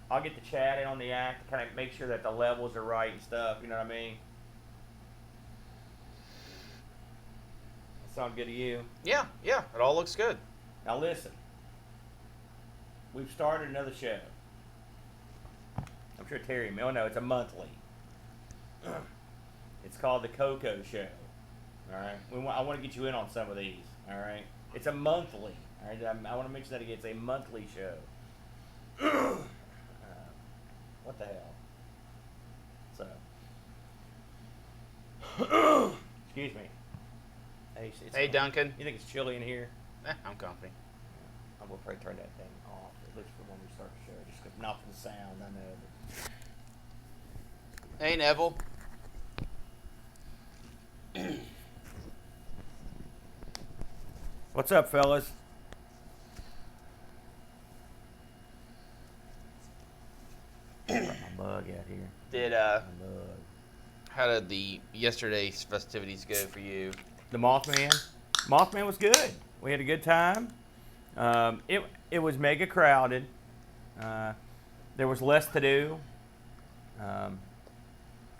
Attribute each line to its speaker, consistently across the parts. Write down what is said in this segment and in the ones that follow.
Speaker 1: I'll get the chat in on the act to kind of make sure that the levels are right and stuff. You know what I mean? That sound good to you?
Speaker 2: Yeah, yeah. It all looks good.
Speaker 1: Now listen. We've started another show. I'm sure Terry may. Oh no, it's a monthly. It's called the Coco Show. All right. I want to get you in on some of these. All right. It's a monthly. All right. I want to mention that again. It's a monthly show. What the hell? So. Excuse me.
Speaker 2: Hey, Duncan.
Speaker 1: You think it's chilly in here?
Speaker 2: I'm comfy.
Speaker 1: I will probably turn that thing off, at least for when we start the show. Just not for the sound, I know.
Speaker 2: Hey, Neville.
Speaker 1: What's up, fellas? Got my mug out here. My mug. How
Speaker 2: did the yesterday's festivities go for you?
Speaker 1: The Mothman? Mothman was good. We had a good time. It was mega crowded. There was less to do.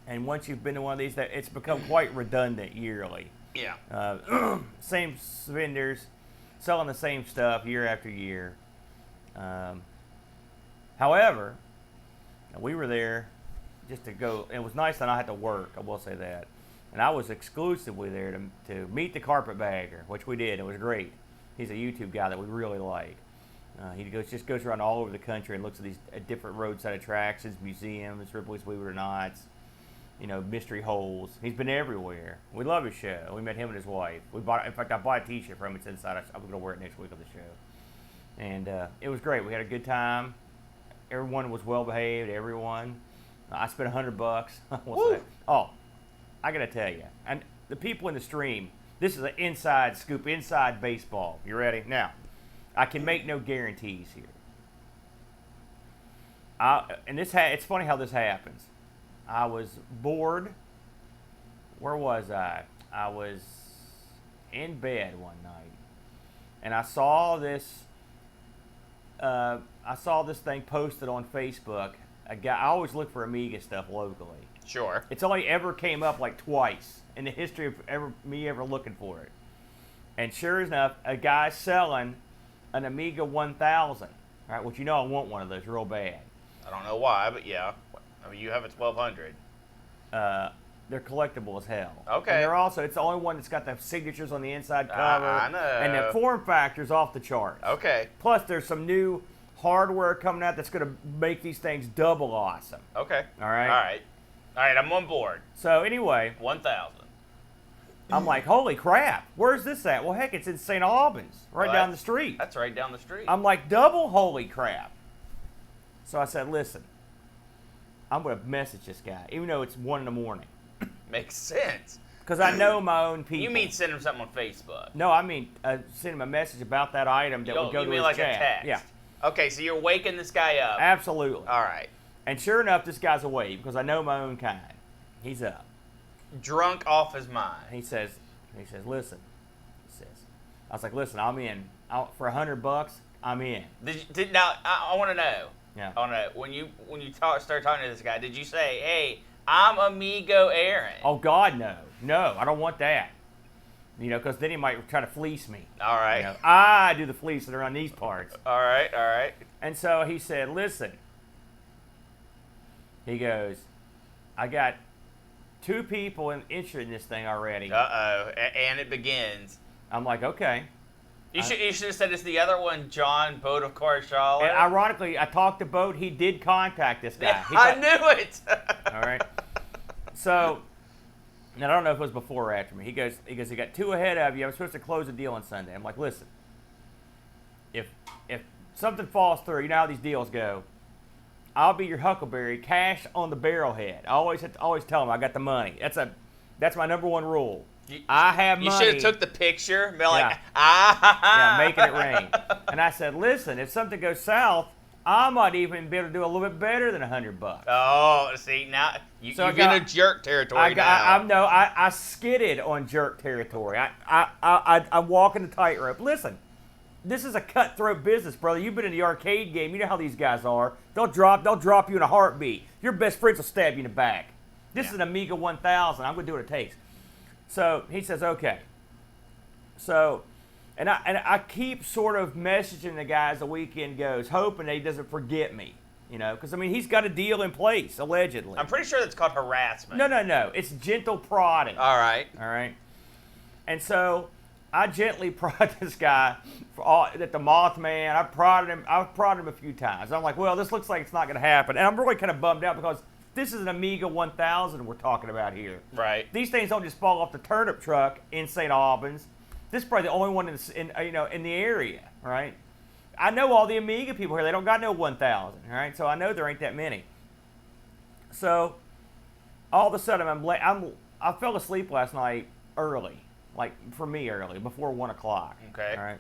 Speaker 1: And once you've been to one of these, it's become quite redundant yearly.
Speaker 2: Yeah.
Speaker 1: Same vendors selling the same stuff year after year. However, we were there just to go. It was nice that I had to work, I will say that. And I was exclusively there to meet the carpetbagger, which we did. It was great. He's a YouTube guy that we really like. He just goes around all over the country and looks at these different roadside attractions, museums, Ripley's Believe It or Nots, mystery holes. He's been everywhere. We love his show. We met him and his wife. In fact, I bought a T-shirt from him. It's inside. I'm going to wear it next week of the show. And it was great. We had a good time. Everyone was well behaved. Everyone. I spent $100. Oh, I got to tell you, and the people in the stream. This is an inside scoop, inside baseball. You ready? Now, I can make no guarantees here. It's funny how this happens. I was bored. Where was I? I was in bed one night, and I saw this. Thing posted on Facebook. A guy. I always look for Amiga stuff locally.
Speaker 2: Sure.
Speaker 1: It's only ever came up like twice in the history of me ever looking for it. And sure enough, a guy selling an Amiga 1000. All right, which I want one of those real bad.
Speaker 2: I don't know why, but yeah. I mean, you have a 1200.
Speaker 1: They're collectible as hell.
Speaker 2: Okay.
Speaker 1: And they're also, it's the only one that's got the signatures on the inside cover.
Speaker 2: I know.
Speaker 1: And the form factor's off the charts.
Speaker 2: Okay.
Speaker 1: Plus, there's some new hardware coming out that's going to make these things double awesome.
Speaker 2: Okay.
Speaker 1: All right?
Speaker 2: All right, I'm on board.
Speaker 1: So, anyway.
Speaker 2: 1000.
Speaker 1: I'm like, holy crap, where's this at? Well, heck, it's in St. Albans, down the street.
Speaker 2: That's right down the street.
Speaker 1: I'm like, double holy crap. So I said, listen, I'm going to message this guy, even though it's 1 a.m.
Speaker 2: Makes sense.
Speaker 1: Because I know my own people.
Speaker 2: You mean send him something on Facebook?
Speaker 1: No, I mean send him a message about that item that would go to his
Speaker 2: like
Speaker 1: chat.
Speaker 2: A text?
Speaker 1: Yeah.
Speaker 2: Okay, so you're waking this guy up.
Speaker 1: Absolutely.
Speaker 2: All right.
Speaker 1: And sure enough, this guy's awake because I know my own kind. He's up.
Speaker 2: Drunk off his mind.
Speaker 1: He says, listen. I was like, listen, I'm in. For $100, I'm in.
Speaker 2: Now, I want to know.
Speaker 1: Yeah.
Speaker 2: I want to know. When you start talking to this guy, did you say, hey, I'm Amigo Aaron?
Speaker 1: Oh, God, no. No, I don't want that. Because then he might try to fleece me.
Speaker 2: All right.
Speaker 1: I do the fleecing around these parts.
Speaker 2: All right.
Speaker 1: And so he said, listen. He goes, I got 2 people interested in this thing already.
Speaker 2: Uh-oh. And it begins.
Speaker 1: I'm like, okay.
Speaker 2: You should have said it's the other one, John Boat of Carshaw.
Speaker 1: And ironically, I talked to Boat. He did contact this guy.
Speaker 2: I knew it.
Speaker 1: All right. So, now I don't know if it was before or after me. He goes, he got 2 ahead of you. I'm supposed to close the deal on Sunday. I'm like, listen, if something falls through, you know how these deals go. I'll be your Huckleberry, cash on the barrelhead. I always tell them I got the money. That's my number 1 rule. I have money.
Speaker 2: You should have took the picture, be like,
Speaker 1: yeah, making it rain. And I said, listen, if something goes south, I might even be able to do a little bit better than $100.
Speaker 2: Oh, see, now you're in jerk territory now.
Speaker 1: I skidded on jerk territory. I'm walking the tightrope. Listen, this is a cutthroat business, brother. You've been in the arcade game. You know how these guys are. They'll drop you in a heartbeat. Your best friends will stab you in the back. This is an Amiga 1000. I'm going to do what it takes. So he says, okay. So, and I keep sort of messaging the guy as the weekend goes, hoping that he doesn't forget me. You know, because, I mean, he's got a deal in place, allegedly.
Speaker 2: I'm pretty sure that's called harassment.
Speaker 1: No. It's gentle prodding.
Speaker 2: All right.
Speaker 1: And so I gently prod this guy at the Mothman. I've prodded him a few times. I'm like, well, this looks like it's not going to happen. And I'm really kind of bummed out because this is an Amiga 1000 we're talking about here.
Speaker 2: Right.
Speaker 1: These things don't just fall off the turnip truck in St. Albans. This is probably the only one in the area, right? I know all the Amiga people here. They don't got no 1000, all right? So I know there ain't that many. So all of a sudden I fell asleep last night early, like for me early, before 1 o'clock.
Speaker 2: Okay.
Speaker 1: All right.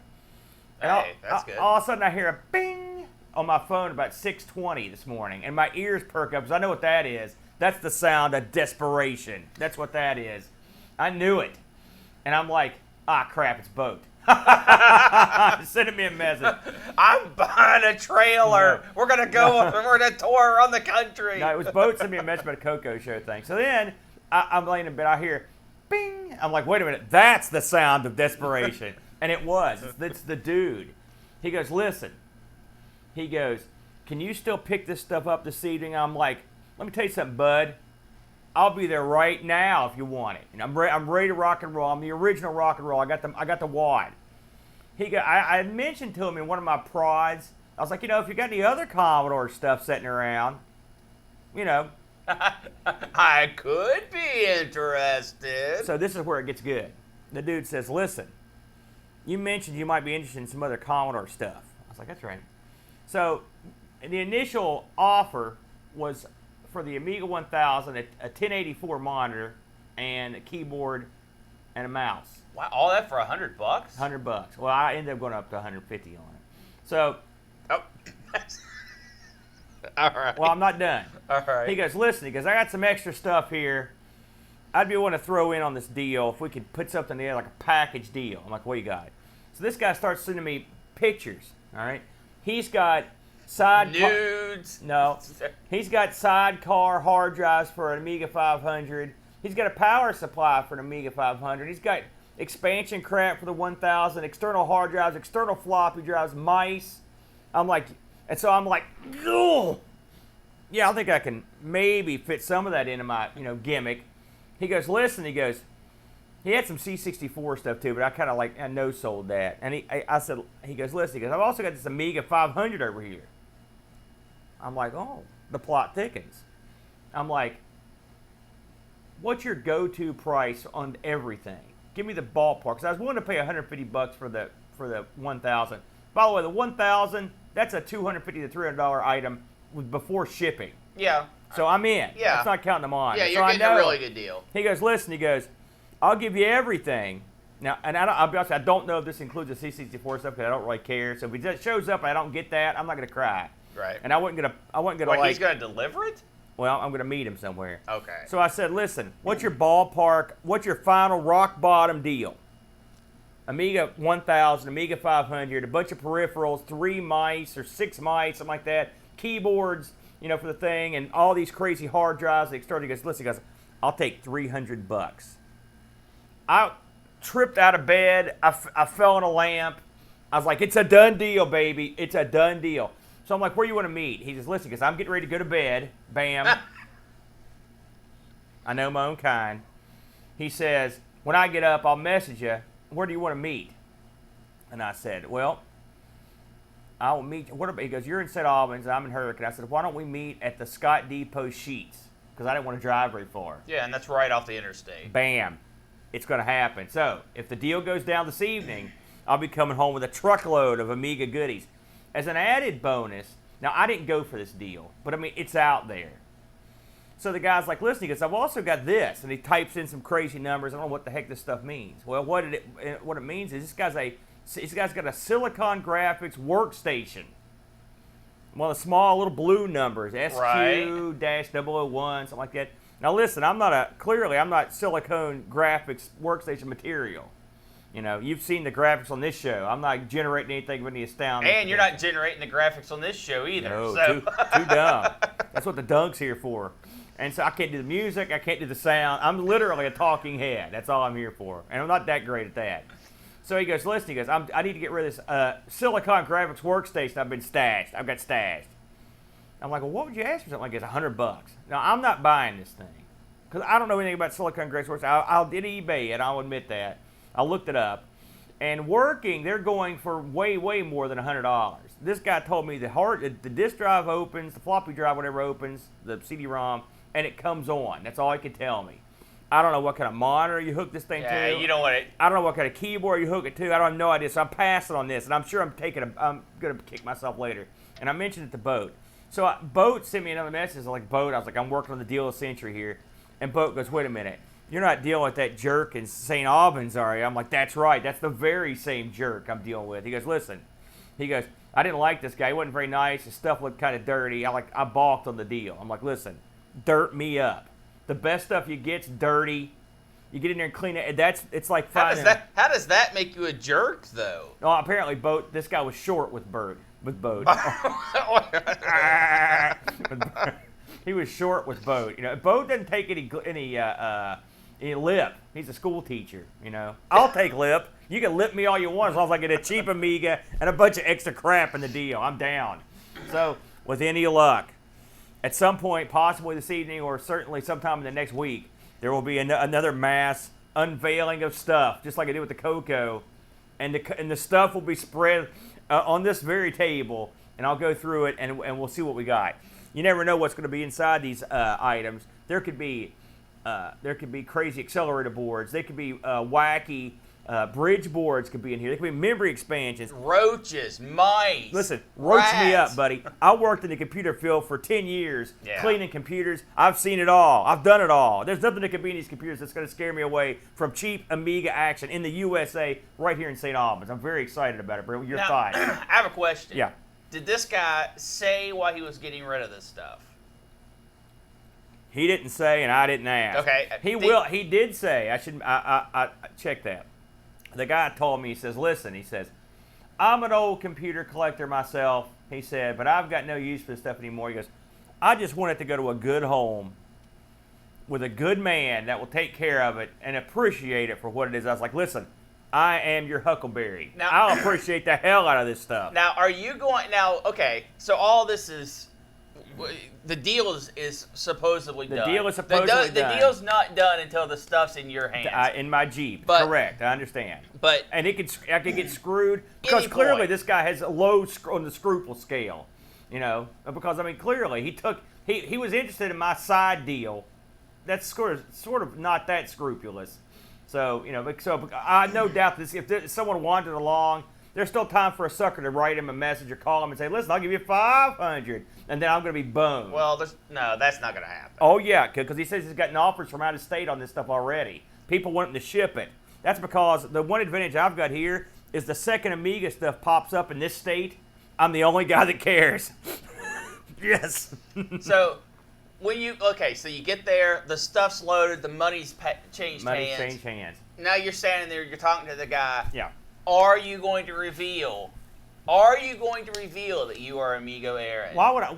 Speaker 2: Hey, that's good.
Speaker 1: All of a sudden I hear a bing on my phone about 6:20 this morning, and my ears perk up because I know what that is. That's the sound of desperation. That's what that is. I knew it, and I'm like, crap, it's Boat. Sending me a message.
Speaker 2: I'm buying a trailer.
Speaker 1: No.
Speaker 2: We're gonna go. We're gonna tour around the country.
Speaker 1: No, it was Boat sending me a message about a Coco Show thing. So then I'm laying in bed. I hear, bing. I'm like, wait a minute. That's the sound of desperation, and it was. It's the dude. He goes, listen. He goes, can you still pick this stuff up this evening? I'm like, let me tell you something, bud. I'll be there right now if you want it. And I'm ready to rock and roll. I'm the original rock and roll. I got the wad. I had mentioned to him in one of my prods. I was like, you know, if you got any other Commodore stuff sitting around, you know.
Speaker 2: I could be interested.
Speaker 1: So this is where it gets good. The dude says, listen, you mentioned you might be interested in some other Commodore stuff. I was like, that's right. So the initial offer was for the Amiga 1000, a 1084 monitor, and a keyboard and a mouse.
Speaker 2: Wow, all that for $100?
Speaker 1: $100. Well, I ended up going up to 150 on it. So,
Speaker 2: all right.
Speaker 1: Well, I'm not done.
Speaker 2: All right.
Speaker 1: He goes, listen. He goes, I got some extra stuff here. I'd be willing to throw in on this deal if we could put something together like a package deal. I'm like, what you got? So this guy starts sending me pictures. All right. He's got
Speaker 2: nudes.
Speaker 1: No. He's got sidecar hard drives for an Amiga 500. He's got a power supply for an Amiga 500. He's got expansion crap for the 1000, external hard drives, external floppy drives, mice. I'm like, ugh. Yeah, I think I can maybe fit some of that into my, gimmick. He goes, listen, he had some C64 stuff too, but I no-sold that. And he goes, listen, I've also got this Amiga 500 over here. I'm like, oh, the plot thickens. I'm like, what's your go-to price on everything? Give me the ballpark. Because I was willing to pay $150 for the 1000. By the way, the 1000, that's a $250 to $300 item before shipping.
Speaker 2: Yeah.
Speaker 1: So I'm in.
Speaker 2: Yeah.
Speaker 1: That's not counting them on.
Speaker 2: Yeah, you're
Speaker 1: so
Speaker 2: getting a really good deal.
Speaker 1: He goes, listen, I'll give you everything. Now, and I'll be honest, I don't know if this includes the C64 stuff because I don't really care. So if it just shows up and I don't get that, I'm not going to cry.
Speaker 2: Right.
Speaker 1: And I wasn't gonna
Speaker 2: Wait,
Speaker 1: like.
Speaker 2: he's gonna deliver it?
Speaker 1: Well, I'm gonna meet him somewhere.
Speaker 2: Okay.
Speaker 1: So I said, listen, what's your ballpark? What's your final rock bottom deal? Amiga 1000, Amiga 500, a bunch of peripherals, 3 mice or 6 mice, something like that, keyboards, for the thing, and all these crazy hard drives. He goes, listen, guys, I'll take $300. I tripped out of bed. I fell on a lamp. I was like, it's a done deal, baby. It's a done deal. So I'm like, where do you want to meet? He says, listen, because I'm getting ready to go to bed. Bam. I know my own kind. He says, when I get up, I'll message you. Where do you want to meet? And I said, well, I will meet. He goes, you're in St. Albans, and I'm in Hurricane. I said, why don't we meet at the Scott Depot Sheets? Because I didn't want to drive very far.
Speaker 2: Yeah, and that's right off the interstate.
Speaker 1: Bam. It's going to happen. So if the deal goes down this evening, I'll be coming home with a truckload of Amiga goodies. As an added bonus, now I didn't go for this deal, but I mean, it's out there. So the guy's like, listen, he goes, I've also got this. And he types in some crazy numbers. I don't know what the heck this stuff means. Well, what it means is this guy's got a Silicon Graphics workstation. One of the small little blue numbers, SQ-001, something like that. Now listen, I'm not Silicon Graphics workstation material. You know, you've seen the graphics on this show. I'm not generating anything but the astounding.
Speaker 2: And you're not generating the graphics on this show either.
Speaker 1: No,
Speaker 2: so.
Speaker 1: too dumb. That's what the Dunk's here for. And so I can't do the music. I can't do the sound. I'm literally a talking head. That's all I'm here for. And I'm not that great at that. So he goes, listen, he goes, I need to get rid of this Silicon Graphics workstation I've got stashed. I'm like, well, what would you ask for something like this? $100. Now, I'm not buying this thing. Because I don't know anything about Silicon Graphics workstation. I'll did eBay it. I'll admit that. I looked it up. And working, they're going for way, way more than $100. This guy told me the disk drive opens, the floppy drive, whatever opens, the CD-ROM, and it comes on. That's all he could tell me. I don't know what kind of monitor you hook this thing to.
Speaker 2: Yeah, you don't want it.
Speaker 1: I don't know what kind of keyboard you hook it to. I don't have no idea. So I'm passing on this, and I'm sure I'm going to kick myself later. And I mentioned it to Boat. So Boat sent me another message like, Boat, I was like, I'm working on the deal of the century here. And Boat goes, wait a minute. You're not dealing with that jerk in St. Albans, are you? I'm like, that's right. That's the very same jerk I'm dealing with. He goes, listen. He goes, I didn't like this guy. He wasn't very nice. His stuff looked kind of dirty. I balked on the deal. I'm like, listen, dirt me up. The best stuff you get's dirty. You get in there and clean it. It's like finding.
Speaker 2: How does that make you a jerk, though?
Speaker 1: Oh, apparently, Boat. This guy was short with Boat. He was short with Boat. You know, Boat doesn't take any lip. He's a school teacher. You know, I'll take lip. You can lip me all you want as long as I get a cheap Amiga and a bunch of extra crap in the deal. I'm down. So, with any luck, at some point, possibly this evening or certainly sometime in the next week, there will be another mass unveiling of stuff, just like I did with the Coco, and the stuff will be spread on this very table, and I'll go through it and we'll see what we got. You never know what's going to be inside these items. There could be crazy accelerator boards. There could be wacky bridge boards could be in here. There could be memory expansions.
Speaker 2: Roaches, mice.
Speaker 1: Listen, roach me up, buddy. I worked in the computer field for 10 years, cleaning computers. I've seen it all. I've done it all. There's nothing that could be in these computers that's going to scare me away from cheap Amiga action in the USA right here in St. Albans. I'm very excited about it, bro. Your thoughts?
Speaker 2: I have a question.
Speaker 1: Yeah.
Speaker 2: Did this guy say why he was getting rid of this stuff?
Speaker 1: He didn't say, and I didn't ask.
Speaker 2: Okay.
Speaker 1: He did say. I check that. The guy told me, he says, listen, he says, I'm an old computer collector myself, he said, but I've got no use for this stuff anymore. He goes, I just want it to go to a good home with a good man that will take care of it and appreciate it for what it is. I was like, listen, I am your Huckleberry. Now, I'll appreciate the hell out of this stuff.
Speaker 2: Now, are you going, okay, so all this is, the deal is supposedly done.
Speaker 1: The deal is supposedly done.
Speaker 2: The deal's not done until the stuff's in your hands.
Speaker 1: In my Jeep, correct. I understand. And I could get screwed because clearly this guy has a low on the scruple scale, you know. Because I mean, clearly he was interested in my side deal. That's sort of not that scrupulous. So you know, so I no doubt this if someone wandered along. There's still time for a sucker to write him a message or call him and say, listen, I'll give you $500, and then I'm going to be boned.
Speaker 2: Well, no, that's not going to happen.
Speaker 1: Oh, yeah, because he says he's gotten offers from out of state on this stuff already. People want him to ship it. That's because the one advantage I've got here is the second Amiga stuff pops up in this state, I'm the only guy that cares. Yes.
Speaker 2: So, so you get there, the stuff's loaded, the money's changed hands. Now you're standing there, you're talking to the guy.
Speaker 1: Yeah.
Speaker 2: Are you going to reveal that you are Amigo Aaron?
Speaker 1: Why would I?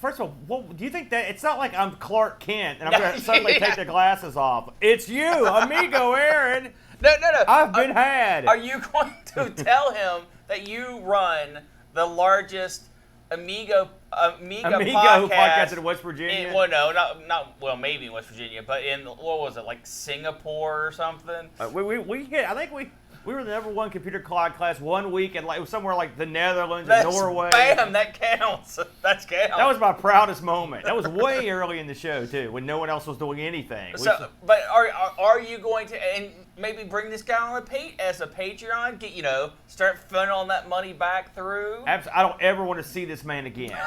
Speaker 1: First of all, do you think that it's not like I'm Clark Kent and I'm going to suddenly take the glasses off? It's you, Amigo Aaron.
Speaker 2: No.
Speaker 1: I've been had.
Speaker 2: Are you going to tell him that you run the largest Amiga podcast
Speaker 1: in West Virginia?
Speaker 2: Maybe in West Virginia, but in what was it, like Singapore or something?
Speaker 1: We were the #1 computer class 1 week, and it was somewhere like the Netherlands or Norway.
Speaker 2: Bam, that counts. That counts.
Speaker 1: That was my proudest moment. That was way early in the show too, when no one else was doing anything.
Speaker 2: But are you going to and maybe bring this guy on as a Patreon? Start funneling that money back through.
Speaker 1: Absolutely. I don't ever want to see this man again.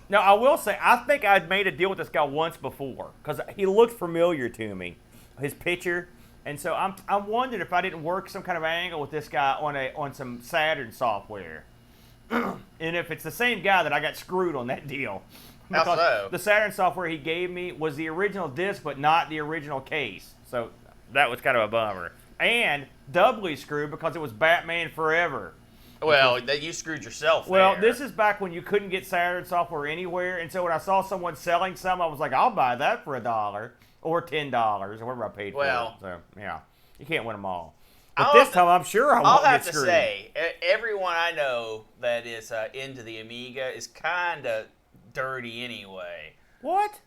Speaker 1: Now I will say I think I'd made a deal with this guy once before because he looked familiar to me, his picture. And so I'm wondering if I didn't work some kind of angle with this guy on some Saturn software, and if it's the same guy that I got screwed on that deal.
Speaker 2: How so?
Speaker 1: The Saturn software he gave me was the original disc, but not the original case. So that was kind of a bummer. And doubly screwed because it was Batman Forever.
Speaker 2: Well, you screwed yourself
Speaker 1: Well,
Speaker 2: there.
Speaker 1: this is back when you couldn't get Saturn software anywhere, and so when I saw someone selling some, I was like, I'll buy that for $1 or $10 or whatever I paid for it. So, yeah, you can't win them all. But this time, I'm sure I won't get screwed.
Speaker 2: I'll have to say, everyone I know that is into the Amiga is kind of dirty anyway.
Speaker 1: What?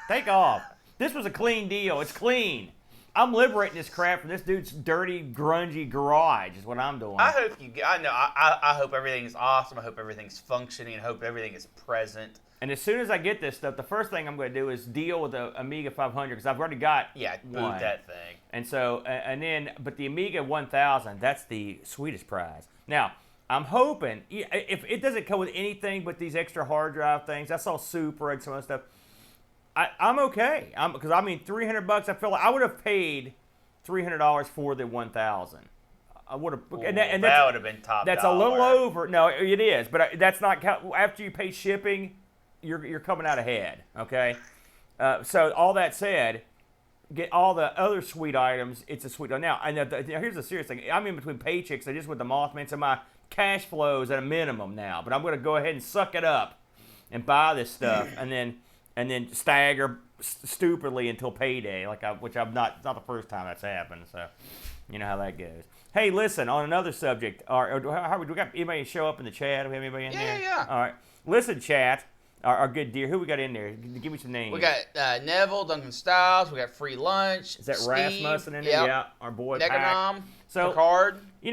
Speaker 1: Take off. This was a clean deal. It's clean. I'm liberating this crap from this dude's dirty, grungy garage is what I'm doing.
Speaker 2: I hope everything's awesome. I hope everything's functioning. I hope everything is present.
Speaker 1: And as soon as I get this stuff, the first thing I'm going to do is deal with the Amiga 500 because I've already got
Speaker 2: boot that thing.
Speaker 1: And so, but the Amiga 1000, that's the sweetest prize. Now, I'm hoping, if it doesn't come with anything but these extra hard drive things, I saw Super and some other stuff, I'm okay. Because $300, I feel like I would have paid $300 for the 1000. I would have, and
Speaker 2: that would have been top.
Speaker 1: That's
Speaker 2: dollar.
Speaker 1: A little over. No, it is, but that's not after you pay shipping. You're coming out ahead. Okay, so all that said, get all the other sweet items. It's a sweet. Now, here's the serious thing. I'm in between paychecks. I just with the Mothman, so my cash flow is at a minimum now. But I'm going to go ahead and suck it up and buy this stuff, and then stagger stupidly until payday, which I'm not. It's not the first time that's happened. So, you know how that goes. Hey, listen. On another subject, do we got anybody show up in the chat? Do we have anybody in there?
Speaker 2: Yeah.
Speaker 1: All right. Listen, chat. Our good dear. Who we got in there? Give me some names.
Speaker 2: We got Neville, Duncan Styles. We got Free Lunch.
Speaker 1: Is that
Speaker 2: Steve,
Speaker 1: Rasmussen in there? Yeah. Our boy
Speaker 2: Neganom.
Speaker 1: So,
Speaker 2: Picard.
Speaker 1: I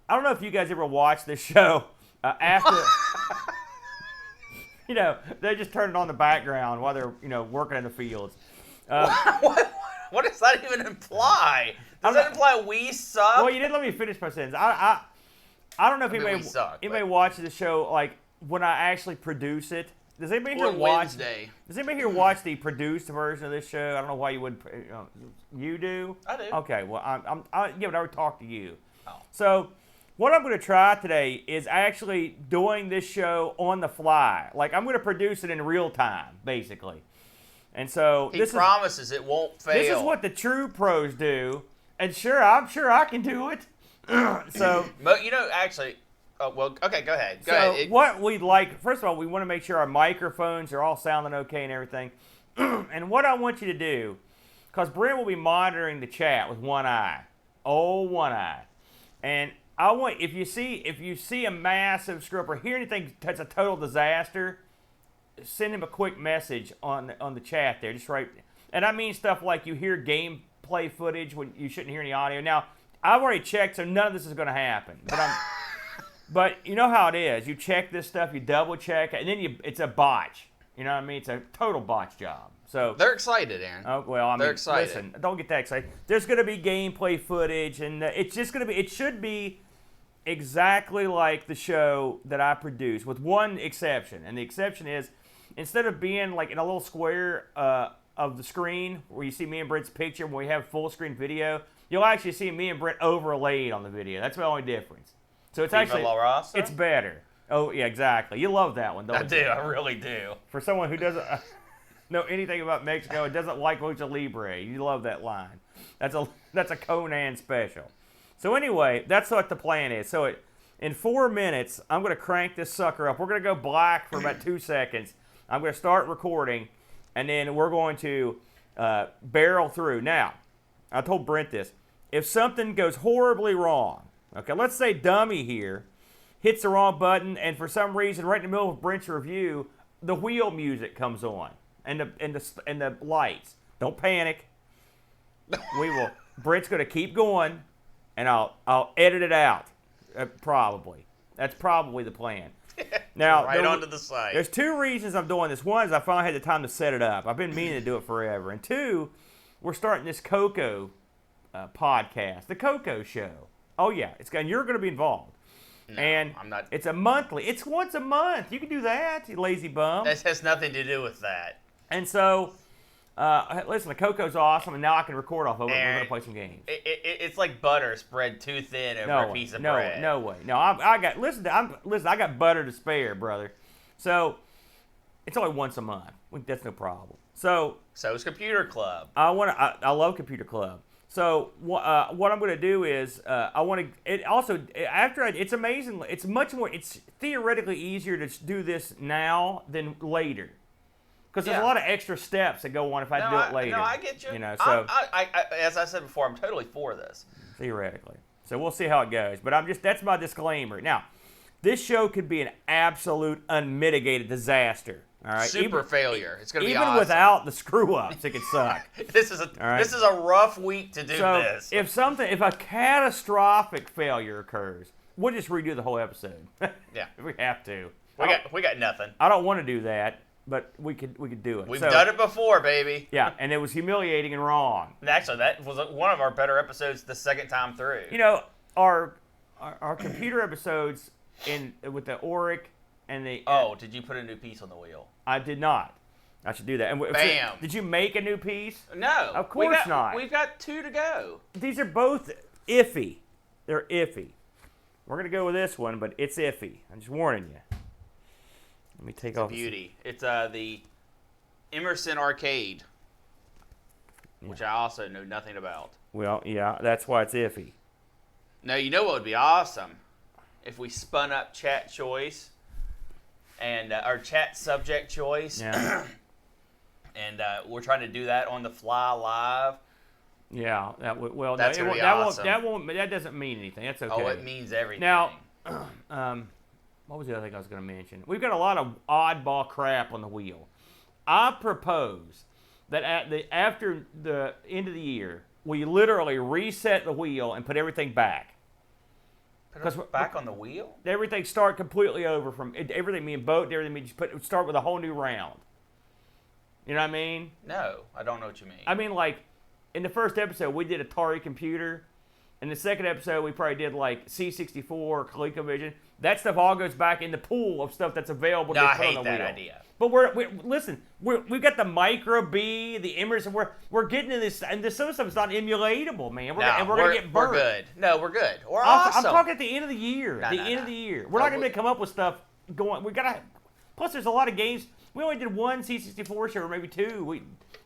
Speaker 1: don't know if you guys ever watched this show after. They just turn it on the background while they're, working in the fields.
Speaker 2: What does that even imply? Does that imply we suck?
Speaker 1: Well, you didn't let me finish my sentence. I don't know if anybody watches the show like when I actually produce it. Does anybody here watch? Does anybody here watch the produced version of this show? I don't know why you wouldn't. You do?
Speaker 2: I do.
Speaker 1: Okay. Well, but I would talk to you.
Speaker 2: Oh.
Speaker 1: So, what I'm going to try today is actually doing this show on the fly. Like I'm going to produce it in real time, basically. And so
Speaker 2: he promises it won't fail.
Speaker 1: This is what the true pros do, and I'm sure I can do it. So,
Speaker 2: but actually. Oh, well, okay, go ahead. Go ahead.
Speaker 1: What we'd like, first of all, we want to make sure our microphones are all sounding okay and everything. And what I want you to do, because Brent will be monitoring the chat with one eye. One eye. And I want, if you see a massive screw up or hear anything that's a total disaster, send him a quick message on the chat there. Just right. And I mean stuff like you hear gameplay footage when you shouldn't hear any audio. Now, I've already checked, so none of this is going to happen. But you know how it is. You check this stuff, you double check, and then it's a botch. You know what I mean? It's a total botch job. So
Speaker 2: they're excited, Aaron.
Speaker 1: Oh well,
Speaker 2: they're excited.
Speaker 1: Listen, don't get that excited. There's going to be gameplay footage, and it's just going to be. It should be exactly like the show that I produce, with one exception, and the exception is instead of being like in a little square of the screen where you see me and Brent's picture when we have full screen video, you'll actually see me and Brent overlaid on the video. That's the only difference. So it's actually, it's better. Oh, yeah, exactly. You love that one, don't you?
Speaker 2: I really do.
Speaker 1: For someone who doesn't know anything about Mexico and doesn't like Lucha Libre, you love that line. That's a Conan special. So anyway, that's what the plan is. So in 4 minutes, I'm going to crank this sucker up. We're going to go black for about 2 seconds. I'm going to start recording, and then we're going to barrel through. Now, I told Brent this. If something goes horribly wrong, okay, let's say Dummy here hits the wrong button, and for some reason, right in the middle of Brent's review, the wheel music comes on, and the lights. Don't panic. Brent's going to keep going, and I'll edit it out. Probably. That's probably the plan. Now,
Speaker 2: onto the site.
Speaker 1: There's 2 reasons I'm doing this. One is I finally had the time to set it up. I've been meaning to do it forever. And 2, we're starting this Coco podcast, the Coco Show. Oh yeah, you're going to be involved.
Speaker 2: No,
Speaker 1: and
Speaker 2: I'm not.
Speaker 1: It's a monthly. It's once a month. You can do that, you lazy bum.
Speaker 2: That has nothing to do with that.
Speaker 1: And so, listen, the Coco's awesome, and now I can record off of it. We're going to play some games.
Speaker 2: It's like butter spread too thin over a piece of bread.
Speaker 1: No way. No, I got butter to spare, brother. So, it's only once a month. That's no problem. So
Speaker 2: is Computer Club.
Speaker 1: I love Computer Club. So what I'm going to do is I want to. It also it's amazing. It's much more. It's theoretically easier to do this now than later, because there's a lot of extra steps that go on if I do it later.
Speaker 2: No, I get you.
Speaker 1: You know, so
Speaker 2: I as I said before, I'm totally for this.
Speaker 1: Theoretically, so we'll see how it goes. But that's my disclaimer. Now, this show could be an absolute unmitigated disaster. All right,
Speaker 2: failure. It's going to be
Speaker 1: even
Speaker 2: awesome.
Speaker 1: without the screw ups, it could suck.
Speaker 2: This is a rough week to do this.
Speaker 1: If a catastrophic failure occurs, we'll just redo the whole episode.
Speaker 2: Yeah,
Speaker 1: if we have to.
Speaker 2: We got nothing.
Speaker 1: I don't want to do that, but we could do it.
Speaker 2: We've done it before, baby.
Speaker 1: Yeah, and it was humiliating and wrong.
Speaker 2: And actually, that was one of our better episodes the second time through.
Speaker 1: You know, our computer episodes with the Auric and the.
Speaker 2: Did you put a new piece on the wheel?
Speaker 1: I did not. I should do that. And
Speaker 2: Bam.
Speaker 1: Did you make a new piece?
Speaker 2: No.
Speaker 1: Of course not.
Speaker 2: We've got 2 to go.
Speaker 1: These are both iffy. They're iffy. We're going to go with this one, but it's iffy. I'm just warning you. Let me take off.
Speaker 2: It's a beauty. It's the Emerson Arcade, which I also know nothing about.
Speaker 1: Well, yeah, that's why it's iffy.
Speaker 2: Now, you know what would be awesome? If we spun up chat choice and our chat subject choice.
Speaker 1: Yeah.
Speaker 2: And we're trying to do that on the fly live.
Speaker 1: Yeah, that's
Speaker 2: gonna be awesome.
Speaker 1: That doesn't mean anything. That's okay.
Speaker 2: Oh, it means everything.
Speaker 1: Now, what was the other thing I was going to mention? We've got a lot of oddball crap on the wheel. I propose that after the end of the year, we literally reset the wheel and put everything back.
Speaker 2: Put it back on the wheel?
Speaker 1: Everything start completely over from everything being boat, everything being just start with a whole new round. You know what I mean?
Speaker 2: No, I don't know what you mean.
Speaker 1: I mean, like, in the first episode, we did Atari Computer. In the second episode, we probably did, like, C64 or ColecoVision. That stuff all goes back in the pool of stuff that's available to put on the wheel.
Speaker 2: I hate that idea.
Speaker 1: But we've got the Micro B, the Emerson. We're getting to this, and some stuff is not emulatable, man. We're gonna get burnt.
Speaker 2: We're good. No, we're good. We're awesome.
Speaker 1: I'm talking at the end of the year. End of the year. We're not gonna come up with stuff going. We gotta. Plus, there's a lot of games. We only did one C64 show, or maybe 2.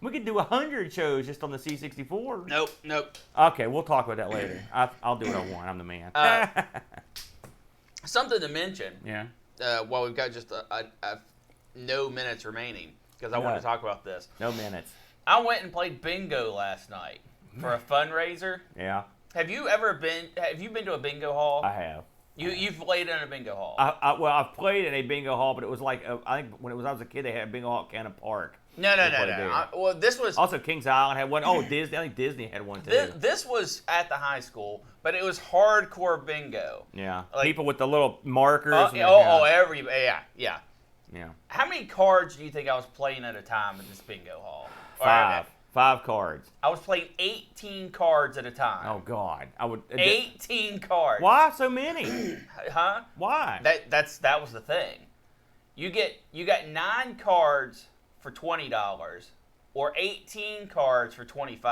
Speaker 1: We could do 100 shows just on the C64.
Speaker 2: Nope.
Speaker 1: Okay, we'll talk about that later. I'll do what I want. I'm the man.
Speaker 2: Something to mention.
Speaker 1: Yeah.
Speaker 2: While we've got just no minutes remaining, because I want to talk about this.
Speaker 1: No minutes.
Speaker 2: I went and played bingo last night for a fundraiser.
Speaker 1: Yeah.
Speaker 2: Have you been to a bingo hall?
Speaker 1: I have.
Speaker 2: You've played in a bingo hall.
Speaker 1: Well, I've played in a bingo hall, but it was like I think when I was a kid, they had a bingo hall at Cannon Park.
Speaker 2: No. Well, this was
Speaker 1: also Kings Island had one. Oh, Disney. I think Disney had one too.
Speaker 2: This was at the high school, but it was hardcore bingo.
Speaker 1: Yeah, like, people with the little markers.
Speaker 2: Yeah. How many cards do you think I was playing at a time at this bingo hall?
Speaker 1: 5 cards.
Speaker 2: I was playing 18 cards at a time.
Speaker 1: Oh God, I would.
Speaker 2: 18 cards.
Speaker 1: Why so many?
Speaker 2: Huh?
Speaker 1: Why?
Speaker 2: That was the thing. You got 9 cards for $20, or 18 cards for $25.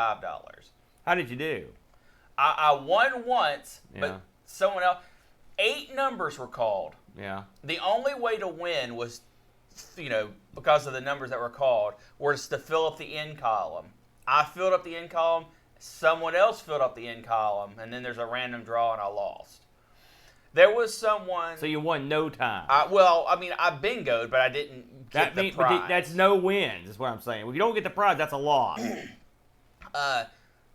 Speaker 1: How did you do?
Speaker 2: I won once, but someone else. 8 numbers were called.
Speaker 1: Yeah.
Speaker 2: The only way to win was, because of the numbers that were called, was to fill up the end column. I filled up the end column. Someone else filled up the end column, and then there's a random draw, and I lost. There was someone.
Speaker 1: So you won no time.
Speaker 2: I bingoed, but I didn't get the prize.
Speaker 1: That's no wins, is what I'm saying. If you don't get the prize, that's a loss.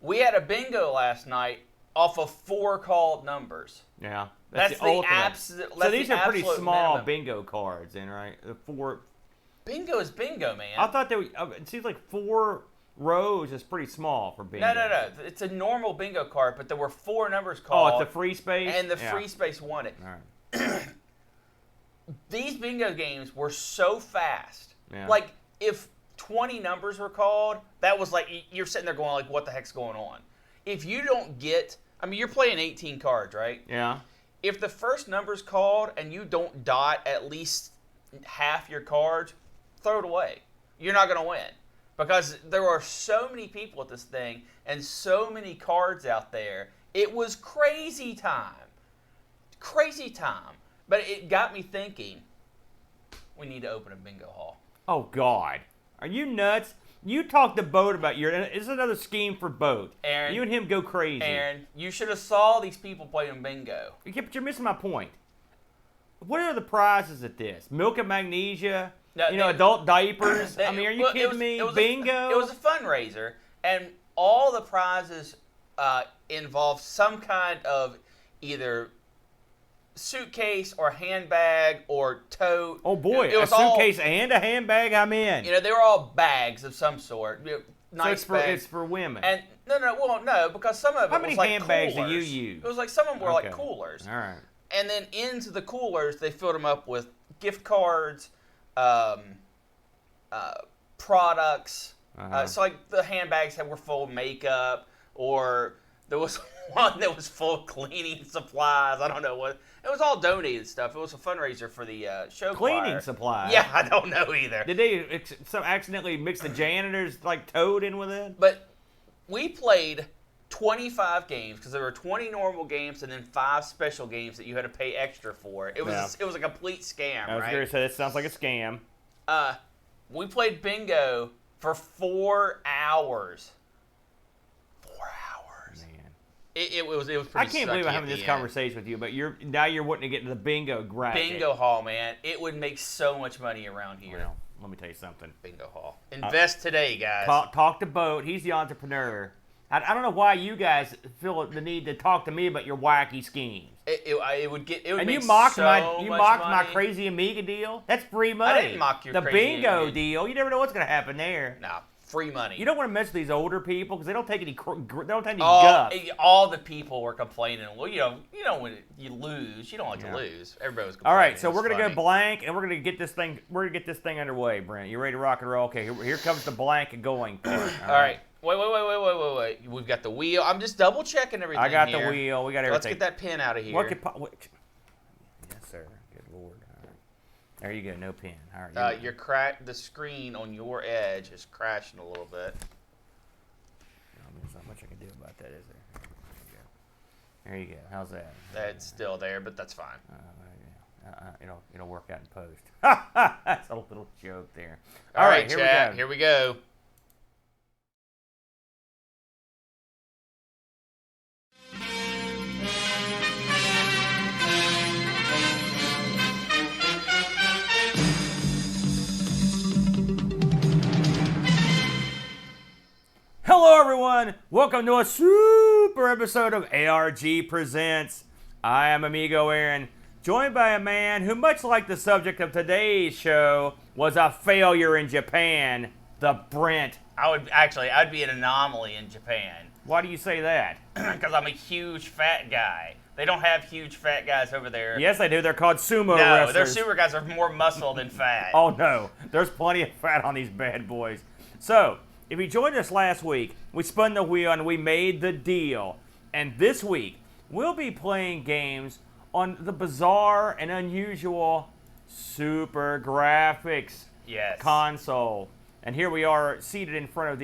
Speaker 2: We had a bingo last night off of 4 called numbers.
Speaker 1: Yeah.
Speaker 2: That's the absolute.
Speaker 1: So these are pretty small
Speaker 2: minimum.
Speaker 1: bingo cards, then, right? 4.
Speaker 2: Bingo is bingo, man.
Speaker 1: I thought it seems like 4 rows is pretty small for bingo.
Speaker 2: No. It's a normal bingo card, but there were 4 numbers called.
Speaker 1: Oh, it's a free space?
Speaker 2: And the free space won it.
Speaker 1: All right.
Speaker 2: These bingo games were so fast.
Speaker 1: Yeah.
Speaker 2: Like, if 20 numbers were called, that was like, you're sitting there going, like, what the heck's going on? If you don't get, you're playing 18 cards, right?
Speaker 1: Yeah.
Speaker 2: If the first number's called and you don't dot at least half your cards, throw it away. You're not going to win. Because there are so many people at this thing and so many cards out there. It was crazy time. Crazy time. But it got me thinking, we need to open a bingo hall.
Speaker 1: Oh, God. Are you nuts? You talked to Boat about it's another scheme for Boat.
Speaker 2: Aaron,
Speaker 1: you and him go crazy.
Speaker 2: Aaron, you should have saw these people playing bingo.
Speaker 1: But you're missing my point. What are the prizes at this? Milk and magnesia?
Speaker 2: No,
Speaker 1: adult diapers? I mean, are you kidding me? Bingo?
Speaker 2: It was a fundraiser, and all the prizes involved some kind of either suitcase or handbag or tote.
Speaker 1: Oh boy,
Speaker 2: it was
Speaker 1: a suitcase and a handbag, I'm in.
Speaker 2: They were all bags of some sort. Nice
Speaker 1: so
Speaker 2: bags.
Speaker 1: It's for women.
Speaker 2: And no, because some of it
Speaker 1: How
Speaker 2: was
Speaker 1: many
Speaker 2: like
Speaker 1: handbags
Speaker 2: coolers.
Speaker 1: do you use?
Speaker 2: It was like some of them were like coolers.
Speaker 1: All right.
Speaker 2: And then into the coolers, they filled them up with gift cards, products. So like the handbags that were full of makeup, or there was one that was full of cleaning supplies. I don't know what. It was all donated stuff. It was a fundraiser for the show
Speaker 1: Cleaning
Speaker 2: choir.
Speaker 1: supplies?
Speaker 2: Yeah, I don't know either.
Speaker 1: Did they accidentally mix the janitor's toad in with it?
Speaker 2: But we played 25 games because there were 20 normal games and then 5 special games that you had to pay extra for. It was a complete scam,
Speaker 1: I was going to say, that sounds like a scam.
Speaker 2: We played bingo for 4 hours. 4 hours.
Speaker 1: Man.
Speaker 2: It was pretty
Speaker 1: I can't believe
Speaker 2: sucky
Speaker 1: I'm having
Speaker 2: at
Speaker 1: this
Speaker 2: the
Speaker 1: conversation with you, but you're wanting to get into the bingo graphic.
Speaker 2: Bingo hall, man. It would make so much money around here.
Speaker 1: Well, let me tell you something.
Speaker 2: Bingo hall. Invest today, guys.
Speaker 1: Talk to Boat. He's the entrepreneur. I don't know why you guys feel the need to talk to me about your wacky schemes.
Speaker 2: It would
Speaker 1: and
Speaker 2: make
Speaker 1: you mocked
Speaker 2: so
Speaker 1: my
Speaker 2: much
Speaker 1: my
Speaker 2: money.
Speaker 1: crazy Amiga deal. That's free money.
Speaker 2: I didn't mock your
Speaker 1: the
Speaker 2: crazy
Speaker 1: bingo
Speaker 2: Amiga.
Speaker 1: deal. You never know what's going to happen there.
Speaker 2: Nah, free money.
Speaker 1: You don't want to mess with these older people because they don't take any guff.
Speaker 2: All the people were complaining. Well, when you lose, you don't like to lose. Everybody was complaining.
Speaker 1: All right, so we're gonna go blank, and we're gonna get this thing. We're gonna get this thing underway, Brent. You ready to rock and roll? Okay, here comes the blank going. All
Speaker 2: right. Wait. We've got the wheel. I'm just double checking everything.
Speaker 1: I got
Speaker 2: here.
Speaker 1: the wheel. We got everything.
Speaker 2: Let's get that pin out of here.
Speaker 1: Yes, sir. Good Lord. All right. There you go. No pin. All right.
Speaker 2: The screen on your edge is crashing a little bit.
Speaker 1: There's not much I can do about that, is there? There you go. How's that?
Speaker 2: That's still there, but that's fine.
Speaker 1: It'll work out in post. That's a little joke there.
Speaker 2: All right, chat. Here we go.
Speaker 1: Hello, everyone. Welcome to a super episode of ARG Presents. I am Amigo Aaron, joined by a man who, much like the subject of today's show, was a failure in Japan, the Brent.
Speaker 2: I'd be an anomaly in Japan.
Speaker 1: Why do you say that?
Speaker 2: Because I'm a huge fat guy. They don't have huge fat guys over there.
Speaker 1: Yes, they do. They're called sumo wrestlers.
Speaker 2: No, their super guys are more muscle than fat.
Speaker 1: Oh, no. There's plenty of fat on these bad boys. So, if you joined us last week, we spun the wheel and we made the deal. And this week, we'll be playing games on the bizarre and unusual SuperGrafx console. And here we are seated in front of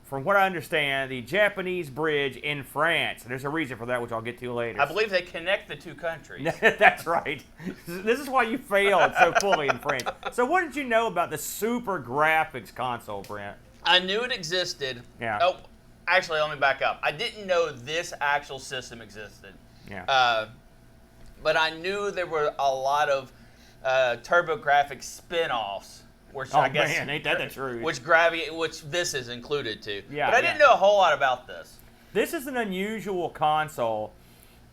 Speaker 1: from what I understand, the Japanese bridge in France. And there's a reason for that, which I'll get to later.
Speaker 2: I believe they connect the two countries.
Speaker 1: That's right. This is why you failed so fully in France. So what did you know about the SuperGrafx console, Brent?
Speaker 2: I knew it existed.
Speaker 1: Yeah.
Speaker 2: Oh, actually, let me back up. I didn't know this actual system existed.
Speaker 1: Yeah.
Speaker 2: But I knew there were a lot of TurboGrafx spin-offs. Which I guess,
Speaker 1: man, ain't that the truth?
Speaker 2: Which this is included to.
Speaker 1: Yeah,
Speaker 2: but I didn't know a whole lot about this.
Speaker 1: This is an unusual console,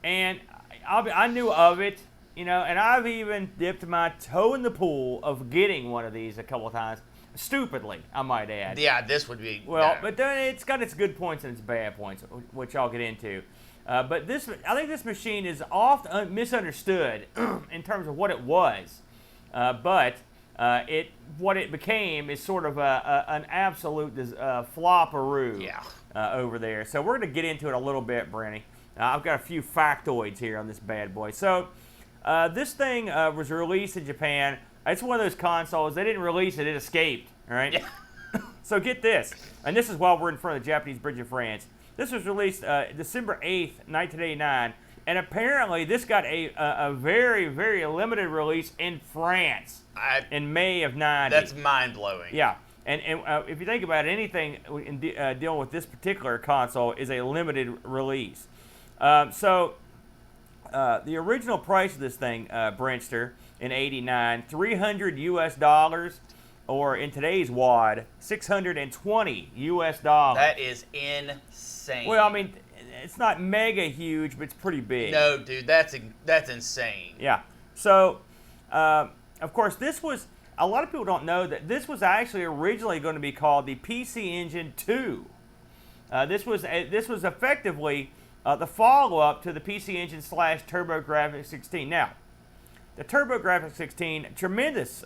Speaker 1: and I knew of it, and I've even dipped my toe in the pool of getting one of these a couple of times. Stupidly, I might add.
Speaker 2: Yeah, this would be...
Speaker 1: Well, but then it's got its good points and its bad points, which I'll get into. But I think this machine is often misunderstood in terms of what it was. But what it became is sort of an absolute flopperoo over there. So we're going to get into it a little bit, Brenny. I've got a few factoids here on this bad boy. So this thing was released in Japan. It's one of those consoles. They didn't release it. It escaped. All right?
Speaker 2: Yeah.
Speaker 1: So get this. And this is while we're in front of the Japanese bridge of France. This was released December 8th, 1989. And apparently this got a very, very limited release in France in May of 90.
Speaker 2: That's mind-blowing.
Speaker 1: Yeah. And if you think about it, anything in dealing with this particular console is a limited release. So the original price of this thing, Brentster, in '89, $300 US, or in today's WAD, $620 US.
Speaker 2: That is insane.
Speaker 1: Well, I mean, it's not mega huge, but it's pretty big.
Speaker 2: No, dude, that's insane.
Speaker 1: Yeah. So, of course, this was. A lot of people don't know that this was actually originally going to be called the PC Engine 2. This was effectively the follow-up to the PC Engine / TurboGrafx 16. Now, the TurboGrafx 16, tremendous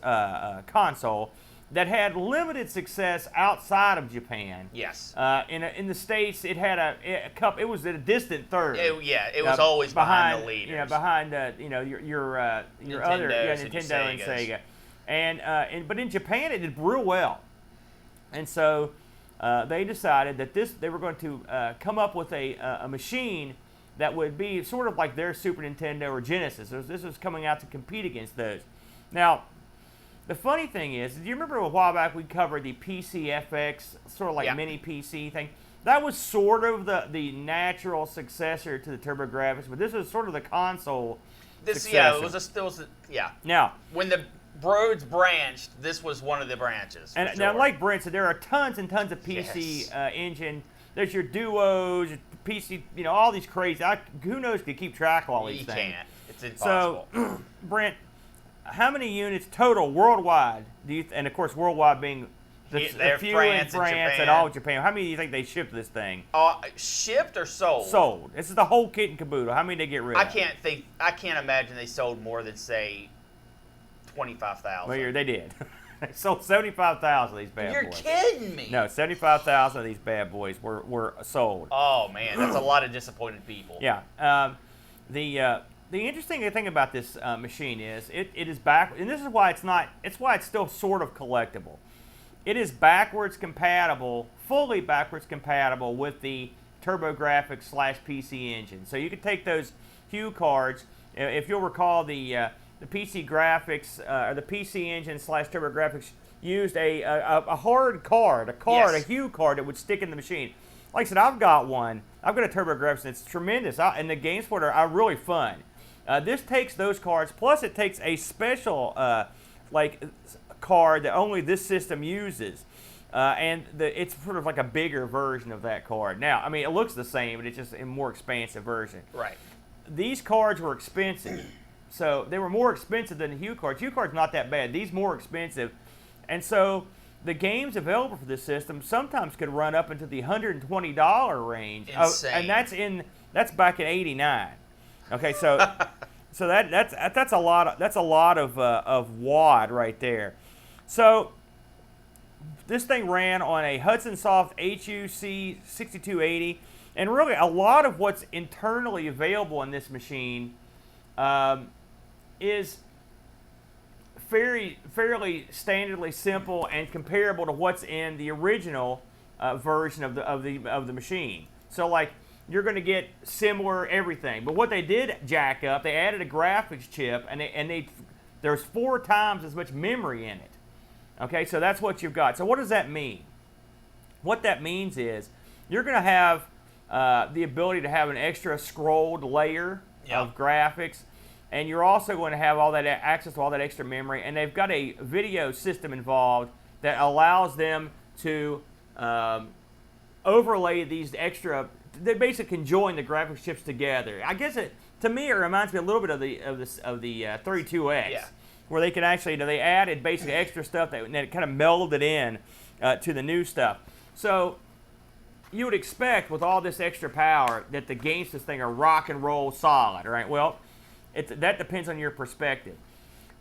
Speaker 1: console that had limited success outside of Japan.
Speaker 2: Yes.
Speaker 1: In the States, it had a couple. It was at a distant third.
Speaker 2: It was always behind the leaders.
Speaker 1: Yeah, behind your other Nintendo and Sega. But in Japan it did real well, and so they decided that they were going to come up with a machine that would be sort of like their Super Nintendo or Genesis. This was coming out to compete against those. Now, the funny thing is, do you remember a while back we covered the PCFX, sort of like mini PC thing? That was sort of the natural successor to the TurboGrafx, but this was sort of the console.
Speaker 2: Successor.
Speaker 1: Now,
Speaker 2: when the roads branched, this was one of the branches.
Speaker 1: And now, like Brent said, there are tons and tons of PC engine. There's your Duos, your PC, all these crazy. Who knows could keep track of all these things.
Speaker 2: You can't. It's impossible.
Speaker 1: So, Brent, how many units total worldwide do you? And of course, worldwide being the few
Speaker 2: France
Speaker 1: in France and all Japan. How many do you think they shipped this thing?
Speaker 2: Shipped or sold?
Speaker 1: Sold. This is the whole kit and caboodle. How many did they get rid of?
Speaker 2: I can't imagine they sold more than, say, 25,000.
Speaker 1: Well, they did. They sold 75,000 of these bad boys.
Speaker 2: You're kidding me.
Speaker 1: No, 75,000 of these bad boys were sold.
Speaker 2: Oh man, that's a lot of disappointed people.
Speaker 1: Yeah. The interesting thing about this machine is it is back, and this is why it's still sort of collectible. It is fully backwards compatible with the TurboGrafx / PC Engine. So you can take those Hue cards. If you'll recall, the PC graphics or the PC Engine / TurboGrafx used a hard card, a Hue card that would stick in the machine. Like I said, I've got one. I've got a TurboGrafx, and it's tremendous. And the games for it are really fun. This takes those cards, plus it takes a special card that only this system uses. And it's sort of like a bigger version of that card. Now, I mean, it looks the same, but it's just a more expansive version.
Speaker 2: Right.
Speaker 1: These cards were expensive. So they were more expensive than the Hue cards. Hue cards not that bad. These more expensive. And so the games available for this system sometimes could run up into the $120 range.
Speaker 2: Insane.
Speaker 1: And that's back in '89. Okay, so that's a lot of WAD right there. So this thing ran on a Hudson Soft HUC 6280, and really a lot of what's internally available in this machine is fairly standardly simple and comparable to what's in the original version of the machine. So like you're going to get similar everything, but what they did jack up, they added a graphics chip, and there's 4 times as much memory in it. Okay, so that's what you've got. So what does that mean? What that means is you're going to have the ability to have an extra scrolled layer of graphics, and you're also going to have all that access to all that extra memory, and they've got a video system involved that allows them to overlay these extra. They basically can join the graphics chips together. I guess to me it reminds me a little bit of the 32X, where they can actually they added basically extra stuff that kind of melded in to the new stuff. So you would expect with all this extra power that the games this thing are rock and roll solid, right? Well, that depends on your perspective.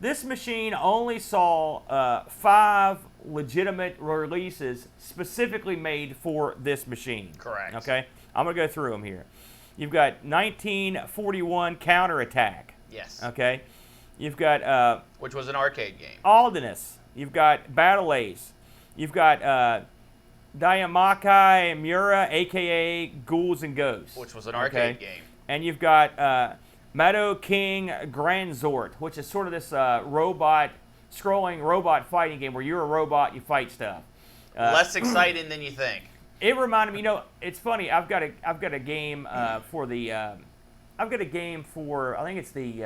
Speaker 1: This machine only saw 5 legitimate releases specifically made for this machine.
Speaker 2: Correct.
Speaker 1: Okay, I'm going to go through them here. You've got 1941 Counterattack.
Speaker 2: Yes.
Speaker 1: Okay. You've got
Speaker 2: which was an arcade game.
Speaker 1: Aldynes. You've got Battle Ace. You've got Dayamakai Mura, a.k.a. Ghouls and Ghosts.
Speaker 2: Which was an arcade game.
Speaker 1: And you've got Mado King Granzort, which is sort of this scrolling robot fighting game where you're a robot, you fight stuff.
Speaker 2: Less exciting than you think.
Speaker 1: It reminded me. It's funny. I've got a game for the. I've got a game for. I think it's the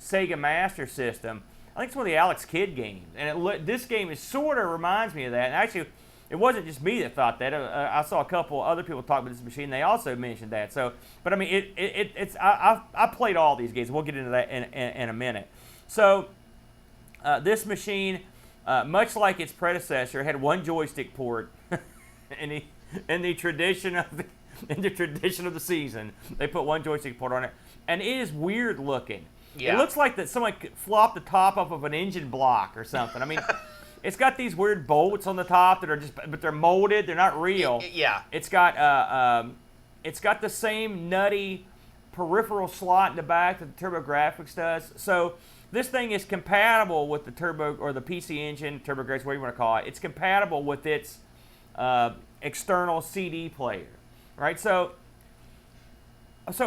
Speaker 1: Sega Master System. I think it's one of the Alex Kidd games, and this game sort of reminds me of that. And actually, it wasn't just me that thought that. I saw a couple other people talk about this machine. They also mentioned that. So, but I mean, it's. I played all these games. We'll get into that in a minute. So, this machine, much like its predecessor, had one joystick port. in the tradition of the season, they put one joystick port on it, and it is weird looking.
Speaker 2: Yeah.
Speaker 1: It looks like that someone flopped the top off of an engine block or something. I mean, it's got these weird bolts on the top that are but they're molded. They're not real.
Speaker 2: Yeah.
Speaker 1: It's got the same nutty peripheral slot in the back that the SuperGrafx does. So this thing is compatible with the turbo or the PC Engine, SuperGrafx, whatever you want to call it. It's compatible with its external CD player, right? So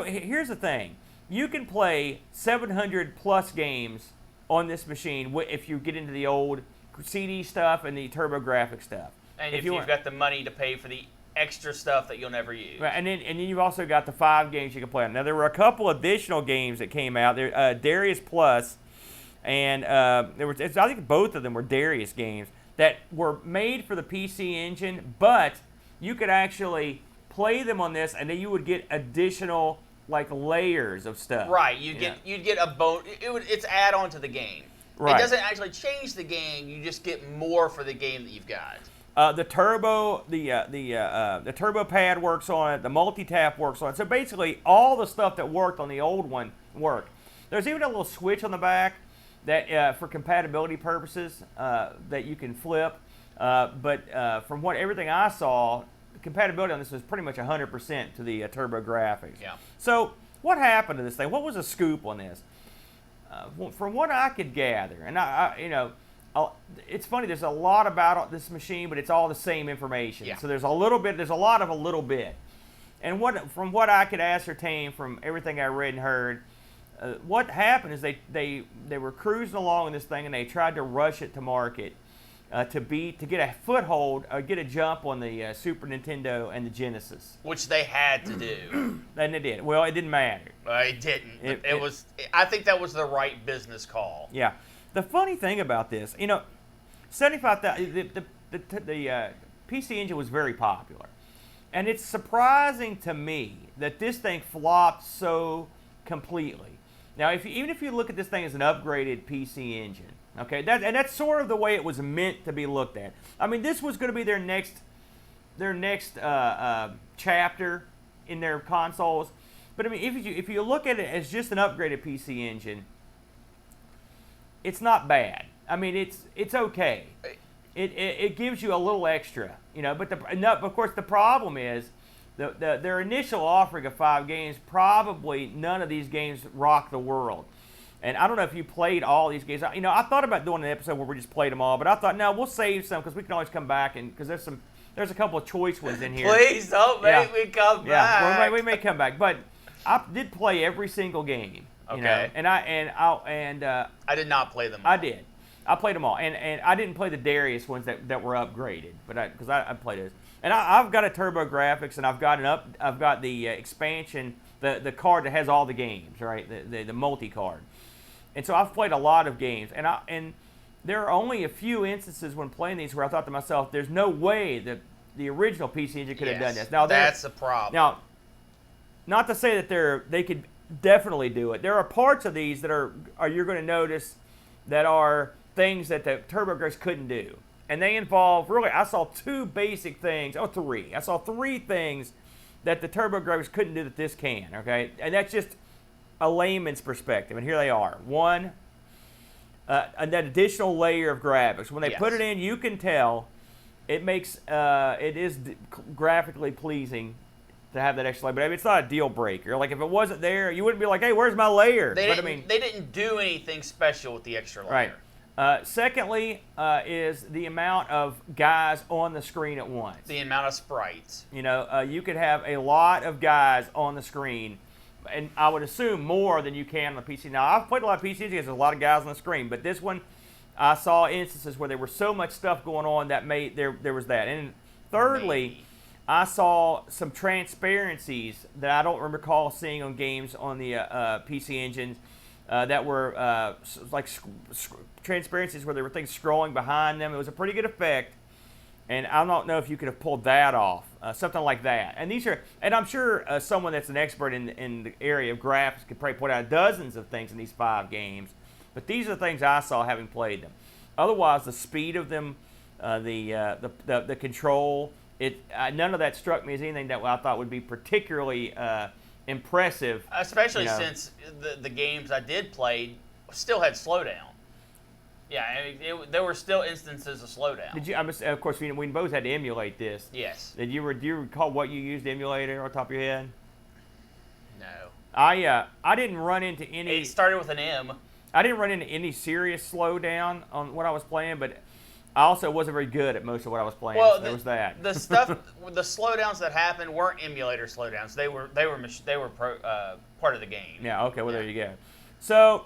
Speaker 1: here's the thing. You can play 700 plus games on this machine if you get into the old CD stuff and the SuperGrafx stuff.
Speaker 2: And if you've got the money to pay for the extra stuff that you'll never use.
Speaker 1: Right, and then you've also got the 5 games you can play on. Now, there were a couple additional games that came out. There, Darius Plus, and I think both of them were Darius games that were made for the PC Engine, but you could actually play them on this, and then you would get additional layers of stuff.
Speaker 2: Right, you'd get a bone. It's add on to the game.
Speaker 1: Right.
Speaker 2: It doesn't actually change the game. You just get more for the game that you've got.
Speaker 1: The turbo, the turbo pad works on it. The multi-tap works on it. So basically, all the stuff that worked on the old one worked. There's even a little switch on the back that for compatibility purposes that you can flip. But from everything I saw, compatibility on this was pretty much 100% to the SuperGrafx.
Speaker 2: Yeah.
Speaker 1: So what happened to this thing? What was the scoop on this? From what I could gather, and it's funny. There's a lot about this machine, but it's all the same information.
Speaker 2: Yeah.
Speaker 1: So there's a lot of a little bit. And from what I could ascertain from everything I read and heard, what happened is they were cruising along in this thing, and they tried to rush it to market to get a foothold, get a jump on the Super Nintendo and the Genesis,
Speaker 2: which they had to do.
Speaker 1: And they did. Well, it didn't matter.
Speaker 2: It didn't. It was. I think that was the right business call.
Speaker 1: Yeah. The funny thing about this, 75,000. The PC Engine was very popular, and it's surprising to me that this thing flopped so completely. Now, even if you look at this thing as an upgraded PC Engine, okay, that's sort of the way it was meant to be looked at. I mean, this was going to be their next chapter in their consoles. But I mean, if you look at it as just an upgraded PC Engine, it's not bad. I mean, it's okay. It gives you a little extra, But of course, the problem is their initial offering of 5 games. Probably none of these games rock the world. And I don't know if you played all these games. I thought about doing an episode where we just played them all, but I thought, no, we'll save some because we can always come back because there's a couple of choice ones in here.
Speaker 2: Please don't make me come back.
Speaker 1: Yeah, we may come back, but I did play every single game.
Speaker 2: Okay.
Speaker 1: And I
Speaker 2: did not play them all.
Speaker 1: I did. I played them all, and I didn't play the Darius ones that were upgraded, but because I played those. And I've got a SuperGrafx, and I've got the expansion, the card that has all the games, right? The multi card. And so I've played a lot of games, and there are only a few instances when playing these where I thought to myself, "There's no way that the original PC Engine could have done this." Now
Speaker 2: that's the problem.
Speaker 1: Now, not to say that they could definitely do it. There are parts of these that you're going to notice that are things that the SuperGrafx couldn't do, and they involve really. I saw 2 basic things. Oh, 3. I saw 3 things that the SuperGrafx couldn't do that this can. Okay, and that's just a layman's perspective, and here they are. One, an additional layer of graphics. When they put it in, you can tell it makes it is graphically pleasing to have that extra layer, but I mean, it's not a deal breaker. Like if it wasn't there, you wouldn't be like, "Hey, where's my layer?"
Speaker 2: They didn't do anything special with the extra layer.
Speaker 1: Right. Secondly, is the amount of guys on the screen at once.
Speaker 2: The amount of sprites.
Speaker 1: You could have a lot of guys on the screen. And I would assume more than you can on the PC. Now, I've played a lot of PCs because there's a lot of guys on the screen, but this one, I saw instances where there was so much stuff going on that made there was that. And thirdly,
Speaker 2: Maybe.
Speaker 1: I saw some transparencies that I don't recall seeing on games on the PC engines that were like transparencies where there were things scrolling behind them. It was a pretty good effect, and I don't know if you could have pulled that off, something like that. And these are, and I'm sure someone that's an expert in the area of graphics could probably point out dozens of things in these 5 games. But these are the things I saw having played them. Otherwise, the speed of them, the control, none of that struck me as anything that I thought would be particularly impressive.
Speaker 2: Especially since the games I did play still had slowdown. Yeah, I mean, there were still instances of slowdown.
Speaker 1: Did you? Of course, we both had to emulate this.
Speaker 2: Yes.
Speaker 1: Do you recall what you used to emulate it on top of your head?
Speaker 2: No.
Speaker 1: I didn't run into any.
Speaker 2: It started with an M.
Speaker 1: I didn't run into any serious slowdown on what I was playing, but I also wasn't very good at most of what I was playing.
Speaker 2: Well,
Speaker 1: so there was that.
Speaker 2: The stuff, the slowdowns that happened weren't emulator slowdowns. They were part of the game.
Speaker 1: Yeah. Okay. Well, there you go. So,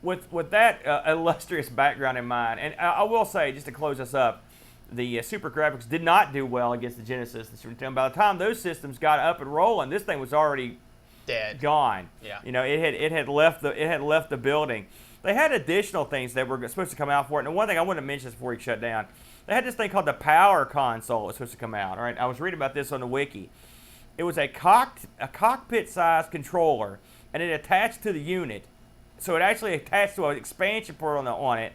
Speaker 1: with that illustrious background in mind, and I will say, just to close us up, the SuperGrafx did not do well against the Genesis and Super Nintendo. By the time those systems got up and rolling, this thing was already
Speaker 2: dead,
Speaker 1: gone.
Speaker 2: Yeah.
Speaker 1: It had left the building. They had additional things that were supposed to come out for it. And one thing I wanted to mention before he shut down, they had this thing called the Power Console that was supposed to come out. All right, I was reading about this on the wiki. It was a cockpit-sized controller, and it attached to the unit. So it actually attached to an expansion port on it,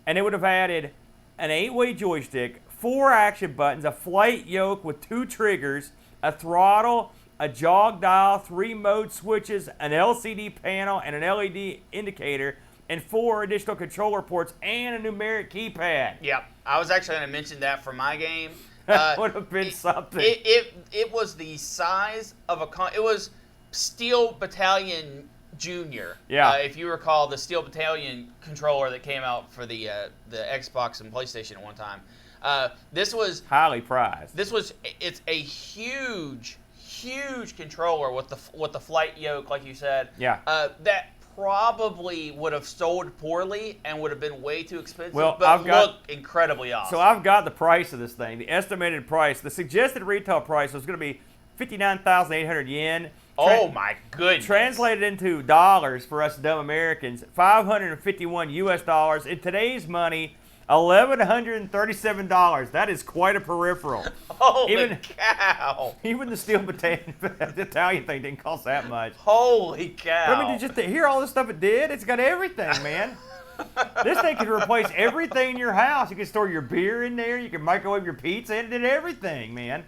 Speaker 1: and it would have added an 8-way joystick, 4 action buttons, a flight yoke with 2 triggers, a throttle, a jog dial, 3 mode switches, an LCD panel, and an LED indicator, and 4 additional controller ports, and a numeric keypad.
Speaker 2: Yep. I was actually going to mention that for my game.
Speaker 1: That would have been something.
Speaker 2: It was the size of it was Steel Battalion Junior.
Speaker 1: Yeah.
Speaker 2: If you recall the Steel Battalion controller that came out for the Xbox and PlayStation at one time. This was
Speaker 1: highly prized.
Speaker 2: It's a huge controller with the flight yoke, like you said.
Speaker 1: Yeah.
Speaker 2: That probably would have sold poorly and would have been way too expensive.
Speaker 1: Well,
Speaker 2: but looked incredibly awesome.
Speaker 1: So I've got the price of this thing. The estimated price, the suggested retail price was going to be 59,800 yen.
Speaker 2: Oh my goodness!
Speaker 1: Translated into dollars for us dumb Americans, $551 US. In today's money, $1,137. That is quite a peripheral.
Speaker 2: Holy cow!
Speaker 1: Even the Steel Battalion Italian thing didn't cost that much.
Speaker 2: Holy cow!
Speaker 1: I mean, just to hear all the stuff it did, it's got everything, man. This thing could replace everything in your house. You can store your beer in there. You can microwave your pizza, and it did everything, man.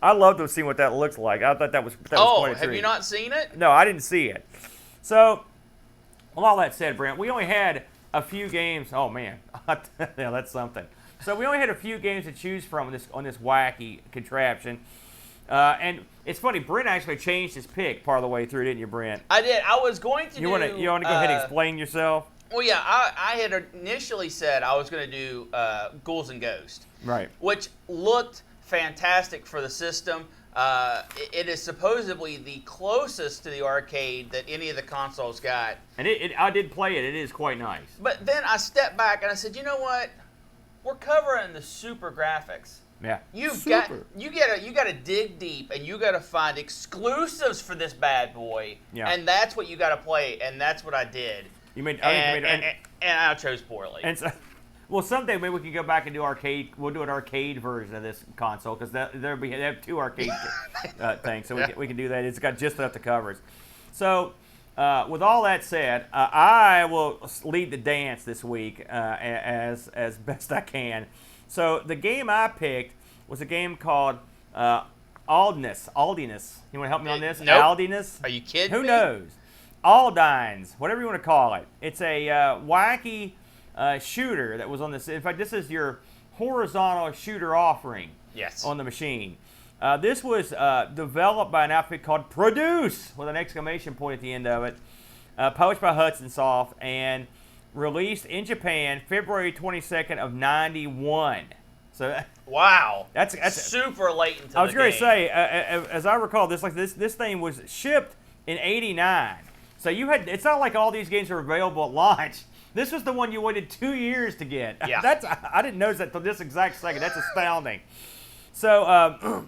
Speaker 1: I love to see what that looks like. I thought that was quite a treat.
Speaker 2: Have you not seen it?
Speaker 1: No, I didn't see it. So, well, all that said, Brent, we only had a few games. Oh man, yeah, that's something. So we only had a few games to choose from on this wacky contraption. And it's funny, Brent actually changed his pick part of the way through, didn't you, Brent?
Speaker 2: I did. I was going to.
Speaker 1: You want to go ahead and explain yourself?
Speaker 2: Well, yeah, I had initially said I was going to do Ghouls and Ghosts.
Speaker 1: Right.
Speaker 2: Which looked fantastic for the system. It is supposedly the closest to the arcade that any of the consoles got.
Speaker 1: And I did play it. It is quite nice.
Speaker 2: But then I stepped back and I said, you know what? We're covering the SuperGrafx.
Speaker 1: Yeah.
Speaker 2: You got to dig deep and you got to find exclusives for this bad boy.
Speaker 1: Yeah.
Speaker 2: And that's what you got to play, and that's what I did. And I chose poorly.
Speaker 1: And so, well, someday maybe we can go back and do arcade. We'll do an arcade version of this console because they have 2 arcade things, so we can do that. It's got just enough to cover us. So, with all that said, I will lead the dance this week as best I can. So the game I picked was a game called Aldynes. You want to help me on this?
Speaker 2: Nope.
Speaker 1: Aldynes?
Speaker 2: Are you kidding
Speaker 1: Who
Speaker 2: me?
Speaker 1: knows? Aldynes, whatever you want to call it. It's a wacky shooter that was on this. In fact, this is your horizontal shooter offering.
Speaker 2: Yes.
Speaker 1: On the machine. This was developed by an outfit called Produce, with an exclamation point at the end of it. Published by Hudson Soft and released in Japan February 22nd of '91. So
Speaker 2: wow,
Speaker 1: that's
Speaker 2: super late into
Speaker 1: I was
Speaker 2: the
Speaker 1: going
Speaker 2: game.
Speaker 1: to say, as I recall, this thing was shipped in '89. So it's not like all these games are available at launch. This was the one you waited 2 years to get.
Speaker 2: Yeah.
Speaker 1: I didn't notice that until this exact second. That's astounding. So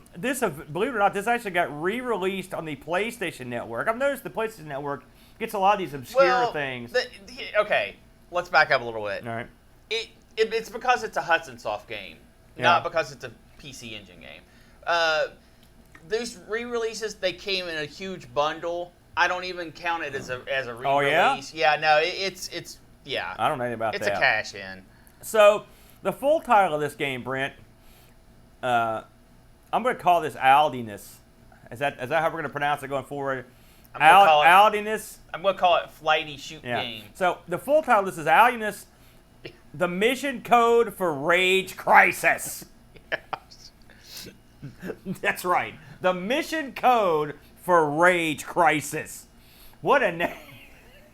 Speaker 1: believe it or not, this actually got re-released on the PlayStation Network. I've noticed the PlayStation Network gets a lot of these obscure things.
Speaker 2: Okay, let's back up a little bit.
Speaker 1: All right.
Speaker 2: It's because it's a Hudson Soft game, not because it's a PC Engine game. Those re-releases, they came in a huge bundle. I don't even count it as a re-release.
Speaker 1: Oh, yeah?
Speaker 2: Yeah, no, it's
Speaker 1: I don't know anything about
Speaker 2: that. It's a cash in.
Speaker 1: So the full title of this game, Brent, I'm going to call this Aldynes. Is that how we're going to pronounce it going forward? Aldynes.
Speaker 2: I'm going to call it Flighty Shoot Game.
Speaker 1: So the full title of this is Aldynes, the mission code for Rage Crisis.
Speaker 2: Yes.
Speaker 1: That's right. The mission code for Rage Crisis. What a name.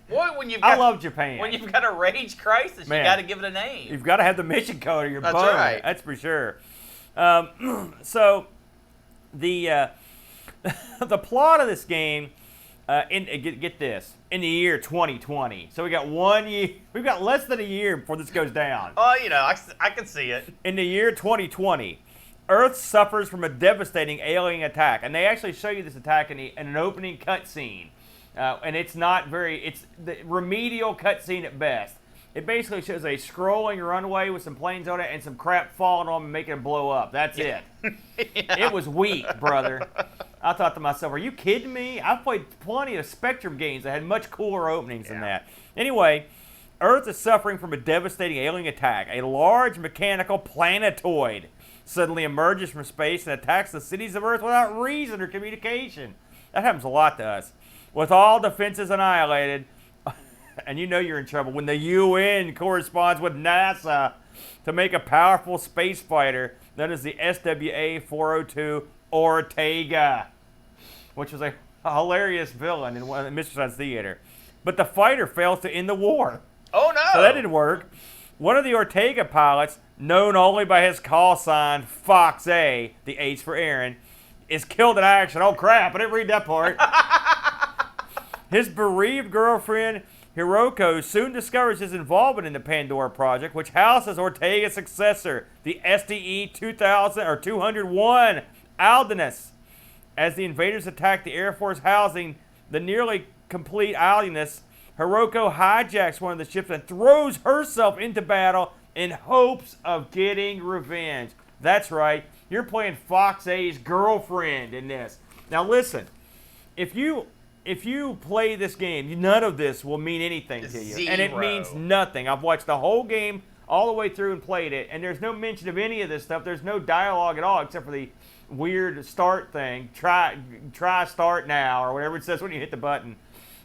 Speaker 2: Boy,
Speaker 1: I love Japan.
Speaker 2: When you've got a Rage Crisis,
Speaker 1: Man,
Speaker 2: you got to give it a name.
Speaker 1: You've got to have the mission code or you're boned.
Speaker 2: That's right.
Speaker 1: That's for sure. So the the plot of this game, get this, in the year 2020. So we got 1 year. We've got less than a year before this goes down.
Speaker 2: Oh, I can see it.
Speaker 1: In the year 2020, Earth suffers from a devastating alien attack, and they actually show you this attack in an opening cutscene. And it's the remedial cutscene at best. It basically shows a scrolling runway with some planes on it and some crap falling on them and making it blow up. That's it. It was weak, brother. I thought to myself, are you kidding me? I've played plenty of Spectrum games that had much cooler openings than that. Anyway, Earth is suffering from a devastating alien attack. A large mechanical planetoid suddenly emerges from space and attacks the cities of Earth without reason or communication. That happens a lot to us. With all defenses annihilated, and you know you're in trouble when the UN corresponds with NASA to make a powerful space fighter known as the SWA-402 Ortega, which was a hilarious villain in Mr. Science Theater. But the fighter fails to end the war.
Speaker 2: Oh, no!
Speaker 1: So that didn't work. One of the Ortega pilots, known only by his call sign, Fox A, the H for Aaron, is killed in action. Oh, crap, I didn't read that part. His bereaved girlfriend, Hiroko, soon discovers his involvement in the Pandora Project, which houses Ortega's successor, the SDE 201 Aldynes. As the invaders attack the Air Force housing, the nearly complete Aldynes, Hiroko hijacks one of the ships and throws herself into battle in hopes of getting revenge. That's right, you're playing Fox A's girlfriend in this. Now listen, if you play this game, none of this will mean anything to you.
Speaker 2: Zero.
Speaker 1: And it means nothing. I've watched the whole game all the way through and played it, and there's no mention of any of this stuff. There's no dialogue at all except for the weird start thing. Try start now, or whatever it says when you hit the button.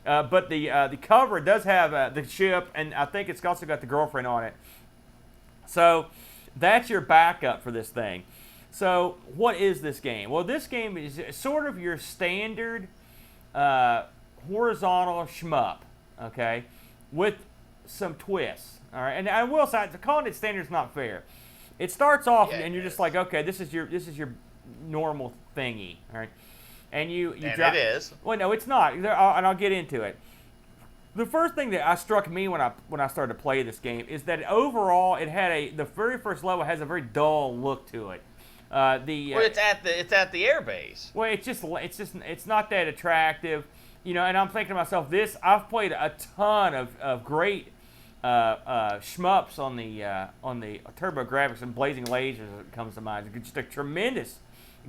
Speaker 1: But the cover does have the ship, and I think it's also got the girlfriend on it. So that's your backup for this thing. So what is this game? Well, this game is sort of your standard horizontal shmup, okay, with some twists. All right, and I will say, calling it standard is not fair. It starts off and you're just like, okay, this is your normal thingy, all right, and you
Speaker 2: it is.
Speaker 1: Well, no, it's not, and I'll get into it. The first thing that struck me when I started to play this game is that overall it had the very first level has a very dull look to it.
Speaker 2: It's at the airbase.
Speaker 1: Well, it's not that attractive, you know. And I'm thinking to myself, I've played a ton of great shmups on the TurboGrafx, and Blazing Lasers comes to mind. It's just a tremendous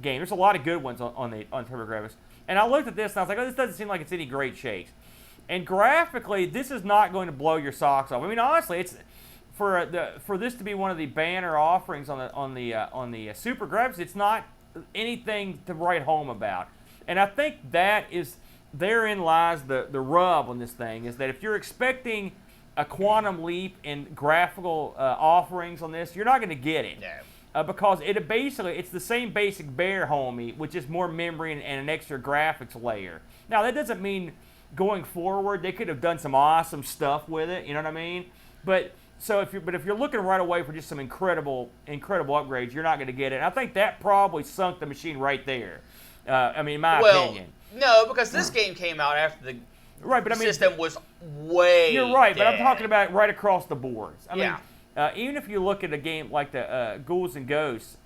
Speaker 1: game. There's a lot of good ones on TurboGrafx. And I looked at this and I was like, oh, this doesn't seem like it's any great shakes. And graphically, this is not going to blow your socks off. I mean, honestly, it's for this to be one of the banner offerings on the SuperGrafx. It's not anything to write home about. And I think therein lies the rub on this thing, is that if you're expecting a quantum leap in graphical offerings on this, you're not going to get it.
Speaker 2: No.
Speaker 1: Because it's the same basic Bear homie with just more memory and an extra graphics layer. Now, that doesn't mean going forward they could have done some awesome stuff with it, you know what I mean? But if you're looking right away for just some incredible upgrades, you're not going to get it. And I think that probably sunk the machine right there. In my opinion.
Speaker 2: No, because this game came out after
Speaker 1: Right, but I mean,
Speaker 2: system was way.
Speaker 1: You're right, but I'm
Speaker 2: dead.
Speaker 1: talking about right across the boards. I
Speaker 2: Yeah.
Speaker 1: mean, even if you look at a game like the Ghouls and Ghosts,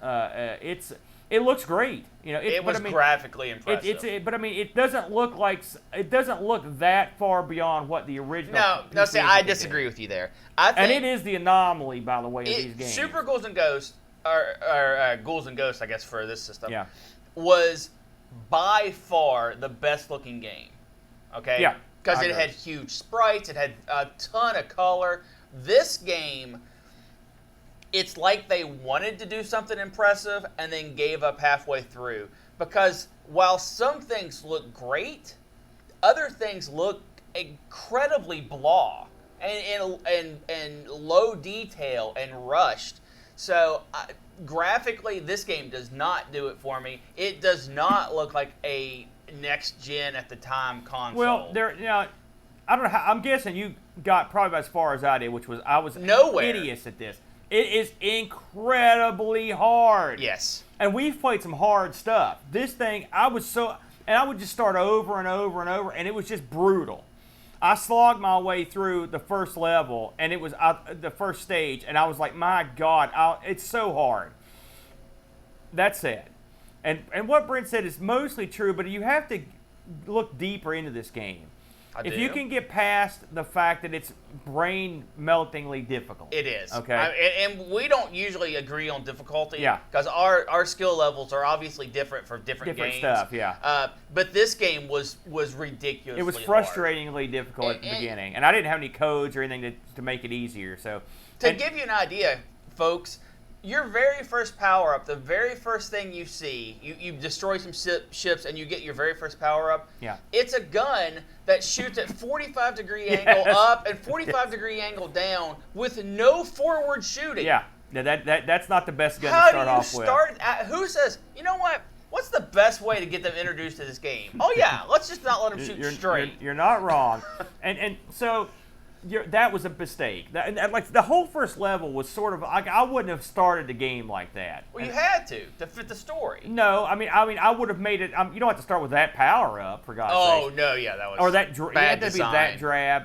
Speaker 1: it looks great. You know,
Speaker 2: It
Speaker 1: but
Speaker 2: was
Speaker 1: I mean,
Speaker 2: graphically impressive.
Speaker 1: but I mean, it doesn't look that far beyond what the original.
Speaker 2: No, see, I
Speaker 1: did.
Speaker 2: disagree with you there. I think
Speaker 1: And it is the anomaly, by the way, of these games.
Speaker 2: Super Ghouls and Ghosts, or Ghouls and Ghosts, I guess, for this system,
Speaker 1: Yeah.
Speaker 2: was by far the best looking game. Okay?
Speaker 1: Yeah,
Speaker 2: Because
Speaker 1: I
Speaker 2: it
Speaker 1: agree.
Speaker 2: had huge sprites, it had a ton of color. This game, it's like they wanted to do something impressive and then gave up halfway through. Because while some things look great, other things look incredibly blah and low detail and rushed. So graphically, this game does not do it for me. It does not look like a next gen at the time console.
Speaker 1: Well, I don't know how. I'm guessing you got probably about as far as I did, which was I was
Speaker 2: Nowhere.
Speaker 1: hideous at this. It is incredibly hard.
Speaker 2: yes.
Speaker 1: And we've played some hard stuff. This thing, I would just start over and over and over, and it was just brutal. I slogged my way through the first level, and it was the first stage, and I was like, my God, it's so hard. That said, and what Brent said is mostly true, but you have to look deeper into this game. If you can get past the fact that it's brain-meltingly difficult.
Speaker 2: It is.
Speaker 1: Okay.
Speaker 2: And we don't usually agree on difficulty.
Speaker 1: Yeah.
Speaker 2: Because our skill levels are obviously different for different games.
Speaker 1: stuff, yeah.
Speaker 2: But this game was ridiculously
Speaker 1: It was
Speaker 2: hard.
Speaker 1: frustratingly difficult at the beginning, and I didn't have any codes or anything to make it easier. So,
Speaker 2: To give you an idea, folks, your very first power-up, the very first thing you see, you destroy some ships and you get your very first power-up.
Speaker 1: Yeah.
Speaker 2: It's a gun that shoots at 45-degree angle up and 45-degree angle down with no forward shooting.
Speaker 1: yeah, that's not the best gun
Speaker 2: How
Speaker 1: to
Speaker 2: do
Speaker 1: start
Speaker 2: you
Speaker 1: off with.
Speaker 2: start? Who says, you know what? What's the best way to get them introduced to this game? Oh, yeah, let's just not let them shoot straight.
Speaker 1: You're not wrong, and so. That was a mistake. And like the whole first level was sort of like I wouldn't have started the game like that.
Speaker 2: Well, you had to fit the story.
Speaker 1: No, I mean I would have made it. You don't have to start with that power up for God's sake.
Speaker 2: Oh no, yeah, that was
Speaker 1: Or that
Speaker 2: bad
Speaker 1: it had to
Speaker 2: design.
Speaker 1: be that drab.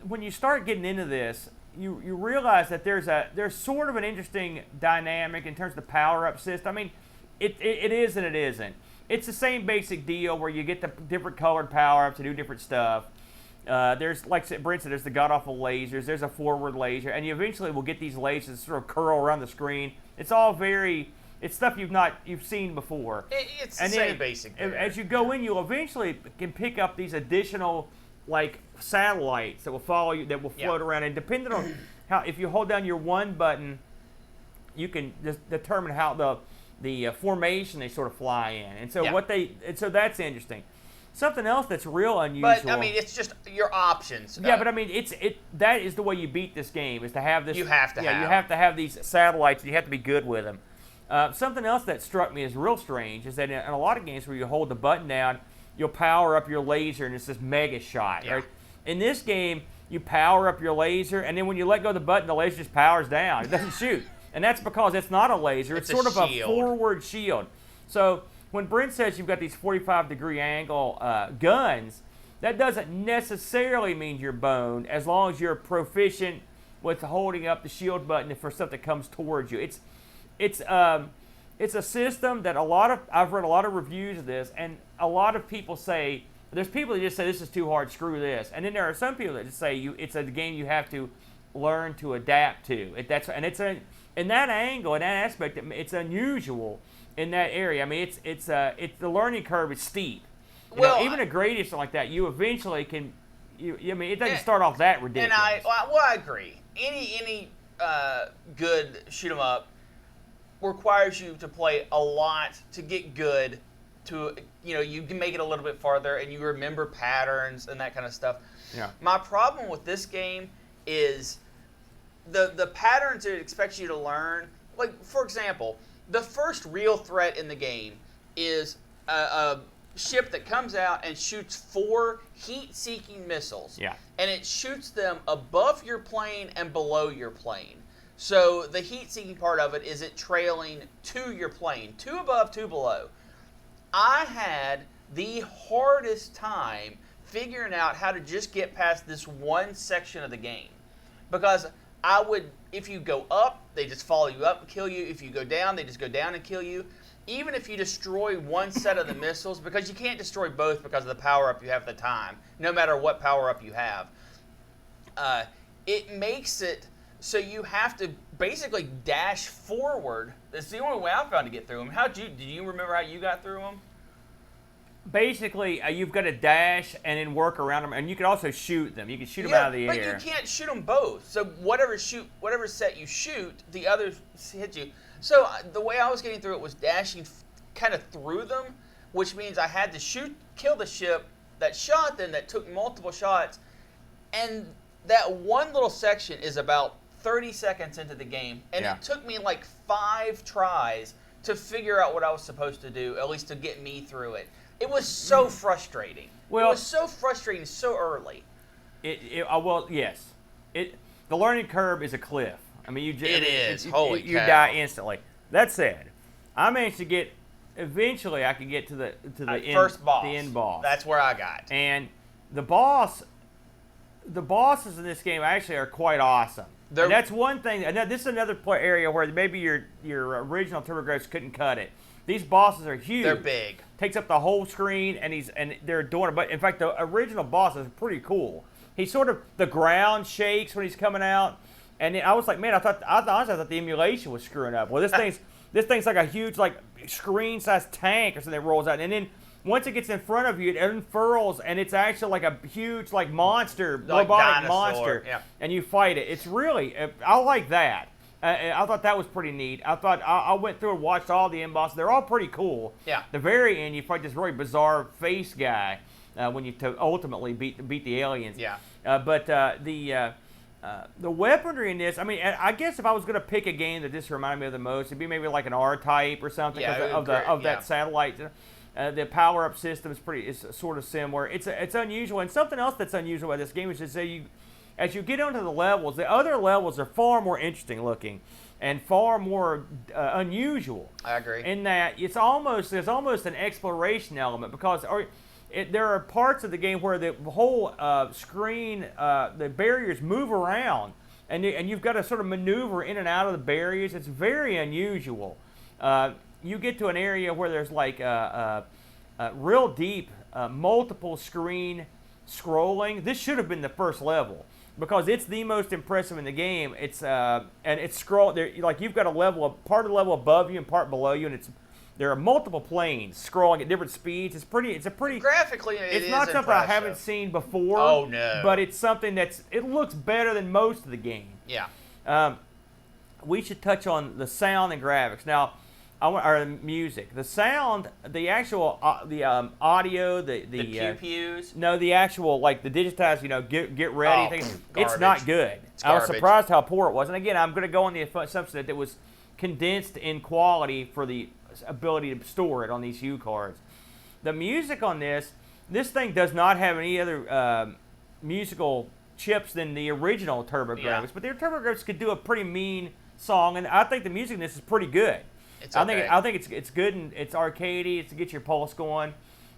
Speaker 1: When you start getting into this, you realize that there's sort of an interesting dynamic in terms of the power up system. I mean, it is and it isn't. It's the same basic deal where you get the different colored power ups to do different stuff. There's, like Brent said, there's the god-awful lasers. There's a forward laser, and you eventually will get these lasers sort of curl around the screen. It's all it's stuff you've seen before.
Speaker 2: It's the
Speaker 1: And
Speaker 2: same
Speaker 1: then,
Speaker 2: basic.
Speaker 1: As you go in, you'll eventually can pick up these additional like satellites that will follow you, that will float around, and depending on how, if you hold down your one button, you can just determine how the formation they sort of fly in, and so so that's interesting. Something else that's real unusual.
Speaker 2: But I mean, it's just your options.
Speaker 1: Yeah, but I mean, that is the way you beat this game, is to have this.
Speaker 2: You have to
Speaker 1: you have to have these satellites. And you have to be good with them. Something else that struck me as real strange is that in a lot of games where you hold the button down, you'll power up your laser and it's this mega shot.
Speaker 2: Yeah.
Speaker 1: Right? In this game, you power up your laser, and then when you let go of the button, the laser just powers down. It doesn't shoot, and that's because it's not a laser. It's sort of a forward shield. So when Brent says you've got these 45-degree angle guns, that doesn't necessarily mean you're boned as long as you're proficient with holding up the shield button for stuff that comes towards you. It's a system that I've read a lot of reviews of this, and a lot of people say, there's people that just say this is too hard, screw this, and then there are some people that just say it's a game you have to learn to adapt to. In that angle, in that aspect, it's unusual. In that area, I mean, it's the learning curve is steep. Even a gradius like that, you eventually can. I mean, it doesn't start off that ridiculous.
Speaker 2: And I agree. Any good shoot 'em up requires you to play a lot to get good. You can make it a little bit farther, and you remember patterns and that kind of stuff.
Speaker 1: Yeah.
Speaker 2: My problem with this game is the patterns it expects you to learn. Like, for example, the first real threat in the game is a ship that comes out and shoots 4 heat-seeking missiles.
Speaker 1: Yeah.
Speaker 2: And it shoots them above your plane and below your plane. So the heat-seeking part of it is it trailing to your plane, 2 above, 2 below. I had the hardest time figuring out how to just get past this one section of the game. Because if you go up, they just follow you up and kill you. If you go down, they just go down and kill you. Even if you destroy one set of the missiles, because you can't destroy both because of the power-up you have at the time, no matter what power-up you have, it makes it so you have to basically dash forward. That's the only way I found to get through them. Do you remember how you got through them?
Speaker 1: Basically, you've got to dash and then work around them, and you can also shoot them. You can shoot them out of the air.
Speaker 2: But you can't shoot them both. So whatever set you shoot, the other hits you. So the way I was getting through it was dashing kind of through them, which means I had to kill the ship that shot them, that took multiple shots, and that one little section is about 30 seconds into the game, and it took me like 5 tries to figure out what I was supposed to do, at least to get me through it. It was so frustrating. Well, it was so frustrating so early.
Speaker 1: Well, yes. The learning curve is a cliff. I mean,
Speaker 2: Holy
Speaker 1: you
Speaker 2: cow.
Speaker 1: die instantly. That said, I managed to get. Eventually, I could get to the
Speaker 2: first boss.
Speaker 1: The end boss.
Speaker 2: That's where I got.
Speaker 1: And the bosses in this game actually are quite awesome. And that's one thing. This is another area where maybe your original TurboGrafx couldn't cut it. These bosses are huge.
Speaker 2: They're big.
Speaker 1: Takes up the whole screen, and they're doing it. But in fact, the original boss is pretty cool. The ground shakes when he's coming out, and I was like, man, I honestly thought the emulation was screwing up. Well, this thing's like a huge screen-sized tank or something that rolls out, and then once it gets in front of you, it unfurls, and it's actually like a huge monster, robotic monster, and you fight it. It's really, I like that. I thought that was pretty neat. I went through and watched all the end bosses. They're all pretty cool.
Speaker 2: Yeah.
Speaker 1: The very end, you fight this really bizarre face guy when you ultimately beat the aliens.
Speaker 2: Yeah.
Speaker 1: But the weaponry in this, I mean, I guess if I was going to pick a game that this reminded me of the most, it'd be maybe like an R-Type or something of that satellite. The power-up system is sort of similar. It's unusual, and something else that's unusual about this game is to as you get onto the levels, the other levels are far more interesting looking and far more unusual.
Speaker 2: I agree.
Speaker 1: In that there's almost an exploration element because there are parts of the game where the whole screen, the barriers move around, and you've got to sort of maneuver in and out of the barriers. It's very unusual. You get to an area where there's real deep multiple screen scrolling. This should have been the first level because it's the most impressive in the game. It's and it's scroll there, you've got part of the level above you and part below you, and there are multiple planes scrolling at different speeds. It's a pretty
Speaker 2: graphically.
Speaker 1: It's not something I haven't seen before.
Speaker 2: Oh no!
Speaker 1: But it's something it looks better than most of the game.
Speaker 2: Yeah.
Speaker 1: We should touch on the sound and graphics now. Or music, the sound, the actual audio, the
Speaker 2: QPUs.
Speaker 1: No, the actual the digitized, get ready thing. It's not good. I was
Speaker 2: garbage.
Speaker 1: surprised how poor it was. And again, I'm going to go on the assumption that it was condensed in quality for the ability to store it on these U cards. The music on this thing does not have any other musical chips than the original TurboGrafx, but the TurboGrafx could do a pretty mean song, and I think the music in this is pretty good.
Speaker 2: It's okay.
Speaker 1: I think it's good and it's arcadey. It's to get your pulse going.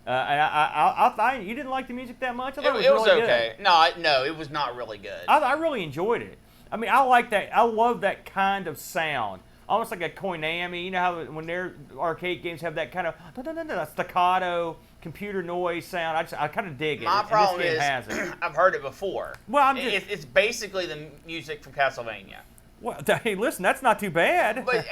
Speaker 1: And I you didn't like the music that much. I thought it was really
Speaker 2: okay.
Speaker 1: Good.
Speaker 2: No, it was not really good.
Speaker 1: I really enjoyed it. I mean, I like that. I love that kind of sound, almost like a Konami. You know how when their arcade games have that kind of staccato computer noise sound. I kind of dig it.
Speaker 2: My problem is
Speaker 1: has it.
Speaker 2: I've heard it before.
Speaker 1: Well,
Speaker 2: it's basically the music from Castlevania.
Speaker 1: Well, hey, listen, that's not too bad.
Speaker 2: But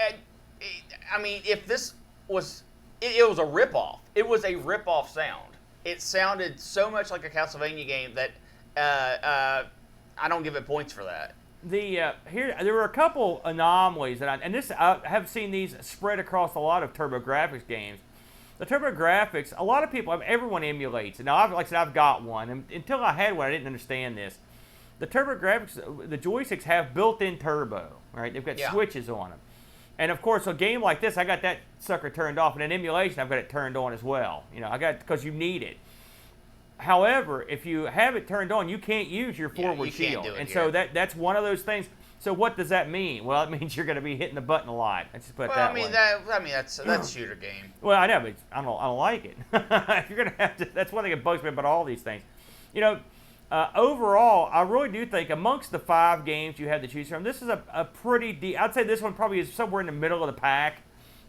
Speaker 2: I mean, if this was, it was a ripoff. It was a ripoff sound. It sounded so much like a Castlevania game that I don't give it points for that.
Speaker 1: There were a couple anomalies I have seen these spread across a lot of TurboGrafx games. The TurboGrafx, a lot of people, everyone emulates. And now, I've got one. And until I had one, I didn't understand this. The TurboGrafx, the joysticks have built-in turbo, right? They've got switches on them. And of course, a game like this, I got that sucker turned off. And in emulation, I've got it turned on as well. Because you need it. However, if you have it turned on, you can't use your forward shield.
Speaker 2: Can't do it
Speaker 1: and
Speaker 2: here.
Speaker 1: so that's one of those things. So what does that mean? Well, it means you're going to be hitting the button a lot. Let's just put it
Speaker 2: Well,
Speaker 1: that
Speaker 2: I mean,
Speaker 1: way.
Speaker 2: that's a shooter game.
Speaker 1: Well, I know, but I don't like it. You're going to have to. That's one thing that bugs me about all these things. You know, overall, I really do think amongst the 5 games you have to choose from, this is a pretty. I'd say this one probably is somewhere in the middle of the pack.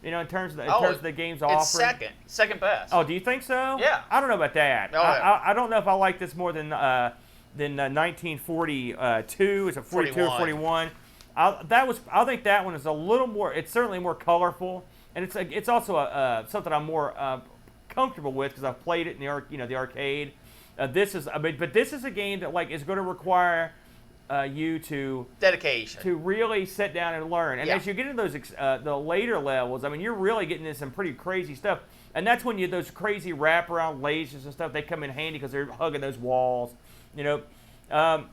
Speaker 1: You know, in terms of the games offered.
Speaker 2: It's second best.
Speaker 1: Oh, do you think so?
Speaker 2: Yeah.
Speaker 1: I don't know about that.
Speaker 2: Oh, yeah.
Speaker 1: I don't know if I like this more than 1942. Is it 42 or 41? I think that one is a little more. It's certainly more colorful, and it's also something I'm more comfortable with because I've played it in the arcade. But this is a game that is going to require you to
Speaker 2: dedication
Speaker 1: to really sit down and learn. And as you get into those the later levels, I mean, you're really getting into some pretty crazy stuff. And that's when those crazy wraparound lasers and stuff, they come in handy because they're hugging those walls. You know, a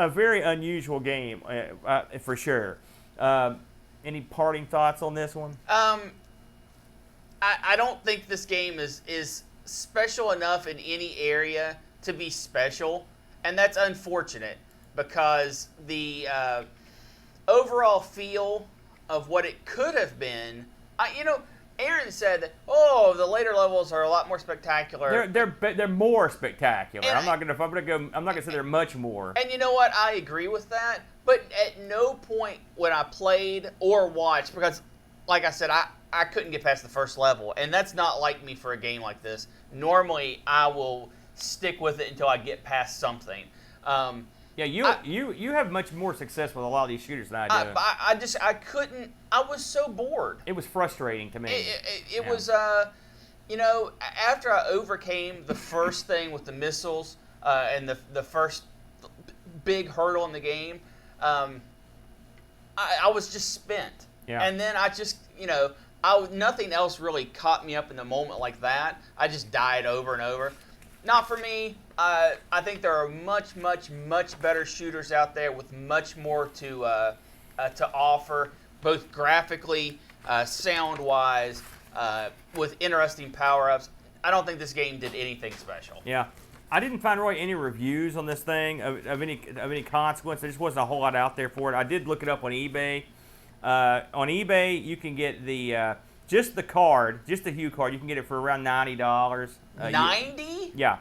Speaker 1: very unusual game for sure. Any parting thoughts on this one?
Speaker 2: I don't think this game is special enough in any area to be special, and that's unfortunate because the overall feel of what it could have been, Aaron said that, the later levels are a lot more spectacular.
Speaker 1: They're more spectacular.
Speaker 2: And
Speaker 1: I'm not gonna say they're much more.
Speaker 2: And you know what? I agree with that. But at no point when I played or watched, because like I said, I couldn't get past the first level, and that's not like me for a game like this. Normally, I will stick with it until I get past something.
Speaker 1: You have much more success with a lot of these shooters than I do.
Speaker 2: I couldn't. I was so bored.
Speaker 1: It was frustrating to me.
Speaker 2: It was, after I overcame the first thing with the missiles and the first big hurdle in the game, I was just spent.
Speaker 1: Yeah.
Speaker 2: And then I just, nothing else really caught me up in the moment like that. I just died over and over. Not for me. I think there are much, much, much better shooters out there with much more to offer, both graphically, sound-wise, with interesting power-ups. I don't think this game did anything special.
Speaker 1: Yeah. I didn't find really any reviews on this thing of any consequence. There just wasn't a whole lot out there for it. I did look it up on eBay. On eBay, you can get just the card, just the Hue card. You can get it for around $90.
Speaker 2: 90?
Speaker 1: Yeah.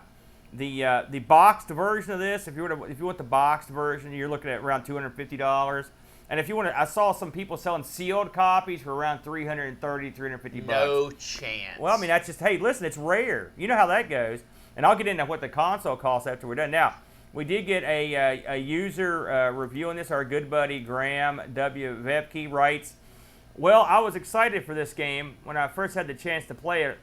Speaker 1: The boxed version of this, if you want the boxed version, you're looking at around $250. And if you want to, I saw some people selling sealed copies for around $330, $350.
Speaker 2: No chance.
Speaker 1: Well, I mean, that's just, hey, listen, it's rare. You know how that goes. And I'll get into what the console costs after we're done. Now, we did get a user review on this. Our good buddy Graham W. Vepke writes, well, I was excited for this game when I first had the chance to play it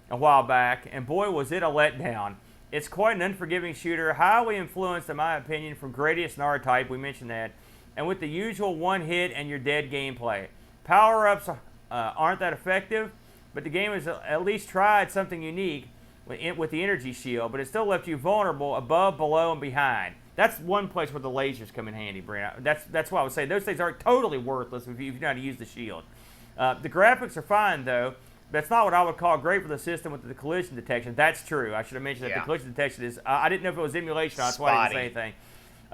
Speaker 1: a while back, and boy, was it a letdown. It's quite an unforgiving shooter, highly influenced, in my opinion, from Gradius and R-Type, we mentioned that, and with the usual one-hit and you're dead gameplay. Power-ups aren't that effective, but the game has at least tried something unique with the energy shield, but it still left you vulnerable above, below, and behind. That's one place where the lasers come in handy, Brent. That's why I would say those things aren't totally worthless if you know how to use the shield. The graphics are fine, though. That's not what I would call great for the system with the collision detection. That's true. I should have mentioned that the collision detection is... I didn't know if it was emulation. That's why I didn't say anything.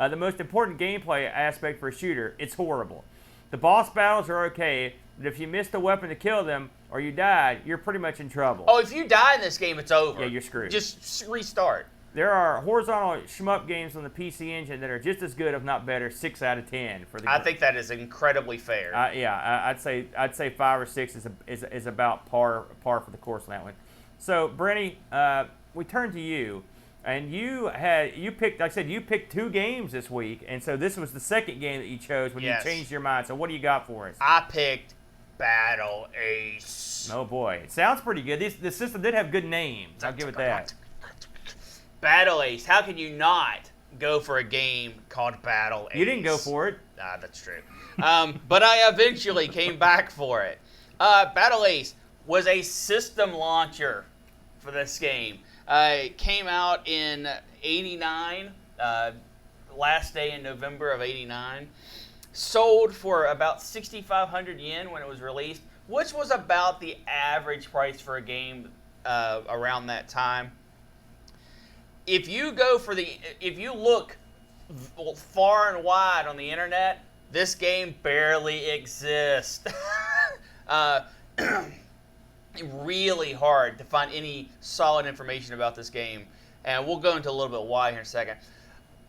Speaker 1: The most important gameplay aspect for a shooter, it's horrible. The boss battles are okay, but if you miss the weapon to kill them or you died, you're pretty much in trouble.
Speaker 2: Oh, if you die in this game, it's over.
Speaker 1: Yeah, you're screwed.
Speaker 2: Just restart.
Speaker 1: There are horizontal shmup games on the PC Engine that are just as good, if not better, 6 out of 10 for the.
Speaker 2: I think that is incredibly fair.
Speaker 1: I'd say 5 or 6 is about par for the course on that one. So, Brenny, we turn to you, and you picked. Like I said, you picked 2 games this week, and so this was the second game that you chose when you changed your mind. So, what do you got for us?
Speaker 2: I picked Battle Ace.
Speaker 1: Oh boy, it sounds pretty good. The system did have good names. I'll give it that.
Speaker 2: Battle Ace. How can you not go for a game called Battle Ace?
Speaker 1: You didn't go for it.
Speaker 2: That's true. But I eventually came back for it. Battle Ace was a system launcher for this game. It came out in '89, last day in November of '89. Sold for about 6,500 yen when it was released, which was about the average price for a game around that time. If you look far and wide on the internet, this game barely exists. Really hard to find any solid information about this game, and we'll go into a little bit why here in a second.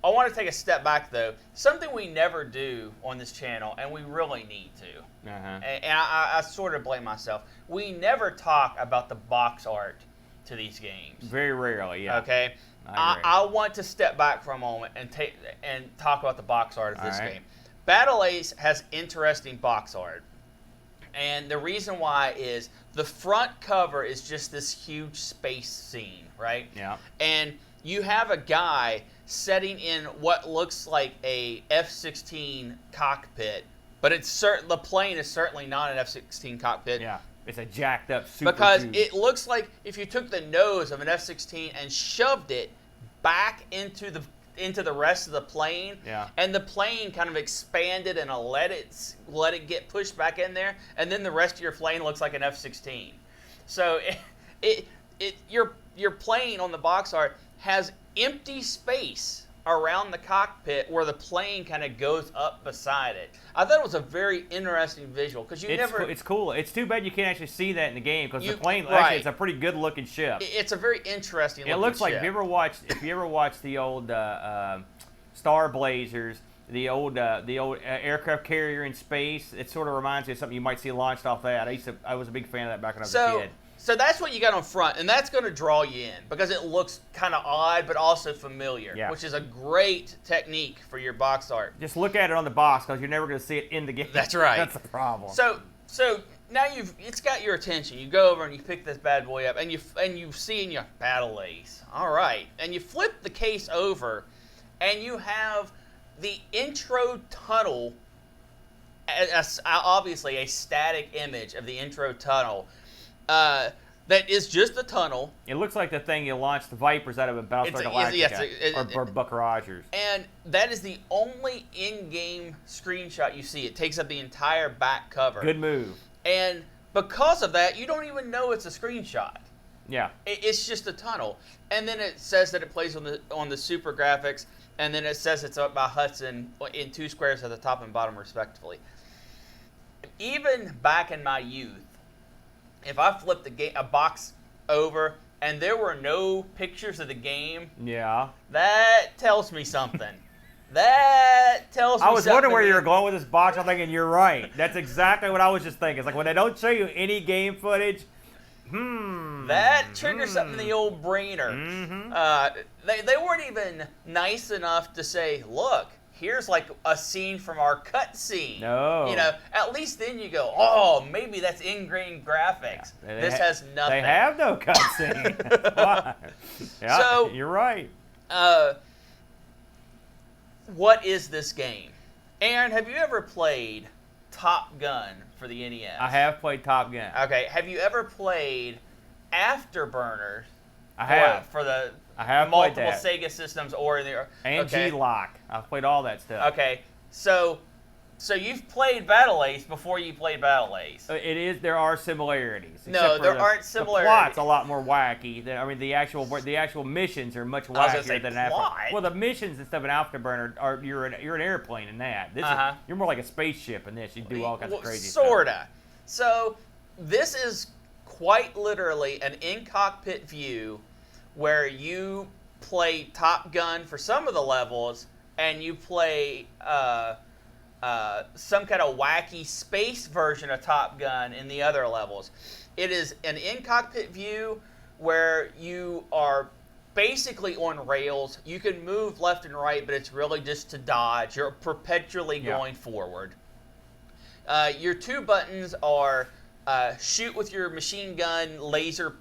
Speaker 2: I want to take a step back, though. Something we never do on this channel, and we really need to. And I sort of blame myself. We never talk about the box art to these games.
Speaker 1: Very rarely, yeah.
Speaker 2: Okay? I want to step back for a moment and talk about the box art of this game. Battle Ace has interesting box art. And the reason why is the front cover is just this huge space scene, right?
Speaker 1: Yeah.
Speaker 2: And you have a guy setting in what looks like a F-16 cockpit, but the plane is certainly not an F-16 cockpit.
Speaker 1: Yeah. It's a jacked up Super
Speaker 2: because
Speaker 1: Cruise.
Speaker 2: it looks like if you took the nose of an F-16 and shoved it back into the rest of the plane, and the plane kind of expanded and let it get pushed back in there, and then the rest of your plane looks like an F-16. So your plane on the box art has empty space around the cockpit where the plane kind of goes up beside it. I thought it was a very interesting visual because
Speaker 1: it's cool. It's too bad you can't actually see that in the game because the plane actually it's a pretty good looking ship.
Speaker 2: It's a very interesting looking ship.
Speaker 1: It looks like if you ever watched the old Star Blazers, the old aircraft carrier in space, it sort of reminds me of something you might see launched off that. I was a big fan of that back when I was a kid.
Speaker 2: So that's what you got on front, and that's going to draw you in because it looks kind of odd but also familiar, which is a great technique for your box art.
Speaker 1: Just look at it on the box because you're never going to see it in the game.
Speaker 2: That's right.
Speaker 1: That's the problem.
Speaker 2: So now it's got your attention. You go over and you pick this bad boy up, and you see in your Battle Ace. All right, and you flip the case over, and you have the intro tunnel. Obviously, a static image of the intro tunnel. That is just a tunnel.
Speaker 1: It looks like the thing you launched the Vipers out of a Battlestar Galactica or Buck Rogers.
Speaker 2: And that is the only in-game screenshot you see. It takes up the entire back cover.
Speaker 1: Good move.
Speaker 2: And because of that, you don't even know it's a screenshot.
Speaker 1: Yeah.
Speaker 2: It's just a tunnel. And then it says that it plays on the SuperGrafx, and then it says it's up by Hudson in 2 squares at the top and bottom respectively. Even back in my youth, if I flipped a box over and there were no pictures of the game, that tells me something. I was
Speaker 1: wondering where you were going with this box. I'm thinking you're right. That's exactly what I was just thinking. It's like when they don't show you any game footage,
Speaker 2: that triggers something in the old brainer. They weren't even nice enough to say, look, here's like a scene from our cutscene.
Speaker 1: No.
Speaker 2: You know, at least then you go, oh, maybe that's in-game graphics.
Speaker 1: Yeah,
Speaker 2: this has nothing.
Speaker 1: They have no cutscene. Yeah, so, you're right.
Speaker 2: What is this game? Aaron, have you ever played Top Gun for the NES?
Speaker 1: I have played Top Gun.
Speaker 2: Okay. Have you ever played Afterburner?
Speaker 1: I have.
Speaker 2: For the
Speaker 1: multiple
Speaker 2: Sega systems or
Speaker 1: and G-Lock. I've played all that stuff.
Speaker 2: Okay, so you've played Battle Ace before you played Battle Ace.
Speaker 1: There are similarities.
Speaker 2: No, there aren't similarities.
Speaker 1: The plot's a lot more wacky. The actual missions are much wackier than that. Well, the missions and stuff in Afterburner are you're an airplane in that. You're more like a spaceship in this. You do all kinds of crazy stuff.
Speaker 2: Sorta. So this is quite literally an in-cockpit view where you play Top Gun for some of the levels, and you play some kind of wacky space version of Top Gun in the other levels. It is an in-cockpit view where you are basically on rails. You can move left and right, but it's really just to dodge. You're perpetually going forward. Your 2 buttons are shoot with your machine gun, laser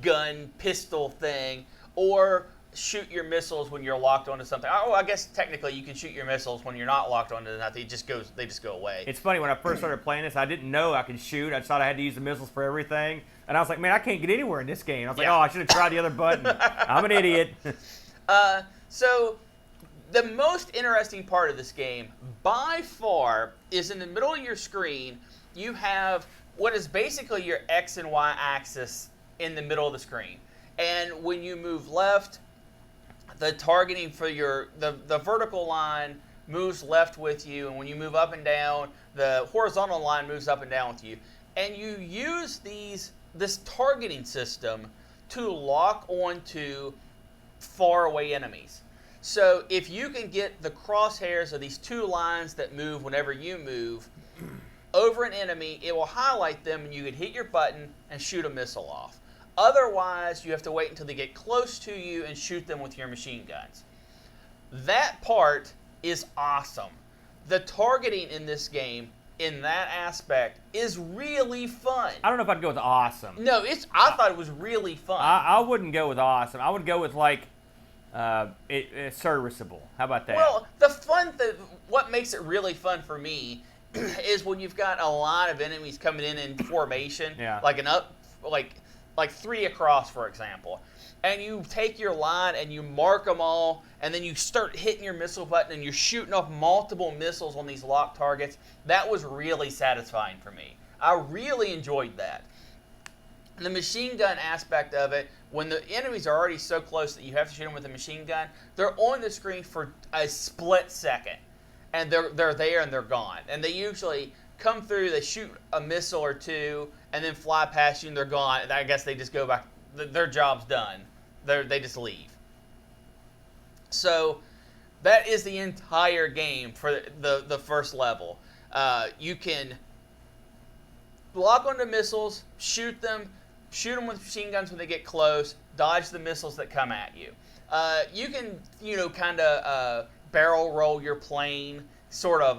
Speaker 2: gun, pistol thing, or shoot your missiles when you're locked onto something. Oh, I guess technically you can shoot your missiles when you're not locked onto nothing. They just go away.
Speaker 1: It's funny, when I first started playing this, I didn't know I could shoot. I just thought I had to use the missiles for everything. And I was like, man, I can't get anywhere in this game. I was like, oh, I should have tried the other button. I'm an idiot.
Speaker 2: So the most interesting part of this game, by far, is in the middle of your screen, you have what is basically your X and Y axis in the middle of the screen. And when you move left, the targeting for the vertical line moves left with you, and when you move up and down, the horizontal line moves up and down with you. And you use this targeting system to lock onto far away enemies. So if you can get the crosshairs of these two lines that move whenever you move over an enemy, it will highlight them and you can hit your button and shoot a missile off. Otherwise, you have to wait until they get close to you and shoot them with your machine guns. That part is awesome. The targeting in this game, in that aspect, is really fun.
Speaker 1: I don't know if I'd go with awesome.
Speaker 2: No, I thought it was really fun.
Speaker 1: I wouldn't go with awesome. I would go with like it's serviceable. How about that?
Speaker 2: Well, what makes it really fun for me is when you've got a lot of enemies coming in formation, like 3 across, for example, and you take your line and you mark them all, and then you start hitting your missile button and you're shooting off multiple missiles on these locked targets. That was really satisfying for me. I really enjoyed that. The machine gun aspect of it, when the enemies are already so close that you have to shoot them with a machine gun, they're on the screen for a split second, and they're there and they're gone. And they usually come through, they shoot a missile or two, and then fly past you and they're gone. And I guess they just go back. Their job's done. They just leave. So that is the entire game for the first level. You can lock onto missiles, shoot them with machine guns when they get close, dodge the missiles that come at you. You can, kind of barrel roll your plane, sort of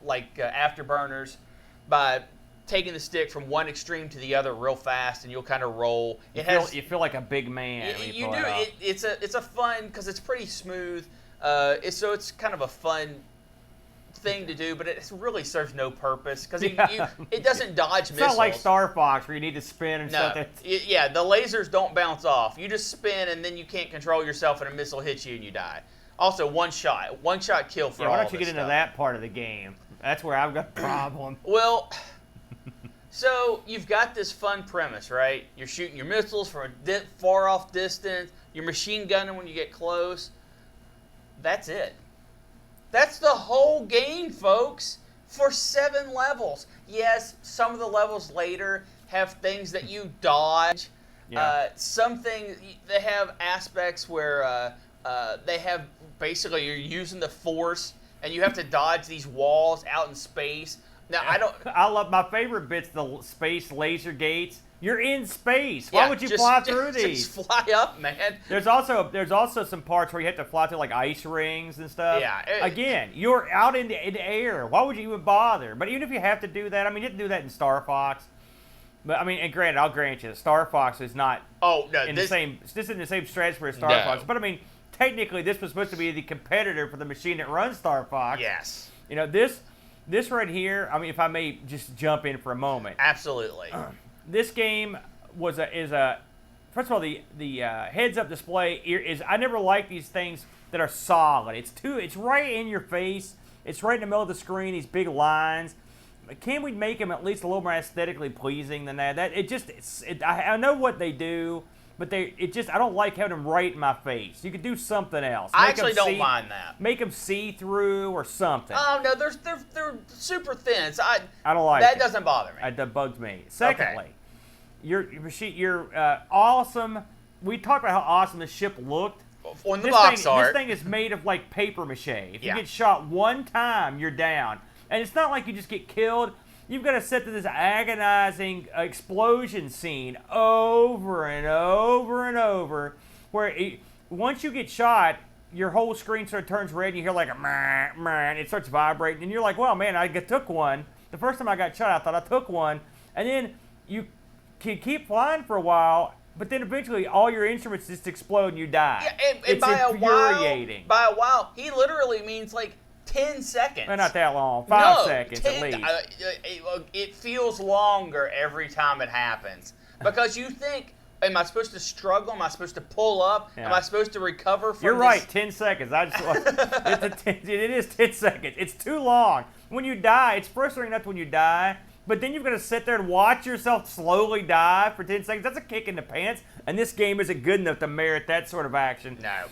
Speaker 2: like afterburners, by taking the stick from one extreme to the other real fast, and you'll kind of roll.
Speaker 1: You feel like a big man.
Speaker 2: You do. It's a fun, because it's pretty smooth. So it's kind of a fun thing to do, but it really serves no purpose because it doesn't dodge missiles.
Speaker 1: It's not like Star Fox where you need to spin and stuff.
Speaker 2: Yeah, the lasers don't bounce off. You just spin and then you can't control yourself and a missile hits you and you die. Also, one shot kill for all
Speaker 1: why
Speaker 2: of
Speaker 1: don't you
Speaker 2: this
Speaker 1: get into
Speaker 2: stuff.
Speaker 1: that part of the game? That's where I've got a problem.
Speaker 2: Well, so you've got this fun premise, right? You're shooting your missiles from a far off distance. You're machine gunning when you get close. That's it. That's the whole game, folks, for 7 levels. Yes, some of the levels later have things that you dodge.
Speaker 1: Yeah.
Speaker 2: Some things, they have aspects where they have, basically, you're using the Force, and you have to dodge these walls out in space. Now,
Speaker 1: I love my favorite bit's the space laser gates. You're in space. Why would you fly through these?
Speaker 2: Just fly up, man.
Speaker 1: There's also some parts where you have to fly through like ice rings and stuff.
Speaker 2: Yeah.
Speaker 1: Again, you're out in the air. Why would you even bother? But even if you have to do that, I mean, you have to do that in Star Fox. But I mean, and granted, I'll grant you, Star Fox is not.
Speaker 2: Oh no,
Speaker 1: this isn't in the same stratosphere as Star Fox. But I mean, technically, this was supposed to be the competitor for the machine that runs Star Fox.
Speaker 2: Yes.
Speaker 1: This right here. I mean, if I may just jump in for a moment.
Speaker 2: Absolutely.
Speaker 1: This game first of all, the heads-up display is. I never like these things that are solid. It's right in your face. It's right in the middle of the screen. These big lines. Can we make them at least a little more aesthetically pleasing than that? I know what they do, but I don't like having them right in my face. You could do something else.
Speaker 2: I actually don't mind that.
Speaker 1: Make them see-through or something.
Speaker 2: Oh no, they're super thin. So I
Speaker 1: don't like
Speaker 2: that.
Speaker 1: It.
Speaker 2: Doesn't bother me.
Speaker 1: That bugs me. Secondly, you're awesome. We talked about how awesome the ship looked.
Speaker 2: On the box art.
Speaker 1: This thing is made of like paper mache. If you get shot one time, you're down. And it's not like you just get killed. You've got to sit through this agonizing explosion scene over and over and over, where once you get shot, your whole screen sort of turns red, and you hear like a meh, meh, and it starts vibrating, and you're like, well, man, I took one. The first time I got shot, I thought I took one. And then you can keep flying for a while, but then eventually all your instruments just explode and you die.
Speaker 2: Yeah, and
Speaker 1: it's infuriating.
Speaker 2: By a while, he literally means like 10 seconds.
Speaker 1: Well, not that long. 5 seconds at least.
Speaker 2: It feels longer every time it happens. Because you think, am I supposed to struggle? Am I supposed to pull up?
Speaker 1: Yeah.
Speaker 2: Am I supposed to recover from
Speaker 1: You're right, 10 seconds. It is 10 seconds. It's too long. When you die, it's frustrating enough when you die, but then you've got to sit there and watch yourself slowly die for 10 seconds. That's a kick in the pants, and this game isn't good enough to merit that sort of action.
Speaker 2: No.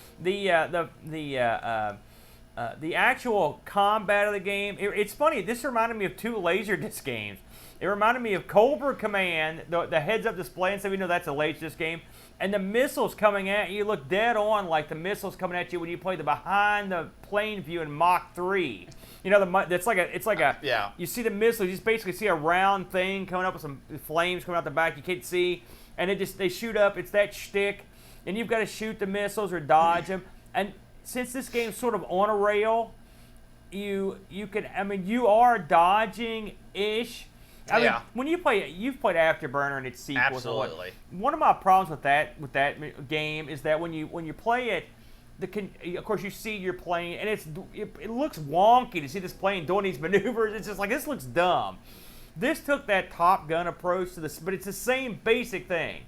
Speaker 1: the actual combat of the game, it's funny. This reminded me of two Laserdisc games. It reminded me of Cobra Command, the heads-up display, and so we know that's a Laserdisc game. And the missiles coming at you look dead on like the missiles coming at you when you play the behind the plane view in Mach 3. You know, it's like a
Speaker 2: yeah.
Speaker 1: You see the missiles, you just basically see a round thing coming up with some flames coming out the back you can't see, and they shoot up. It's that shtick, and you've got to shoot the missiles or dodge them. And since this game's sort of on a rail, you are dodging ish. I mean, when you've played Afterburner and its sequels.
Speaker 2: Absolutely.
Speaker 1: One of my problems with that game is that when you play it, of course you see you're playing, and it looks wonky to see this plane doing these maneuvers. It's just like, this looks dumb. This took that Top Gun approach to this, but it's the same basic thing.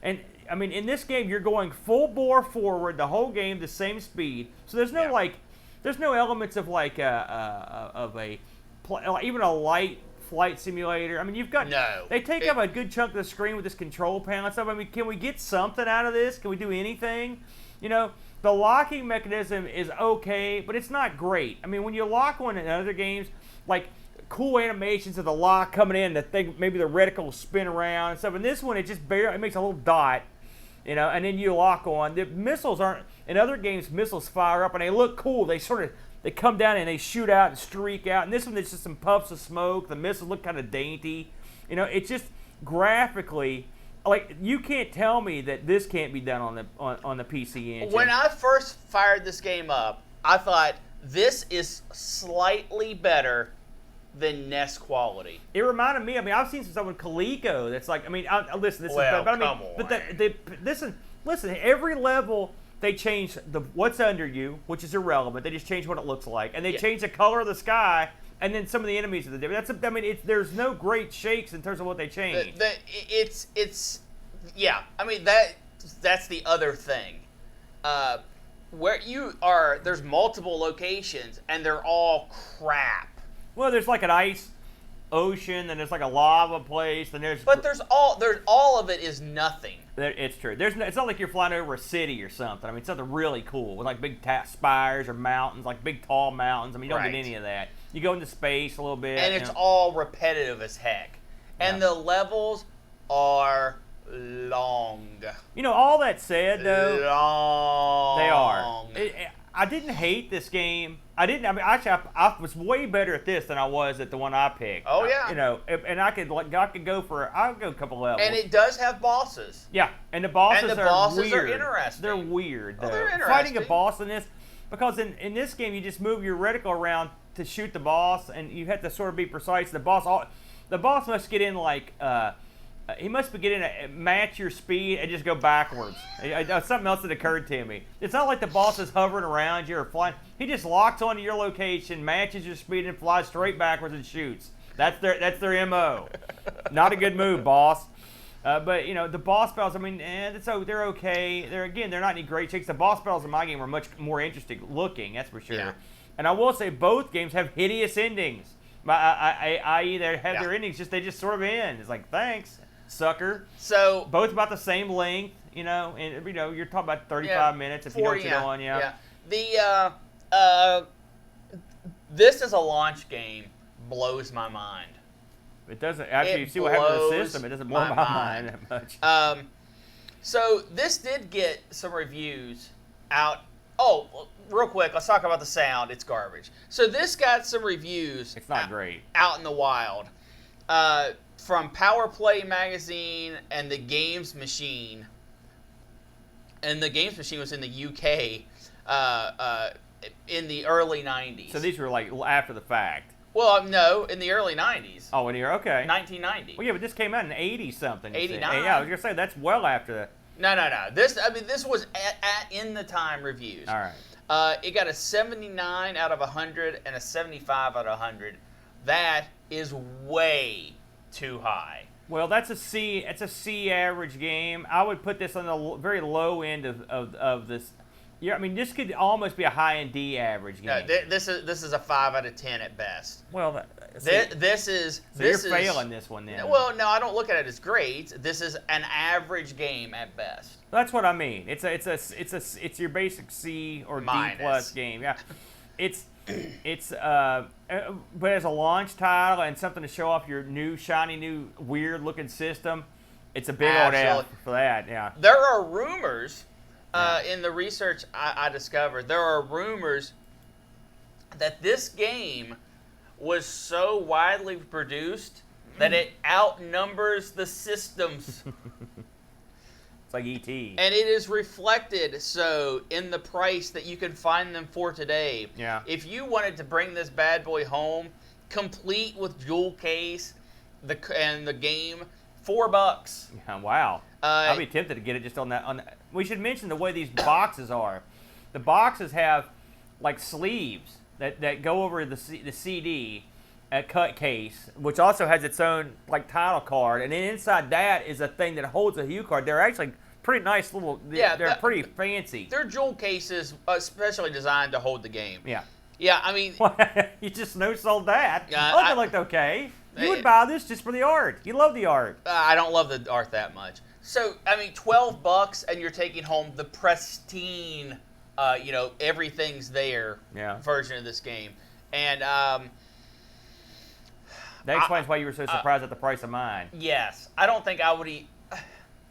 Speaker 1: And I mean, in this game, you're going full bore forward the whole game, the same speed. So there's no there's no elements of even a light flight simulator. I mean, they take up a good chunk of the screen with this control panel and stuff. I mean, can we get something out of this? Can we do anything? You know, the locking mechanism is okay, but it's not great. I mean, when you lock one in other games, like cool animations of the lock coming in, the thing, maybe the reticle will spin around and stuff. In this one, it makes a little dot, you know, and then you lock on. The missiles aren't, in other games, missiles fire up and they look cool. They come down and they shoot out and streak out. And this one, there's just some puffs of smoke. The missiles look kind of dainty. You know, it's just graphically, like, you can't tell me that this can't be done on the PC engine.
Speaker 2: When I first fired this game up, I thought, this is slightly better than NES quality.
Speaker 1: It reminded me, I mean, I've seen some stuff with Coleco that's like, I mean, listen, this
Speaker 2: well,
Speaker 1: is, but I mean,
Speaker 2: come on.
Speaker 1: But listen, every level, they change what's under you, which is irrelevant. They just change what it looks like, and they change the color of the sky, and then some of the enemies are different. There's no great shakes in terms of what they change.
Speaker 2: I mean, that's the other thing. Where you are, there's multiple locations, and they're all crap.
Speaker 1: Well, there's like an ice ocean, and there's like a lava place, and there's
Speaker 2: all of it is nothing.
Speaker 1: It's true. It's not like you're flying over a city or something. I mean, something really cool with like big spires or mountains, like big tall mountains. I mean, you don't get any of that. You go into space a little bit,
Speaker 2: and it's all repetitive as heck. And the levels are long.
Speaker 1: You know, all that said, though,
Speaker 2: long.
Speaker 1: They are. I didn't hate this game. I actually, I was way better at this than I was at the one I picked.
Speaker 2: Oh yeah.
Speaker 1: You know, and I could go I'll go a couple levels.
Speaker 2: And it does have bosses.
Speaker 1: Yeah, and the bosses are weird.
Speaker 2: Are interesting.
Speaker 1: They're weird.
Speaker 2: Oh, they're interesting.
Speaker 1: Fighting a boss in this, because in this game you just move your reticle around to shoot the boss, and you have to sort of be precise. The boss must get in like. He must be getting match your speed and just go backwards. Something else that occurred to me. It's not like the boss is hovering around you or flying. He just locks onto your location, matches your speed, and flies straight backwards and shoots. That's their MO. Not a good move, boss. But you know, the boss battles, I mean, they're okay. They're not any great shakes. The boss battles in my game are much more interesting looking, that's for sure. Yeah. And I will say both games have hideous endings. I.e., they have their endings they just sort of end. It's like, thanks, sucker.
Speaker 2: So
Speaker 1: both about the same length, you know, and you know, you're talking about 35 minutes if 40, you know what you're doing,
Speaker 2: The this as a launch game blows my mind.
Speaker 1: It doesn't actually. You see what happened to the system. It doesn't blow my mind that much.
Speaker 2: So this did get some reviews out. Oh, real quick, let's talk about the sound. It's garbage. So this got some reviews.
Speaker 1: It's not great.
Speaker 2: Out in the wild. From Power Play magazine and the Games Machine. And the Games Machine was in the UK in the early 90s.
Speaker 1: So these were like after the fact.
Speaker 2: Well, no, in the early 90s.
Speaker 1: Oh, in here, okay.
Speaker 2: 1990.
Speaker 1: Well, yeah, but this came out in 80-something.
Speaker 2: 89.
Speaker 1: Yeah, I was going to say, that's well after that.
Speaker 2: No. This was at in the time reviews.
Speaker 1: All right.
Speaker 2: It got a 79 out of 100 and a 75 out of 100. That is way too high.
Speaker 1: Well, that's a C. It's a C average game. I would put this on the very low end of this. Yeah, I mean, this could almost be a high-end D average game.
Speaker 2: No, this is a 5 out of 10 at best.
Speaker 1: Well,
Speaker 2: this is.
Speaker 1: So you're failing this one then.
Speaker 2: Well, no, I don't look at it as great. This is an average game at best.
Speaker 1: That's what I mean. It's your basic C or D plus game. Yeah. but as a launch title and something to show off your new shiny new weird looking system, it's a big old F for that. Yeah.
Speaker 2: There are rumors in the research I discovered. There are rumors that this game was so widely produced that it outnumbers the systems.
Speaker 1: It's like E.T.
Speaker 2: And it is reflected so in the price that you can find them for today.
Speaker 1: Yeah.
Speaker 2: If you wanted to bring this bad boy home, complete with jewel case and the game, $4.
Speaker 1: Yeah, wow. I'd be tempted to get it just on that. We should mention the way these boxes are. The boxes have like sleeves that go over the CD. A cut case, which also has its own like title card, and then inside that is a thing that holds a hue card. They're actually pretty nice little. They're pretty fancy.
Speaker 2: They're jewel cases, especially designed to hold the game.
Speaker 1: Yeah.
Speaker 2: Yeah, I mean,
Speaker 1: you just no-sold that.
Speaker 2: I
Speaker 1: It looked okay. You would buy this just for the art. You love the art.
Speaker 2: I don't love the art that much. So I mean, $12, and you're taking home the pristine, everything's there version of this game, and
Speaker 1: that explains why you were so surprised at the price of mine.
Speaker 2: Yes, I don't think I would eat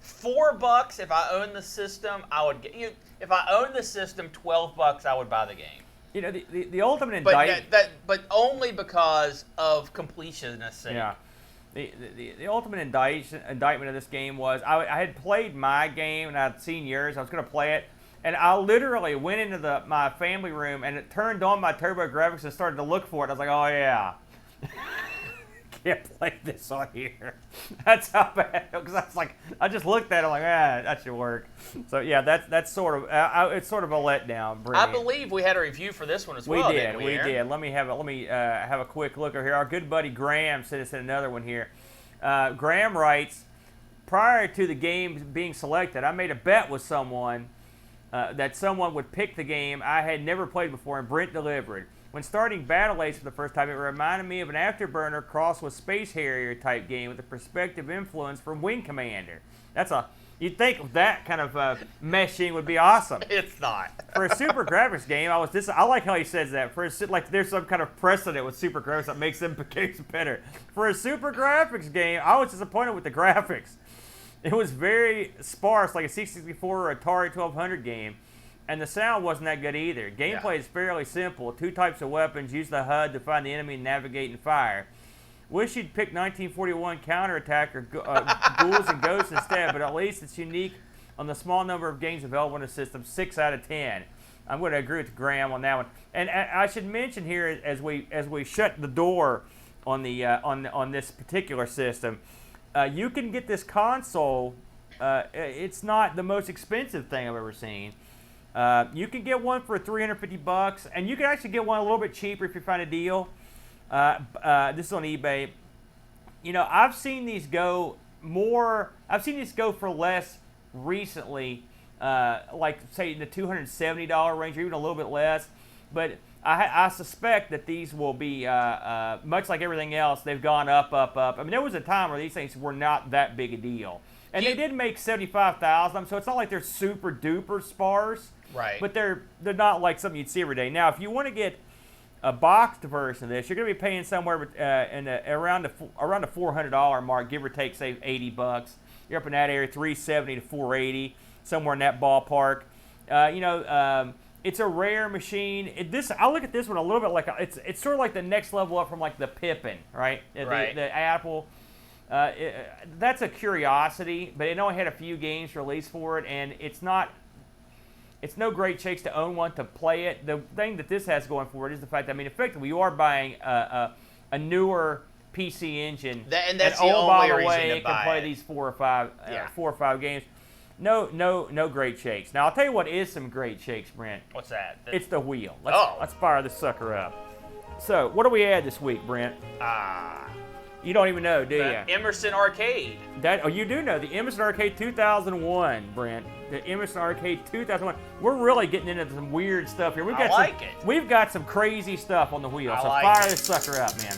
Speaker 2: $4 if I owned the system. I would get if I owned the system, $12 I would buy the game.
Speaker 1: You know, the ultimate indictment.
Speaker 2: But only because of completionist sake.
Speaker 1: Yeah. The ultimate indictment of this game was I had played my game and I'd seen yours. I was going to play it, and I literally went into my family room and it turned on my TurboGrafx and started to look for it. I was like, oh yeah. Can't play this on here. That's how bad. Because I just looked at it like, that should work. So yeah, that's sort of it's sort of a letdown. Brilliant.
Speaker 2: I believe we had a review for this one as well.
Speaker 1: We did. Let me have a quick look over here. Our good buddy Graham sent us in another one here. Graham writes, prior to the game being selected, I made a bet with someone that someone would pick the game I had never played before, and Brent delivered. When starting Battle Ace for the first time, it reminded me of an Afterburner crossed with Space Harrier type game with a perspective influence from Wing Commander. You'd think that kind of meshing would be awesome.
Speaker 2: It's not.
Speaker 1: For a SuperGrafx game, I like how he says that. There's some kind of precedent with SuperGrafx that makes them games better. For a SuperGrafx game, I was disappointed with the graphics. It was very sparse, like a C64 or Atari 1200 game. And the sound wasn't that good either. Gameplay is fairly simple. 2 types of weapons. Use the HUD to find the enemy and navigate and fire. Wish you'd pick 1941 Counterattack or Ghouls and Ghosts instead, but at least it's unique on the small number of games available in the system. 6 out of 10. I'm going to agree with Graham on that one. And I should mention here, as we shut the door on the on this particular system, you can get this console. It's not the most expensive thing I've ever seen. You can get one for $350, and you can actually get one a little bit cheaper if you find a deal. This is on eBay. You know, I've seen these go for less recently, like say in the $270 range, or even a little bit less. But I suspect that these will be much like everything else. They've gone up. I mean, there was a time where these things were not that big a deal, and they did make 75,000. So it's not like they're super duper sparse.
Speaker 2: Right.
Speaker 1: But they're not like something you'd see every day. Now, if you want to get a boxed version of this, you're going to be paying somewhere around the $400 mark, give or take, say $80. You're up in that area, $370 to $480, somewhere in that ballpark. It's a rare machine. I look at this one a little bit like it's sort of like the next level up from like the Pippin, right?
Speaker 2: Right.
Speaker 1: The Apple. That's a curiosity, but it only had a few games released for it, and it's no great shakes to own one, to play it. The thing that this has going for it is the fact that, I mean, effectively, you are buying a newer PC engine.
Speaker 2: And that's the only reason to buy
Speaker 1: it can play these 4 or 5 games. No great shakes. Now, I'll tell you what is some great shakes, Brent.
Speaker 2: What's that?
Speaker 1: It's the wheel. Let's fire this sucker up. So, what do we add this week, Brent? You don't even know, do you?
Speaker 2: Emerson Arcade.
Speaker 1: You do know. The Emerson Arcade 2001, Brent. The Emerson Arcade 2001. We're really getting into some weird stuff here. We've got some crazy stuff on the wheel. Fire this sucker up, man.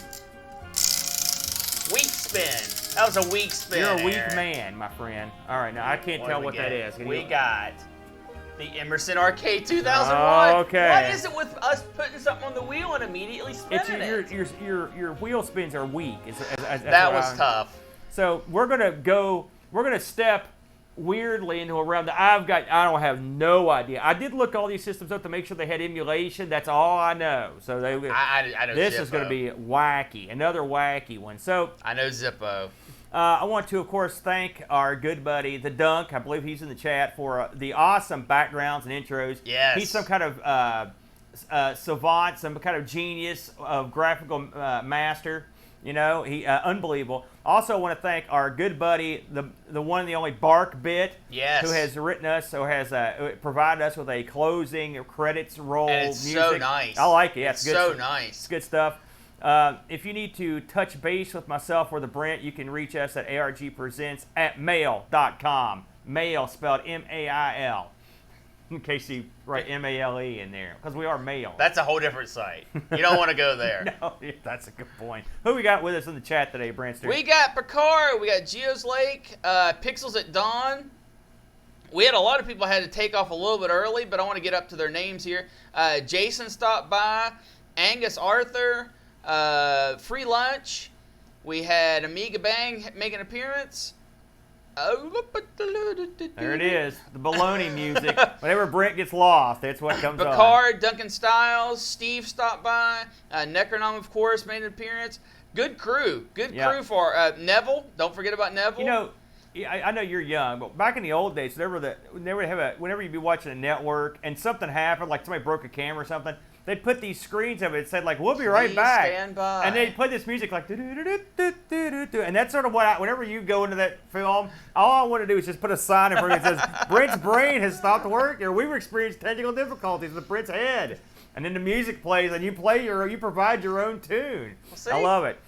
Speaker 2: Weak spin. That was a weak spin.
Speaker 1: You're a weak man, my friend. All right, now I can't tell what that is.
Speaker 2: We got The Emerson Arcade 2001.
Speaker 1: Okay.
Speaker 2: What is it with us putting something on the wheel and immediately spinning it?
Speaker 1: Your wheel spins are weak.
Speaker 2: That was tough.
Speaker 1: So we're gonna step weirdly into a realm that I don't have no idea. I did look all these systems up to make sure they had emulation. That's all I know. So
Speaker 2: I know
Speaker 1: this
Speaker 2: Zippo.
Speaker 1: is going to be wacky, another wacky one. So
Speaker 2: I know Zippo.
Speaker 1: I want to, of course, thank our good buddy, the Dunk. I believe he's in the chat for the awesome backgrounds and intros.
Speaker 2: Yes.
Speaker 1: He's some kind of savant, some kind of genius of graphical master. You know, he unbelievable. Also, want to thank our good buddy, the one and the only Bark Bit,
Speaker 2: yes,
Speaker 1: who has written us, or has provided us with a closing credits roll.
Speaker 2: And it's
Speaker 1: music.
Speaker 2: so nice.
Speaker 1: I like it. Yeah,
Speaker 2: it's
Speaker 1: good.
Speaker 2: So nice.
Speaker 1: It's good stuff. If you need to touch base with myself or the Brent, you can reach us at argpresents@mail.com. Mail spelled M-A-I-L. In case you write M-A-L-E in there, because we are mail.
Speaker 2: That's a whole different site. You don't want to go there.
Speaker 1: No, that's a good point. Who we got with us in the chat today, Brantster?
Speaker 2: We got Picard. We got Geo's Lake. Pixels at Dawn. We had a lot of people had to take off a little bit early, but I want to get up to their names here. Jason stopped by. Angus Arthur. Free Lunch. We had Amiga Bang make an appearance.
Speaker 1: There it is, the baloney music. Whenever Brent gets lost, that's what comes on.
Speaker 2: Picard, Duncan Styles, Steve stopped by. Necronom, of course, made an appearance. Good crew. Good crew for Neville. Don't forget about Neville.
Speaker 1: You know, I know you're young, but back in the old days, whenever you'd be watching a network and something happened, like somebody broke a camera or something, they'd put these screens of it that said, like, we'll be right back.
Speaker 2: Stand by.
Speaker 1: And they'd play this music like, do-do-do-do-do-do-do. And that's sort of what whenever you go into that film, all I want to do is just put a sign in front of it that says, Brent's brain has stopped working, or we've experienced technical difficulties with Brent's head. And then the music plays, and you provide your own tune.
Speaker 2: Well,
Speaker 1: I love it.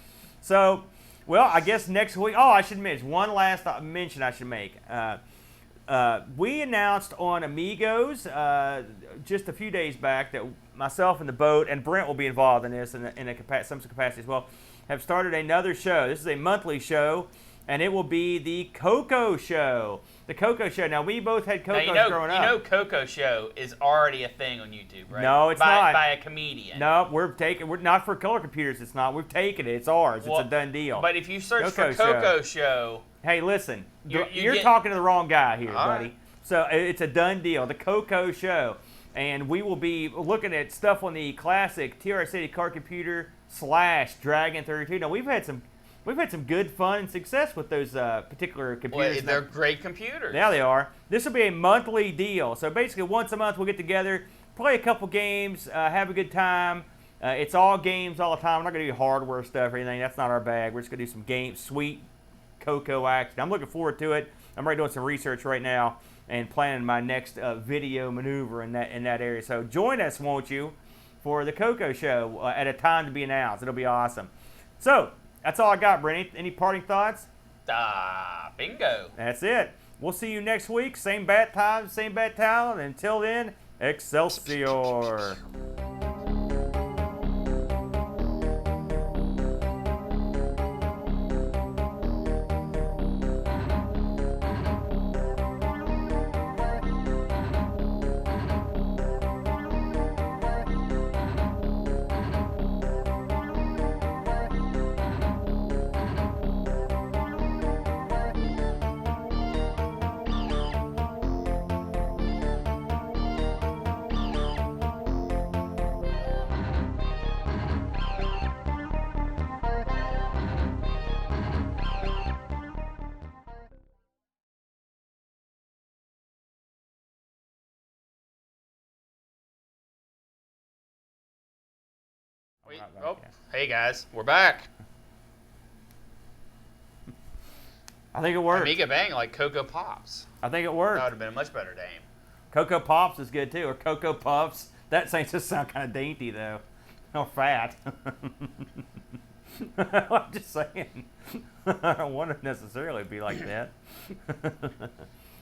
Speaker 1: So, well, I guess next week, I should mention, one last mention I should make. We announced on Amigos just a few days back that myself and the boat, and Brent will be involved in this in some capacity as well, have started another show. This is a monthly show, and it will be the Coco Show. The Coco Show. Now, we both had Cocos growing up.
Speaker 2: You know Coco Show is already a thing on YouTube, right?
Speaker 1: No, it's not.
Speaker 2: By a comedian.
Speaker 1: No, we're not for color computers. It's not. We've taken it. It's ours. It's a done deal.
Speaker 2: But if you search for Coco Show.
Speaker 1: Hey, listen. You're talking to the wrong guy here, buddy. Right. So it's a done deal. The Coco Show. And we will be looking at stuff on the classic TRS-80 card computer / Dragon 32. Now, we've had some good fun and success with those particular computers.
Speaker 2: Well, they're great computers.
Speaker 1: Yeah, they are. This will be a monthly deal. So basically, once a month, we'll get together, play a couple games, have a good time. It's all games all the time. We're not going to do hardware stuff or anything. That's not our bag. We're just going to do some games, sweet Coco action. I'm looking forward to it. I'm already doing some research right now and planning my next video maneuver in that area. So join us, won't you, for the Coco Show at a time to be announced. It'll be awesome. So that's all I got, Brent. Any parting thoughts?
Speaker 2: Bingo.
Speaker 1: That's it. We'll see you next week. Same bat time, same bat talent. Until then, Excelsior.
Speaker 2: Hey guys, we're back.
Speaker 1: I think it worked.
Speaker 2: Amiga Bang like Cocoa Pops.
Speaker 1: I think it worked.
Speaker 2: That would have been a much better name.
Speaker 1: Cocoa Pops is good too, or Cocoa Puffs. That seems to sound kind of dainty though, or fat. I'm just saying. I don't want to necessarily be like that.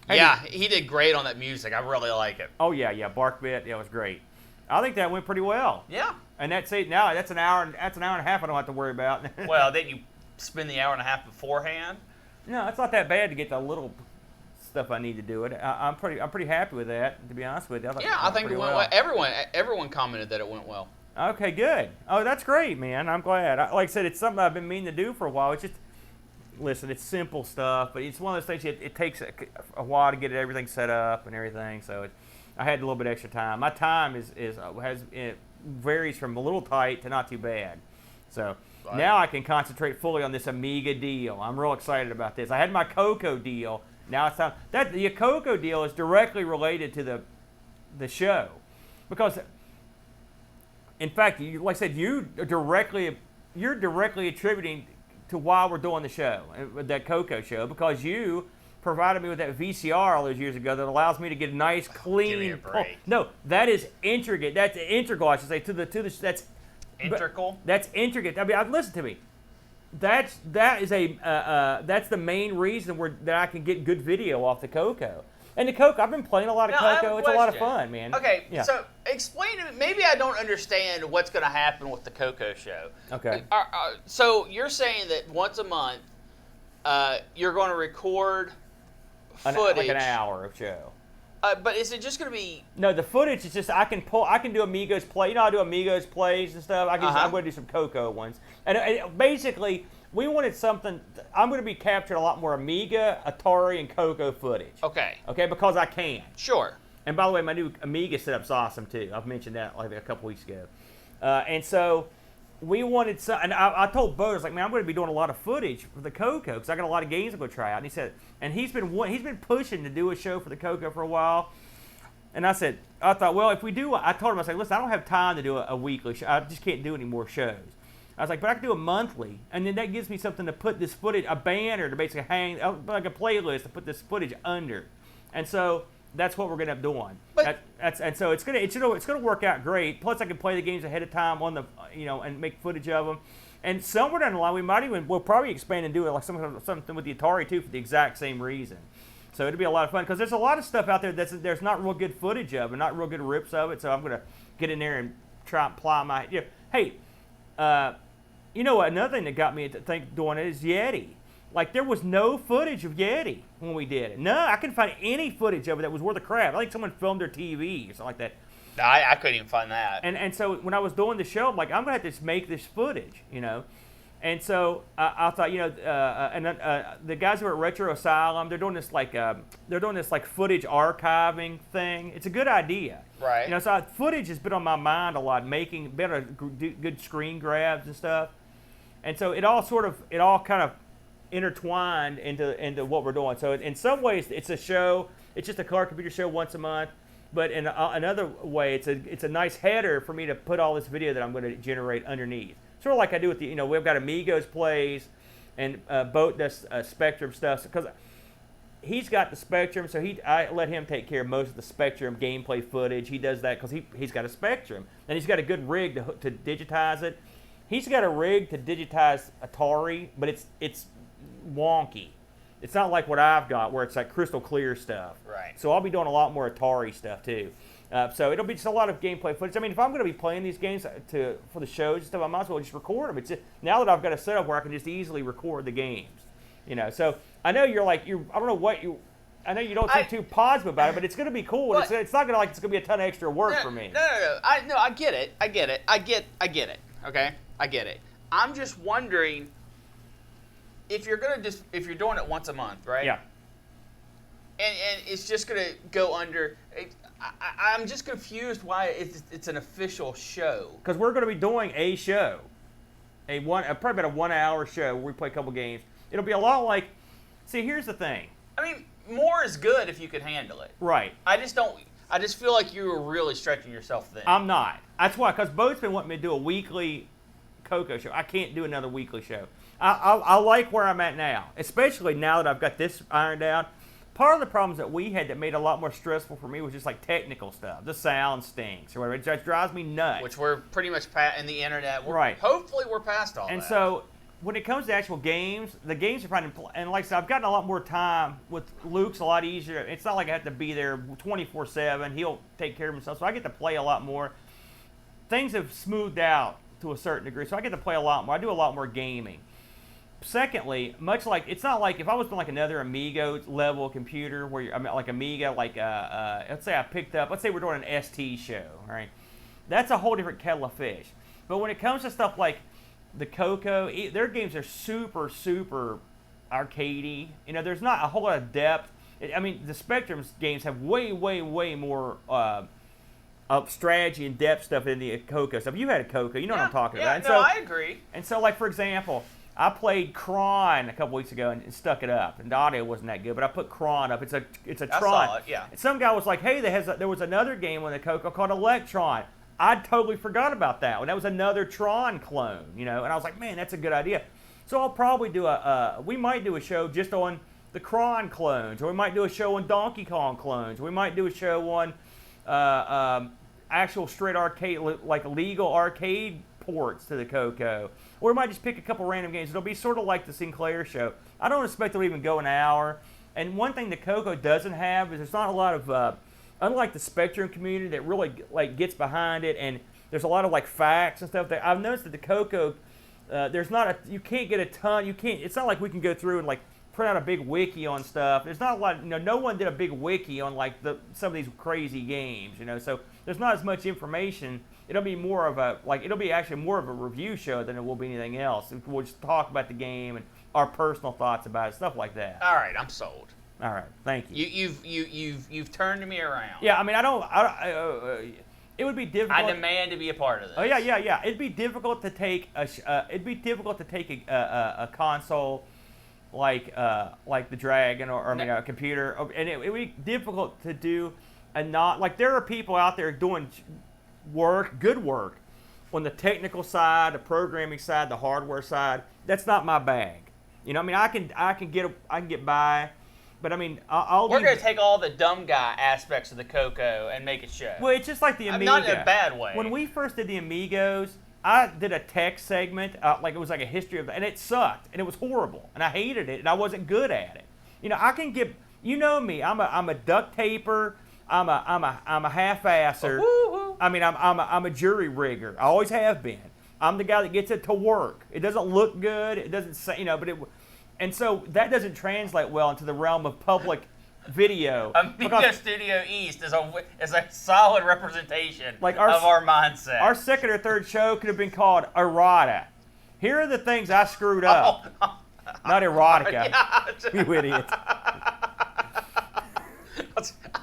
Speaker 2: Hey, yeah, he did great on that music. I really like it.
Speaker 1: Oh yeah, Bark Bit. Yeah, it was great. I think that went pretty well.
Speaker 2: Yeah.
Speaker 1: And that's it. Now that's an hour. That's an hour and a half. I don't have to worry about.
Speaker 2: Well, then you spend the hour and a half beforehand.
Speaker 1: No, it's not that bad to get the little stuff I need to do it. I'm pretty happy with that, to be honest with you.
Speaker 2: I think it went well. Everyone commented that it went well.
Speaker 1: Okay, good. Oh, that's great, man. I'm glad. Like I said, it's something I've been meaning to do for a while. It's just, listen, it's simple stuff, but it's one of those things. It takes a while to get everything set up and everything. So I had a little bit extra time. My time varies from a little tight to not too bad. So now I can concentrate fully on this Amiga deal. I'm real excited about this. I had my Coco deal. Now it's time. The Coco deal is directly related to the show, because, in fact, like I said, you're directly attributing to why we're doing the show, that Coco show, because you provided me with that VCR all those years ago that allows me to get a nice, clean.
Speaker 2: Give me a break.
Speaker 1: No, that is intricate. That's integral, I should say, to the that's
Speaker 2: integral.
Speaker 1: That's intricate. I mean, listen to me. That's the main reason that I can get good video off the Coco. And the Coco, I've been playing a lot of Coco. It's a lot of fun, man.
Speaker 2: Okay,
Speaker 1: yeah.
Speaker 2: So explain to me. Maybe I don't understand what's going to happen with the Coco show.
Speaker 1: Okay.
Speaker 2: So you're saying that once a month, you're going to record footage,
Speaker 1: like an hour of show.
Speaker 2: But is it just going to be?
Speaker 1: No, the footage is just I can do Amigos play. You know, I do Amigos plays and stuff. I'm going to do some Coco ones, and basically. We wanted something. I'm going to be capturing a lot more Amiga, Atari, and Coco footage.
Speaker 2: Okay.
Speaker 1: Okay, because I can.
Speaker 2: Sure.
Speaker 1: And by the way, my new Amiga setup's awesome too. I've mentioned that like a couple weeks ago. And so we wanted some. And I told Bo, I was like, man, I'm going to be doing a lot of footage for the Coco because I got a lot of games I'm going to try out. And he said, and he's been pushing to do a show for the Coco for a while. And I thought, well, if we do, I told him, I said, listen, I don't have time to do a weekly show. I just can't do any more shows. I was like, but I can do a monthly, and then that gives me something to put this footage, a banner to basically hang, like a playlist to put this footage under, and so that's what we're gonna end up doing. And so it's gonna work out great. Plus, I can play the games ahead of time on the, and make footage of them. And somewhere down the line, we'll probably expand and do it like something with the Atari too for the exact same reason. So it'll be a lot of fun because there's a lot of stuff out there there's not real good footage of and not real good rips of it. So I'm gonna get in there and try and apply my hey. Another thing that got me to think doing it is Yeti. Like, there was no footage of Yeti when we did it. No, I couldn't find any footage of it that was worth a crap. I think someone filmed their TV or something like that.
Speaker 2: I couldn't even find that.
Speaker 1: And so when I was doing the show, I'm like, I'm going to have to just make this footage, And so I thought, the guys who are at Retro Asylum, they're doing this footage archiving thing. It's a good idea.
Speaker 2: Right.
Speaker 1: So footage has been on my mind a lot, making better good screen grabs and stuff. And so it all kind of intertwined into what we're doing. So in some ways, it's a show. It's just a car computer show once a month. But in another way, it's a nice header for me to put all this video that I'm going to generate underneath. Sort of like I do with we've got Amigos plays, and Boat does Spectrum stuff. Because he's got the Spectrum, so I let him take care of most of the Spectrum gameplay footage. He does that because he's got a Spectrum, and he's got a good rig to digitize it. He's got a rig to digitize Atari, but it's wonky. It's not like what I've got, where it's like crystal clear stuff.
Speaker 2: Right.
Speaker 1: So I'll be doing a lot more Atari stuff too. So it'll be just a lot of gameplay footage. I mean, if I'm going to be playing these games for the shows and stuff, I might as well just record them. It's just, now that I've got a setup where I can just easily record the games. So I know I don't know what you. I know you don't seem too positive about it, but it's going to be cool. Well, it's not going to be a ton of extra work for me.
Speaker 2: No. I get it. I get it. Okay, I get it. I'm just wondering if you're doing it once a month, right?
Speaker 1: Yeah.
Speaker 2: And it's just going to go under. I'm just confused why it's an official show.
Speaker 1: Because we're going to be doing a show, probably about a 1 hour show where we play a couple games. It'll be a lot like. See, here's the thing.
Speaker 2: I mean, more is good if you can handle it.
Speaker 1: Right.
Speaker 2: I just feel like you were really stretching yourself thin.
Speaker 1: I'm not. That's why, because Bo's been wanting me to do a weekly Coco show. I can't do another weekly show. I like where I'm at now, especially now that I've got this ironed out. Part of the problems that we had that made it a lot more stressful for me was just like technical stuff. The sound stinks or whatever. It just drives me nuts.
Speaker 2: Which we're pretty much in the internet.
Speaker 1: Right.
Speaker 2: Hopefully we're past all that.
Speaker 1: And so when it comes to actual games, the games are finding, and like I said, I've gotten a lot more time with Luke's a lot easier. It's not like I have to be there 24/7. He'll take care of himself, so I get to play a lot more. Things have smoothed out to a certain degree, so I get to play a lot more. I do a lot more gaming. secondly, much like it's not like if I was on like another Amigo level computer where I mean like Amiga, like let's say I picked up, let's say we're doing an ST show, right? That's a whole different kettle of fish. But when it comes to stuff like the Coco, their games are super arcadey. You know, there's not a whole lot of depth. I mean, the Spectrum's games have way more of strategy and depth stuff in the Coco stuff. You had a Coco, you know what I'm talking about. And
Speaker 2: I agree.
Speaker 1: And so, like for example, I played Cron a couple weeks ago and stuck it up, and the audio wasn't that good. But I put Cron up. It's a Tron.
Speaker 2: I saw it, yeah.
Speaker 1: And some guy was like, "Hey, there was another game on the Coco called Electron." I totally forgot about that one. That was another Tron clone, you know. And I was like, "Man, that's a good idea." So I'll probably do we might do a show just on the Cron clones, or we might do a show on Donkey Kong clones. We might do a show on actual straight arcade, like legal arcade ports to the Coco. Or we might just pick a couple random games. It'll be sort of like the Sinclair show. I don't expect it'll even go an hour. And one thing the Coco doesn't have is there's not a lot of, unlike the Spectrum community that really like gets behind it, and there's a lot of like facts and stuff. That I've noticed that the Coco, you can't get a ton. It's not like we can go through and like print out a big wiki on stuff. There's not a lot. No one did a big wiki on like some of these crazy games. You know, so there's not as much information. It'll be more of it'll be actually more of a review show than it will be anything else. We'll just talk about the game and our personal thoughts about it, stuff like that.
Speaker 2: All right, I'm sold.
Speaker 1: All right, thank you.
Speaker 2: You've turned me around.
Speaker 1: Yeah, I mean, it would be difficult.
Speaker 2: I demand to be a part of this.
Speaker 1: Oh yeah. It'd be difficult to take a console like the Dragon or a computer, and it would be difficult to do there are people out there doing good work on the technical side, the programming side, the hardware side. That's not my bag. You know, I mean, I can get by. But I mean, we're
Speaker 2: going to take all the dumb guy aspects of the Coco and make it show.
Speaker 1: Well, it's just like the Amiga.
Speaker 2: Not in a bad way.
Speaker 1: When we first did the Amigos, I did a tech segment, like it was like a history of, and it sucked, and it was horrible, and I hated it, and I wasn't good at it. You know, I can get, you know me, I'm a duct taper, I'm a half-asser. I mean, I'm a jury rigger. I always have been. I'm the guy that gets it to work. It doesn't look good. It doesn't say, you know, but it. And so that doesn't translate well into the realm of public video.
Speaker 2: Amiga Studio East is a solid representation of our mindset.
Speaker 1: Our second or third show could have been called Errata. Here are the things I screwed up. Not erotica. Yeah. You idiot.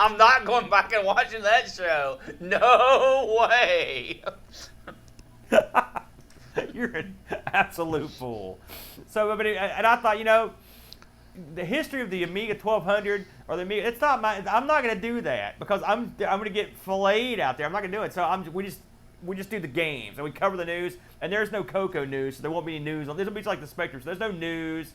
Speaker 2: I'm not going back and watching that show. No way.
Speaker 1: You're an absolute fool. So, and I thought, you know, the history of the Amiga 1200 or the Amiga, it's not I'm not going to do that because I'm going to get filleted out there. I'm not going to do it. So we just do the games and we cover the news. And there's no Coco news, so there won't be any news. This will be like the Spectrum. So there's no news.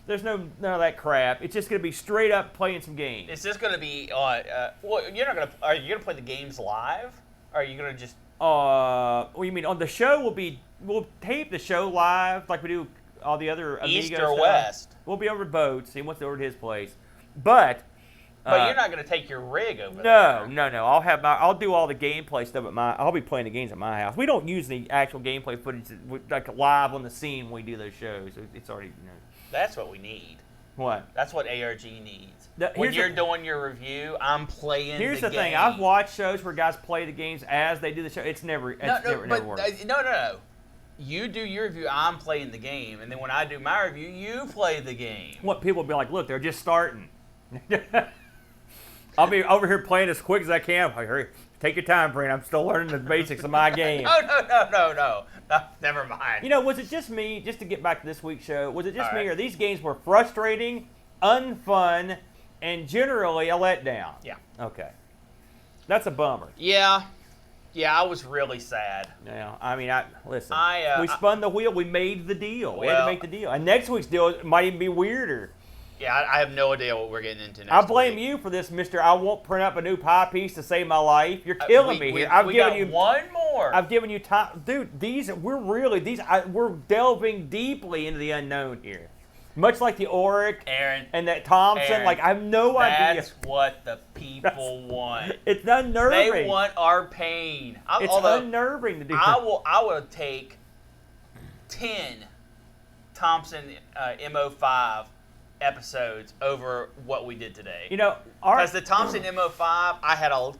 Speaker 1: There's none of that crap. It's just going to be straight up playing some games.
Speaker 2: It's just going to be well, you're not going to. Are you going to play the games live? Or are you going to just?
Speaker 1: What do you mean? On the show, we'll tape the show live like we do all the other Amiga
Speaker 2: East or
Speaker 1: stuff.
Speaker 2: West?
Speaker 1: We'll be over boats. He wants to over to his place, but
Speaker 2: you're not going to take your rig over
Speaker 1: there. No. I'll do all the gameplay stuff I'll be playing the games at my house. We don't use the actual gameplay footage like live on the scene when we do those shows. It's already, you know.
Speaker 2: That's what we need.
Speaker 1: What?
Speaker 2: That's what ARG needs. When you're doing your review, I'm playing the game.
Speaker 1: Here's the thing. I've watched shows where guys play the games as they do the show. It's never worked.
Speaker 2: No. You do your review, I'm playing the game. And then when I do my review, you play the game.
Speaker 1: What people will be like, look, they're just starting. I'll be over here playing as quick as I can. Hurry. Take your time, Brent. I'm still learning the basics of my game.
Speaker 2: No. Never mind.
Speaker 1: You know, was it just me, just to get back to this week's show, was it just me or these games were frustrating, unfun, and generally a letdown?
Speaker 2: Yeah.
Speaker 1: Okay. That's a bummer.
Speaker 2: Yeah, I was really sad.
Speaker 1: Yeah, I mean, listen, we spun the wheel. We made the deal. We had to make the deal. And next week's deal might even be weirder.
Speaker 2: Yeah, I have no idea what we're getting into next week.
Speaker 1: I blame you for this, Mr. I won't print up a new pie piece to save my life. You're killing me here.
Speaker 2: I've given you one more.
Speaker 1: I've given you time. Dude, we're delving deeply into the unknown here. Much like the Auric and that Thompson. Like, I have no idea.
Speaker 2: That's what the people want.
Speaker 1: It's unnerving.
Speaker 2: They want our pain.
Speaker 1: It's unnerving to do that.
Speaker 2: I will take 10 Thompson MO5 episodes over what we did today.
Speaker 1: You know,
Speaker 2: because the Thompson MO5, I had a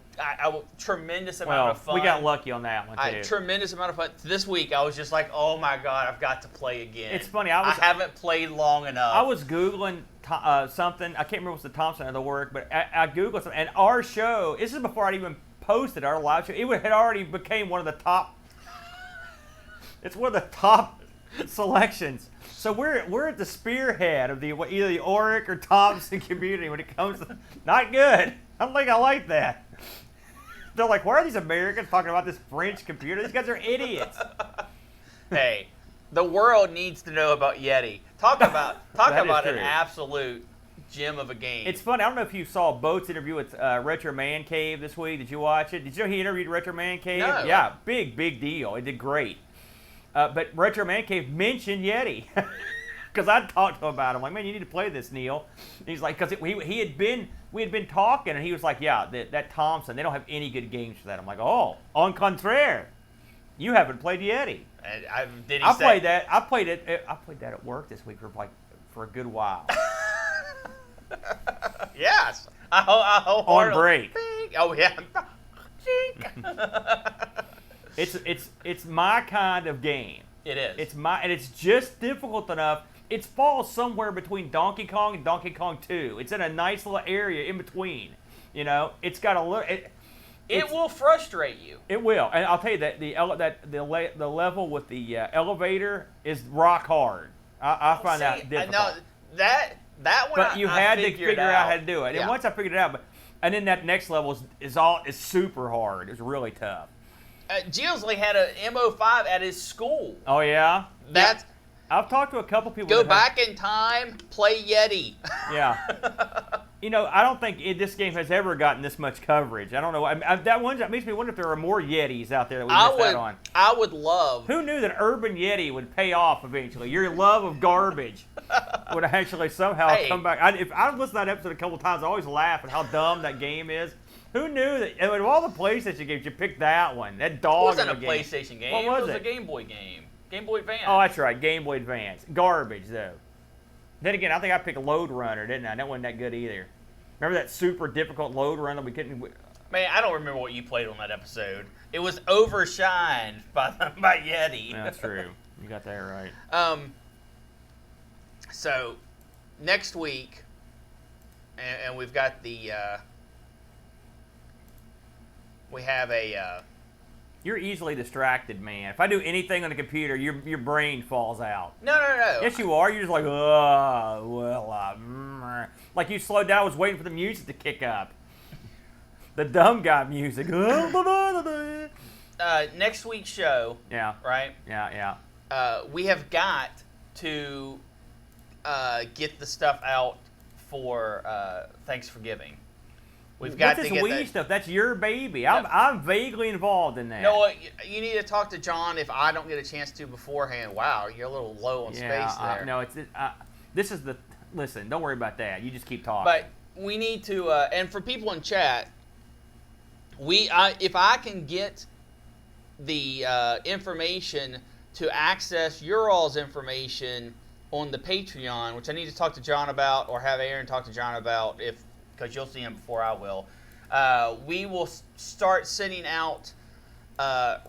Speaker 2: tremendous amount of fun.
Speaker 1: We got lucky on that one too.
Speaker 2: Tremendous amount of fun. This week, I was just like, oh my god, I've got to play again.
Speaker 1: It's funny.
Speaker 2: I haven't played long enough.
Speaker 1: I was Googling something. I can't remember what's the Thompson or the work, but I Googled something. And our show, this is before I'd even posted our live show, it had already became one of the top. It's one of the top selections. So we're at the spearhead of either the Oric or Thompson community when it comes to not good. I don't think I like that. They're like, why are these Americans talking about this French computer? These guys are idiots.
Speaker 2: Hey, the world needs to know about Yeti. Talk about an absolute gem of a game.
Speaker 1: It's funny. I don't know if you saw Boat's interview with Retro Man Cave this week. Did you watch it? Did you know he interviewed Retro Man Cave?
Speaker 2: No.
Speaker 1: Yeah, big deal. It did great. But Retro Man Cave mentioned Yeti because I talked to him about it. I'm like, man, you need to play this, Neil. And he's like, because we had been talking, and he was like, yeah, that Thompson, they don't have any good games for that. I'm like, oh, en contraire, you haven't played Yeti.
Speaker 2: And
Speaker 1: I played that. I played that at work this week for a good while.
Speaker 2: Yes, I
Speaker 1: on break.
Speaker 2: Oh yeah.
Speaker 1: It's my kind of game.
Speaker 2: It is.
Speaker 1: And it's just difficult enough. It falls somewhere between Donkey Kong and Donkey Kong 2. It's in a nice little area in between. You know, it's got a little.
Speaker 2: It will frustrate you.
Speaker 1: It will, and I'll tell you that the level with the elevator is rock hard. I find that difficult.
Speaker 2: No, that one.
Speaker 1: But you had to figure out how to do it,
Speaker 2: yeah.
Speaker 1: and once I figured it out, and then that next level is super hard. It's really tough.
Speaker 2: Gilsley had an MO5 at his school.
Speaker 1: Oh yeah. I've talked to a couple people.
Speaker 2: Go back in time, play Yeti.
Speaker 1: Yeah. You know, I don't think this game has ever gotten this much coverage. I don't know. That makes me wonder if there are more Yetis out there that we missed out on.
Speaker 2: I would love.
Speaker 1: Who knew that Urban Yeti would pay off eventually? Your love of garbage would actually somehow come back. If I listened to that episode a couple of times, I always laugh at how dumb that game is. Who knew that of all the PlayStation games, you picked that one? That dog.
Speaker 2: It wasn't a PlayStation game.
Speaker 1: What was it?
Speaker 2: It was a Game Boy game. Game Boy Advance.
Speaker 1: Oh, that's right. Game Boy Advance. Garbage, though. Then again, I think I picked Load Runner, didn't I? That wasn't that good either. Remember that super difficult Load Runner we couldn't...
Speaker 2: Man, I don't remember what you played on that episode. It was overshined by Yeti.
Speaker 1: Yeah, that's true. You got that right.
Speaker 2: So, next week, and we've got the... we have a...
Speaker 1: You're easily distracted, man. If I do anything on the computer, your brain falls out.
Speaker 2: No.
Speaker 1: Yes, you are. You're just like, like you slowed down. I was waiting for the music to kick up. The dumb guy music.
Speaker 2: Next week's show.
Speaker 1: Yeah.
Speaker 2: Right?
Speaker 1: Yeah.
Speaker 2: We have got to get the stuff out for Thanksgiving. We've got to get that
Speaker 1: stuff. That's your baby. I'm vaguely involved in that.
Speaker 2: No, you need to talk to John if I don't get a chance to beforehand. Wow, you're a little low on space there.
Speaker 1: No, this is the... Listen, don't worry about that. You just keep talking.
Speaker 2: But we need to... and for people in chat, if I can get the information to access your all's information on the Patreon, which I need to talk to John about or have Aaron talk to John about because you'll see him before I will. We will start sending out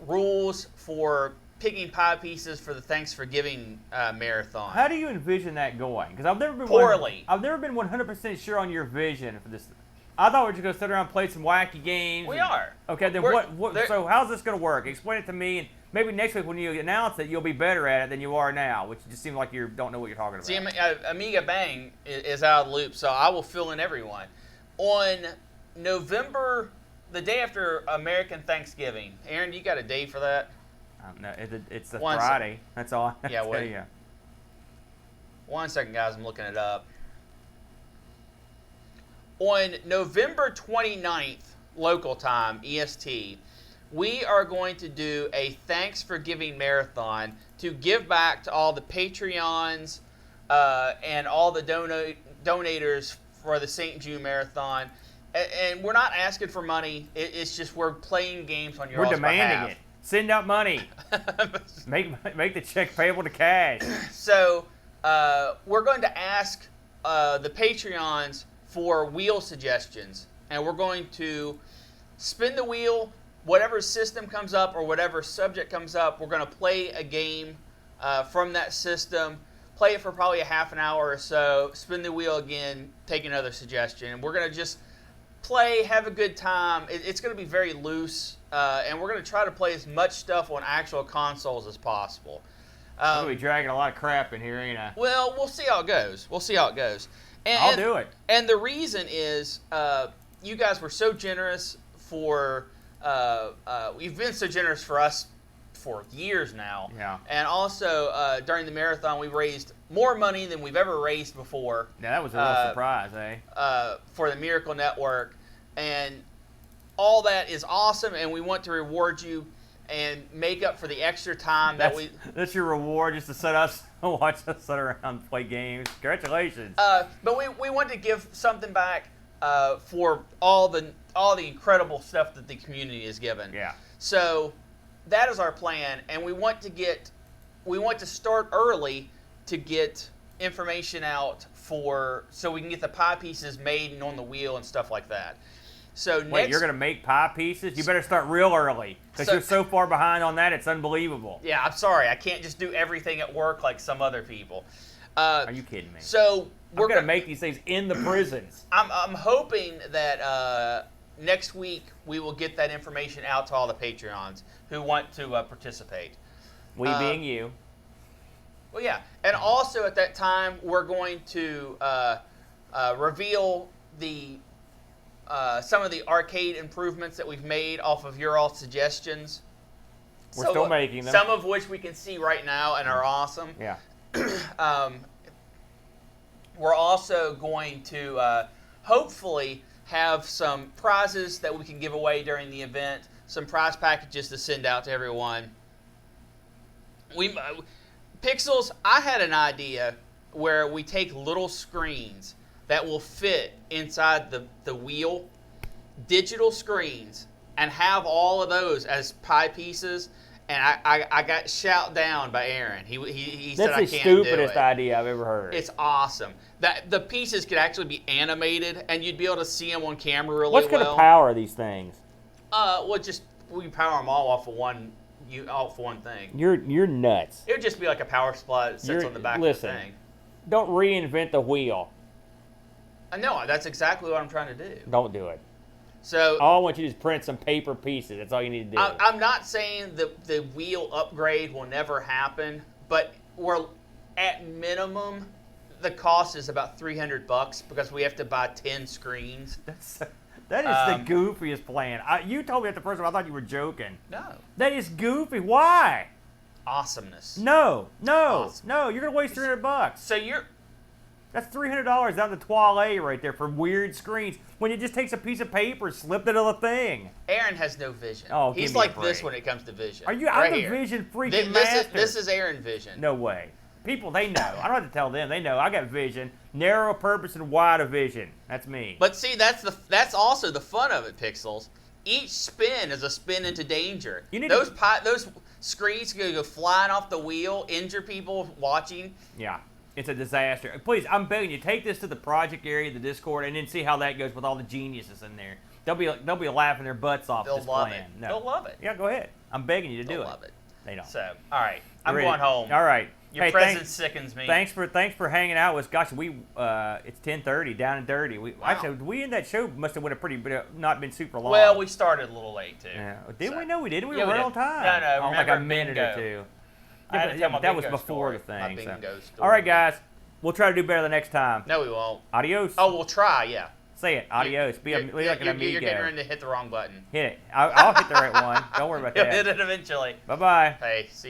Speaker 2: rules for picking pie pieces for the Thanks for Giving marathon.
Speaker 1: How do you envision that going? Because I've never been
Speaker 2: poorly.
Speaker 1: I've never been 100% sure on your vision for this. I thought we were just going to sit around and play some wacky games.
Speaker 2: We are.
Speaker 1: Okay, then so how's this going to work? Explain it to me, and maybe next week when you announce it, you'll be better at it than you are now, which just seems like you don't know what you're talking about.
Speaker 2: See, Amiga Bang is out of the loop, so I will fill in everyone. On November, the day after American Thanksgiving, Aaron, you got a date for that?
Speaker 1: No, it's the Friday. That's all I
Speaker 2: yeah,
Speaker 1: tell you.
Speaker 2: 1 second, guys. I'm looking it up. On November 29th, local time, EST, we are going to do a Thanks for Giving marathon to give back to all the Patreons and all the donators for the St. June Marathon. And we're not asking for money. It's just we're playing games on your behalf.
Speaker 1: We're demanding it. Send out money. Make the check payable to cash.
Speaker 2: So we're going to ask the Patreons for wheel suggestions, and we're going to spin the wheel. Whatever system comes up or whatever subject comes up, we're going to play a game from that system, play it for probably a half an hour or so, spin the wheel again, take another suggestion. And we're going to just play, have a good time. It's going to be very loose, and we're going to try to play as much stuff on actual consoles as possible.
Speaker 1: We'll be dragging a lot of crap in here, ain't I?
Speaker 2: Well, we'll see how it goes.
Speaker 1: I'll do it.
Speaker 2: And the reason is you guys were so generous for... you've been so generous for us for years now.
Speaker 1: Yeah.
Speaker 2: And also, during the marathon, we raised more money than we've ever raised before.
Speaker 1: Yeah, that was a real surprise, eh?
Speaker 2: For the Miracle Network. And all that is awesome, and we want to reward you and make up for the extra time
Speaker 1: That's your reward, just to watch us sit around and play games. Congratulations.
Speaker 2: But we want to give something back for all the incredible stuff that the community has given.
Speaker 1: Yeah.
Speaker 2: So that is our plan, and we want to start early to get information out so we can get the pie pieces made and on the wheel and stuff like that. So
Speaker 1: wait, you're gonna make pie pieces? You better start real early because you're so far behind on that. It's unbelievable.
Speaker 2: Yeah, I'm sorry, I can't just do everything at work like some other people.
Speaker 1: Are you kidding me?
Speaker 2: So
Speaker 1: we're gonna make these things in the prisons.
Speaker 2: I'm hoping that next week we will get that information out to all the Patreons who want to participate.
Speaker 1: We being you.
Speaker 2: Well, yeah, and also at that time we're going to reveal some of the arcade improvements that we've made off of your all suggestions.
Speaker 1: We're still making them.
Speaker 2: Some of which we can see right now and are awesome.
Speaker 1: Yeah.
Speaker 2: We're also going to hopefully have some prizes that we can give away during the event, some prize packages to send out to everyone. Pixels, I had an idea where we take little screens that will fit inside the wheel, digital screens, and have all of those as pie pieces. And I got shot down by Aaron. He said I can't do it.
Speaker 1: That's the stupidest idea I've ever heard.
Speaker 2: It's awesome. The pieces could actually be animated, and you'd be able to see them on camera really well.
Speaker 1: What's going to power these things?
Speaker 2: We power them all off of one thing.
Speaker 1: You're nuts.
Speaker 2: It would just be like a power supply that sits on the back of the thing.
Speaker 1: Don't reinvent the wheel.
Speaker 2: No, that's exactly what I'm trying to do.
Speaker 1: Don't do it.
Speaker 2: So
Speaker 1: all I want you to do is print some paper pieces. That's all you need to do.
Speaker 2: I'm not saying the wheel upgrade will never happen, but we're at minimum the cost is about $300 because we have to buy 10 screens.
Speaker 1: That is the goofiest plan. You told me at the first one, I thought you were joking.
Speaker 2: No.
Speaker 1: That is goofy. Why?
Speaker 2: Awesomeness.
Speaker 1: No. You're gonna waste $300.
Speaker 2: So
Speaker 1: that's $300 down the toilet right there for weird screens. When it just takes a piece of paper, slipped it on the thing.
Speaker 2: Aaron has no vision.
Speaker 1: Oh,
Speaker 2: he's like this when it comes to vision.
Speaker 1: Are you?
Speaker 2: Right
Speaker 1: I'm
Speaker 2: here.
Speaker 1: the vision freaking master.
Speaker 2: This is Aaron vision.
Speaker 1: No way. People, they know. I don't have to tell them. They know. I got vision, narrow purpose, and wide vision. That's me.
Speaker 2: But see, that's also the fun of it, Pixels. Each spin is a spin into danger. Those screens could go flying off the wheel, injure people watching.
Speaker 1: Yeah. It's a disaster. Please, I'm begging you, take this to the project area, the Discord, and then see how that goes with all the geniuses in there. They'll be laughing their butts off at this plan.
Speaker 2: No. They'll love it.
Speaker 1: Yeah, go ahead. I'm begging you to do it.
Speaker 2: They'll love it.
Speaker 1: They don't.
Speaker 2: So, all right, I'm going home.
Speaker 1: All right.
Speaker 2: Your presence sickens me.
Speaker 1: Thanks for hanging out with us. Gosh, it's 10:30, down and dirty. Actually, we in that show must have not been super long.
Speaker 2: Well, we started a little late too.
Speaker 1: Yeah. Didn't we? No, we didn't. We were
Speaker 2: we
Speaker 1: right
Speaker 2: did.
Speaker 1: on time.
Speaker 2: No,
Speaker 1: like a minute or two. That was before the thing. All right, guys. We'll try to do better the next time.
Speaker 2: No, we won't.
Speaker 1: Adios.
Speaker 2: Oh, we'll try, yeah.
Speaker 1: Say it. Adios. Be like an Amigo.
Speaker 2: You're getting ready to hit the wrong button.
Speaker 1: Hit it. I'll hit the right one. Don't worry about that.
Speaker 2: You'll hit it eventually.
Speaker 1: Bye-bye.
Speaker 2: Hey, see you later.